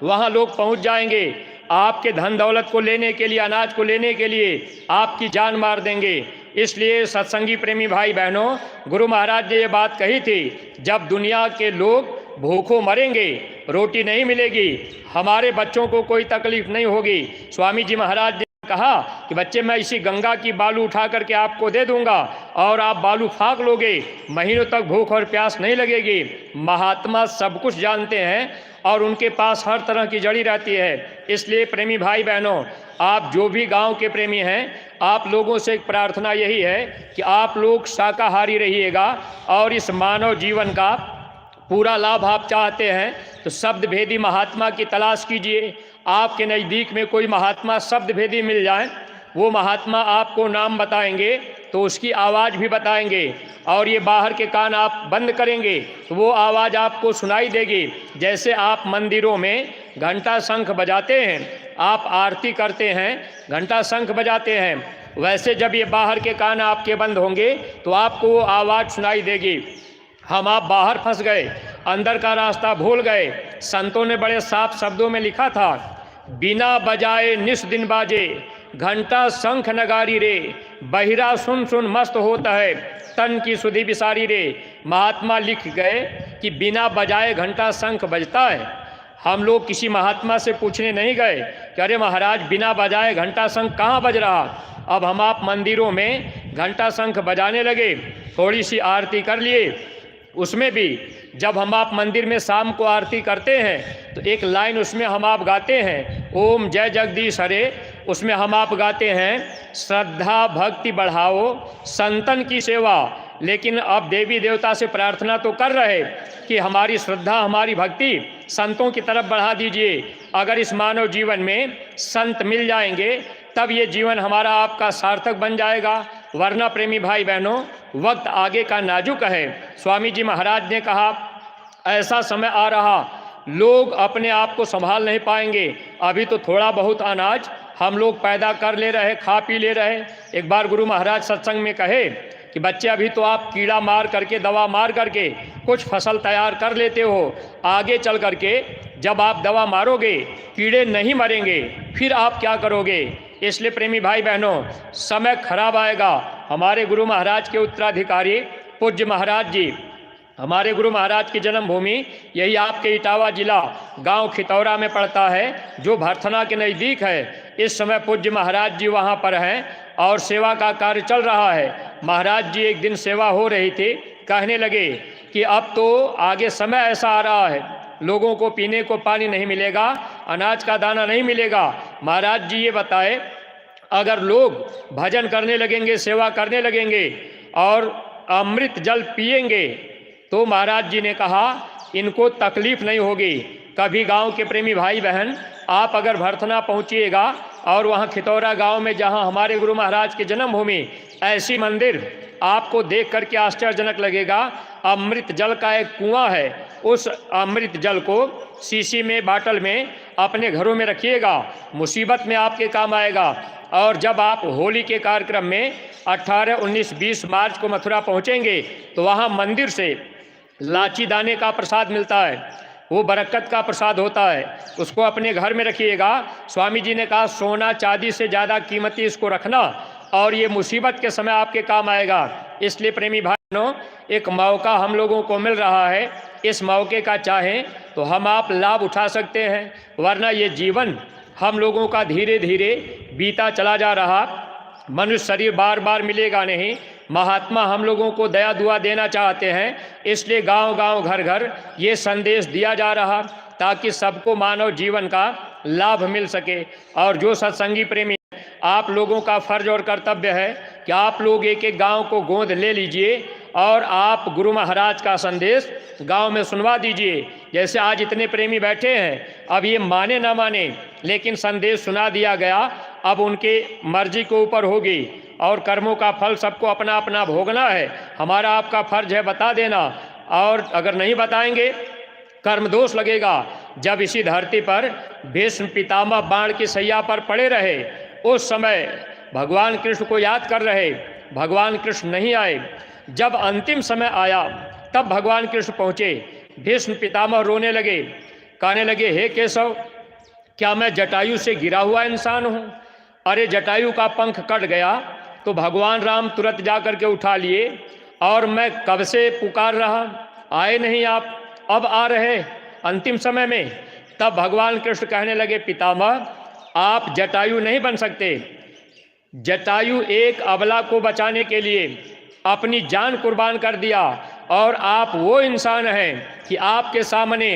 वहाँ लोग पहुँच जाएंगे, आपके धन दौलत को लेने के लिए, अनाज को लेने के लिए आपकी जान मार देंगे। इसलिए सत्संगी प्रेमी भाई बहनों, गुरु महाराज ने ये बात कही थी, जब दुनिया के लोग भूखों मरेंगे, रोटी नहीं मिलेगी, हमारे बच्चों को कोई तकलीफ नहीं होगी। स्वामी जी महाराज ने कहा कि बच्चे, मैं इसी गंगा की बालू उठा करके आपको दे दूंगा और आप बालू फाँक लोगे, महीनों तक भूख और प्यास नहीं लगेगी। महात्मा सब कुछ जानते हैं और उनके पास हर तरह की जड़ी रहती है। इसलिए प्रेमी भाई बहनों, आप जो भी गांव के प्रेमी हैं, आप लोगों से एक प्रार्थना यही है कि आप लोग शाकाहारी रहिएगा और इस मानव जीवन का पूरा लाभ आप चाहते हैं तो शब्द भेदी महात्मा की तलाश कीजिए। आपके नज़दीक में कोई महात्मा शब्द भेदी मिल जाए, वो महात्मा आपको नाम बताएंगे तो उसकी आवाज़ भी बताएंगे, और ये बाहर के कान आप बंद करेंगे तो वो आवाज़ आपको सुनाई देगी। जैसे आप मंदिरों में घंटा शंख बजाते हैं, आप आरती करते हैं, घंटा शंख बजाते हैं, वैसे जब ये बाहर के कान आपके बंद होंगे तो आपको वो आवाज़ सुनाई देगी। आप बाहर फंस गए, अंदर का रास्ता भूल गए। संतों ने बड़े साफ शब्दों में लिखा था, बिना बजाए निस दिन बाजे, घंटा शंख नगारी रे, बहिरा सुन सुन मस्त होता है, तन की सुधि बिसारी रे। महात्मा लिख गए कि बिना बजाए घंटा शंख बजता है। हम लोग किसी महात्मा से पूछने नहीं गए कि अरे महाराज, बिना बजाए घंटा शंख कहाँ बज रहा। अब हम आप मंदिरों में घंटा शंख बजाने लगे, थोड़ी सी आरती कर लिए, उसमें भी जब हम आप मंदिर में शाम को आरती करते हैं तो एक लाइन उसमें हम आप गाते हैं, ओम जय जगदीश हरे। उसमें हम आप गाते हैं, श्रद्धा भक्ति बढ़ाओ संतन की सेवा। लेकिन अब देवी देवता से प्रार्थना तो कर रहे कि हमारी श्रद्धा, हमारी भक्ति संतों की तरफ बढ़ा दीजिए। अगर इस मानव जीवन में संत मिल जाएंगे तब ये जीवन हमारा आपका सार्थक बन जाएगा, वरना प्रेमी भाई बहनों, वक्त आगे का नाजुक है। स्वामी जी महाराज ने कहा, ऐसा समय आ रहा लोग अपने आप को संभाल नहीं पाएंगे। अभी तो थोड़ा बहुत अनाज हम लोग पैदा कर ले रहे, खा पी ले रहे। एक बार गुरु महाराज सत्संग में कहे कि बच्चे अभी तो आप कीड़ा मार करके, दवा मार करके कुछ फसल तैयार कर लेते हो, आगे चल करके जब आप दवा मारोगे कीड़े नहीं मरेंगे, फिर आप क्या करोगे। इसलिए प्रेमी भाई बहनों, समय खराब आएगा। हमारे गुरु महाराज के उत्तराधिकारी पूज्य महाराज जी, हमारे गुरु महाराज की जन्मभूमि यही आपके इटावा जिला गांव खितौरा में पड़ता है, जो भरथना के नज़दीक है। इस समय पूज्य महाराज जी वहां पर हैं और सेवा का कार्य चल रहा है। महाराज जी एक दिन सेवा हो रही थी, कहने लगे कि अब तो आगे समय ऐसा आ रहा है, लोगों को पीने को पानी नहीं मिलेगा, अनाज का दाना नहीं मिलेगा। महाराज जी ये बताए, अगर लोग भजन करने लगेंगे, सेवा करने लगेंगे और अमृत जल पिएंगे तो महाराज जी ने कहा इनको तकलीफ नहीं होगी। कभी गांव के प्रेमी भाई बहन, आप अगर भरथना पहुंचिएगा और वहां खितौरा गांव में जहां हमारे गुरु महाराज की जन्मभूमि, ऐसी मंदिर आपको देख करके आश्चर्यजनक लगेगा। अमृत जल का एक कुआं है, उस अमृत जल को शीशी में, बाटल में अपने घरों में रखिएगा, मुसीबत में आपके काम आएगा। और जब आप होली के कार्यक्रम में 18, 19, 20 मार्च को मथुरा पहुंचेंगे तो वहां मंदिर से लाची दाने का प्रसाद मिलता है, वो बरकत का प्रसाद होता है, उसको अपने घर में रखिएगा। स्वामी जी ने कहा सोना चांदी से ज़्यादा कीमती इसको रखना और ये मुसीबत के समय आपके काम आएगा। इसलिए प्रेमी भाइयों, एक मौका हम लोगों को मिल रहा है, इस मौके का चाहें तो हम आप लाभ उठा सकते हैं, वरना ये जीवन हम लोगों का धीरे धीरे बीता चला जा रहा। मनुष्य शरीर बार बार मिलेगा नहीं। महात्मा हम लोगों को दया दुआ देना चाहते हैं, इसलिए गांव गांव, घर घर ये संदेश दिया जा रहा ताकि सबको मानव जीवन का लाभ मिल सके। और जो सत्संगी प्रेमी, आप लोगों का फर्ज और कर्तव्य है कि आप लोग एक एक गांव को गोद ले लीजिए और आप गुरु महाराज का संदेश गांव में सुनवा दीजिए। जैसे आज इतने प्रेमी बैठे हैं, अब ये माने ना माने लेकिन संदेश सुना दिया गया, अब उनके मर्जी के ऊपर होगी और कर्मों का फल सबको अपना अपना भोगना है। हमारा आपका फर्ज है बता देना, और अगर नहीं बताएंगे कर्म दोष लगेगा। जब इसी धरती पर भीष्म पितामह बाण की सैया पर पड़े रहे, उस समय भगवान कृष्ण को याद कर रहे, भगवान कृष्ण नहीं आए। जब अंतिम समय आया तब भगवान कृष्ण पहुँचे। भीष्म पितामह रोने लगे, कहने लगे हे केशव, क्या मैं जटायु से गिरा हुआ इंसान हूँ? अरे जटायु का पंख कट गया तो भगवान राम तुरंत जा कर के उठा लिए और मैं कब से पुकार रहा, आए नहीं आप, अब आ रहे अंतिम समय में। तब भगवान कृष्ण कहने लगे पितामह, आप जटायु नहीं बन सकते। जटायु एक अबला को बचाने के लिए अपनी जान कुर्बान कर दिया, और आप वो इंसान हैं कि आपके सामने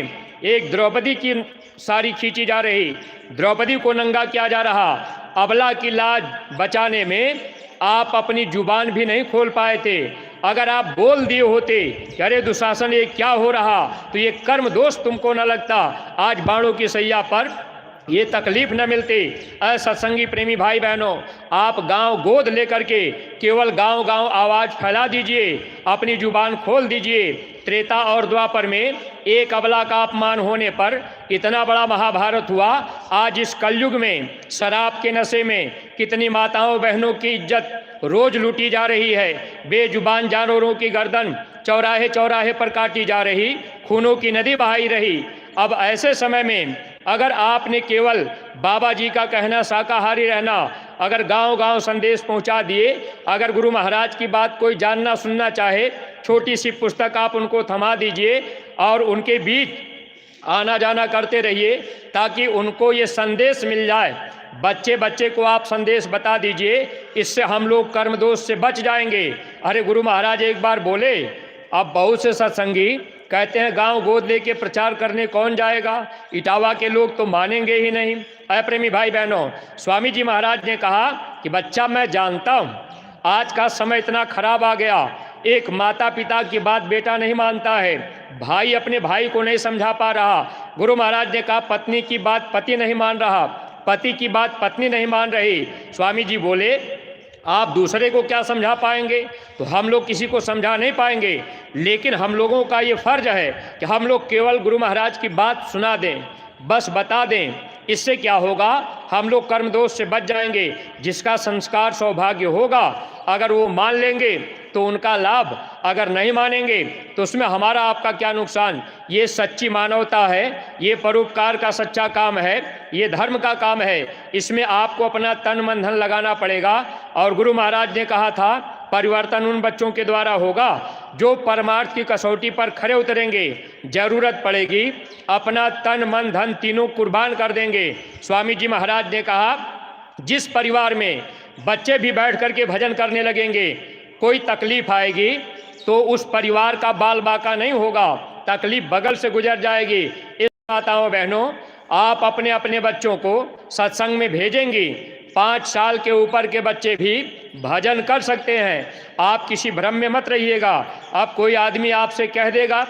एक द्रौपदी की साड़ी खींची जा रही, द्रौपदी को नंगा किया जा रहा, अबला की लाज बचाने में आप अपनी जुबान भी नहीं खोल पाए थे। अगर आप बोल दिए होते कि अरे दुशासन ये क्या हो रहा, तो ये कर्म दोष तुमको न लगता, आज बाणों की सैया पर ये तकलीफ न मिलती। सत्संगी प्रेमी भाई बहनों, आप गांव गोद लेकर के केवल गांव गांव आवाज़ फैला दीजिए, अपनी जुबान खोल दीजिए। त्रेता और द्वापर में एक अबला का अपमान होने पर इतना बड़ा महाभारत हुआ। आज इस कलयुग में शराब के नशे में कितनी माताओं बहनों की इज्जत रोज लूटी जा रही है, बेजुबान जानवरों की गर्दन चौराहे चौराहे पर काटी जा रही, खूनों की नदी बहाई रही। अब ऐसे समय में अगर आपने केवल बाबा जी का कहना शाकाहारी रहना, अगर गांव गांव संदेश पहुंचा दिए, अगर गुरु महाराज की बात कोई जानना सुनना चाहे, छोटी सी पुस्तक आप उनको थमा दीजिए और उनके बीच आना जाना करते रहिए ताकि उनको ये संदेश मिल जाए। बच्चे बच्चे को आप संदेश बता दीजिए, इससे हम लोग कर्म दोष से बच जाएंगे। अरे गुरु महाराज एक बार बोले, अब बहुत से सत्संगी कहते हैं गांव गोद लेके प्रचार करने कौन जाएगा, इटावा के लोग तो मानेंगे ही नहीं। प्रेमी भाई बहनों, स्वामी जी महाराज ने कहा कि बच्चा मैं जानता हूँ आज का समय इतना खराब आ गया, एक माता पिता की बात बेटा नहीं मानता है, भाई अपने भाई को नहीं समझा पा रहा। गुरु महाराज ने कहा पत्नी की बात पति नहीं मान रहा, पति की बात पत्नी नहीं मान रही। स्वामी जी बोले आप दूसरे को क्या समझा पाएंगे? तो हम लोग किसी को समझा नहीं पाएंगे, लेकिन हम लोगों का ये फ़र्ज है कि हम लोग केवल गुरु महाराज की बात सुना दें, बस बता दें। इससे क्या होगा, हम लोग कर्म दोष से बच जाएंगे। जिसका संस्कार सौभाग्य होगा, अगर वो मान लेंगे तो उनका लाभ, अगर नहीं मानेंगे तो उसमें हमारा आपका क्या नुकसान। ये सच्ची मानवता है, ये परोपकार का सच्चा काम है, ये धर्म का काम है। इसमें आपको अपना तन मन धन लगाना पड़ेगा। और गुरु महाराज ने कहा था, परिवर्तन उन बच्चों के द्वारा होगा जो परमार्थ की कसौटी पर खरे उतरेंगे। जरूरत पड़ेगी अपना तन मन धन तीनों कुर्बान कर देंगे। स्वामी जी महाराज ने कहा, जिस परिवार में बच्चे भी बैठ करके भजन करने लगेंगे, कोई तकलीफ आएगी तो उस परिवार का बाल बाका नहीं होगा, तकलीफ बगल से गुजर जाएगी। इस माताओं बहनों, आप अपने अपने बच्चों को सत्संग में भेजेंगी। 5 साल के ऊपर के बच्चे भी भजन कर सकते हैं। आप किसी भ्रम में मत रहिएगा। अब कोई आदमी आपसे कह देगा,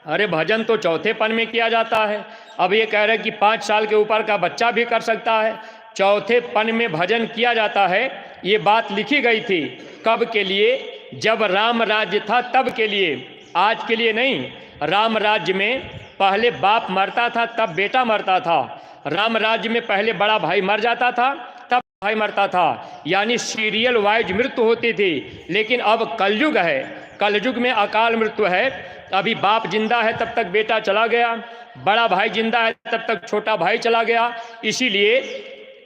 अरे भजन तो चौथेपन में किया जाता है। अब ये कह रहे कि 5 साल के ऊपर का बच्चा भी कर सकता है। चौथेपन में भजन किया जाता है, ये बात लिखी गई थी। कब के लिए? जब राम राज्य था तब के लिए, आज के लिए नहीं। राम राज्य में पहले बाप मरता था तब बेटा मरता था। राम राज्य में पहले बड़ा भाई मर जाता था तब भाई मरता था, यानी सीरियल वाइज मृत्यु होती थी। लेकिन अब कलयुग है, कलयुग में अकाल मृत्यु है। अभी बाप जिंदा है तब तक बेटा चला गया, बड़ा भाई जिंदा है तब तक छोटा भाई चला गया। इसीलिए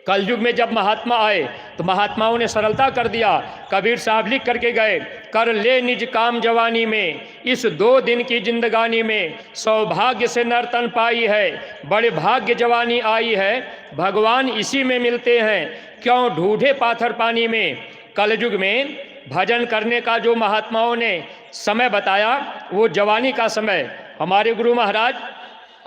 कलयुग में जब महात्मा आए तो महात्माओं ने सरलता कर दिया। कबीर साहब लिख करके गए, कर ले निज काम जवानी में, इस 2 दिन की जिंदगानी में, सौभाग्य से नर्तन पाई है, बड़े भाग्य जवानी आई है, भगवान इसी में मिलते हैं, क्यों ढूंढे पाथर पानी में। कलयुग में भजन करने का जो महात्माओं ने समय बताया, वो जवानी का समय। हमारे गुरु महाराज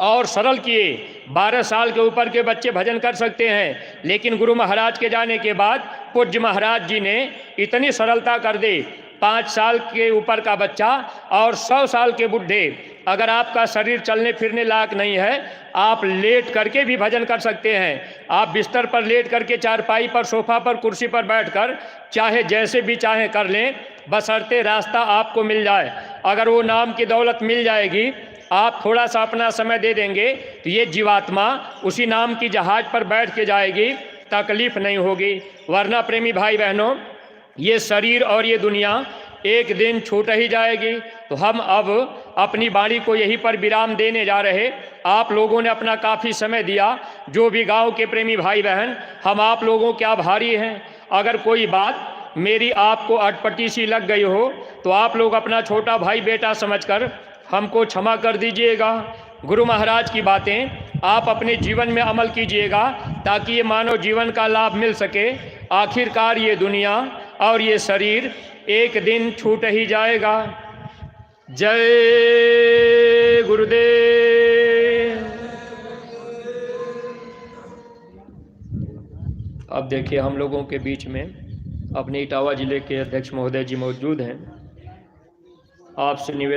और सरल किए। 12 साल के ऊपर के बच्चे भजन कर सकते हैं, लेकिन गुरु महाराज के जाने के बाद पूज्य महाराज जी ने इतनी सरलता कर दी। 5 साल के ऊपर का बच्चा और 100 साल के बुढ़े, अगर आपका शरीर चलने फिरने लायक नहीं है, आप लेट करके भी भजन कर सकते हैं। आप बिस्तर पर लेट करके, चारपाई पर, सोफा पर, कुर्सी पर बैठकर चाहे जैसे भी चाहे कर लें, बशर्ते रास्ता आपको मिल जाए। अगर वो नाम की दौलत मिल जाएगी, आप थोड़ा सा अपना समय दे देंगे तो ये जीवात्मा उसी नाम की जहाज पर बैठ के जाएगी, तकलीफ नहीं होगी। वरना प्रेमी भाई बहनों, ये शरीर और ये दुनिया एक दिन छूट ही जाएगी। तो हम अब अपनी वाणी को यहीं पर विराम देने जा रहे। आप लोगों ने अपना काफ़ी समय दिया। जो भी गांव के प्रेमी भाई बहन, हम आप लोगों के आभारी हैं। अगर कोई बात मेरी आपको अटपटी सी लग गई हो तो आप लोग अपना छोटा भाई बेटा समझकर हमको क्षमा कर दीजिएगा। गुरु महाराज की बातें आप अपने जीवन में अमल कीजिएगा, ताकि ये मानव जीवन का लाभ मिल सके। आखिरकार ये दुनिया और ये शरीर एक दिन छूट ही जाएगा। जय गुरुदेव। अब देखिए, हम लोगों के बीच में अपने इटावा जिले के अध्यक्ष महोदय जी मौजूद हैं। आपसे निवेदन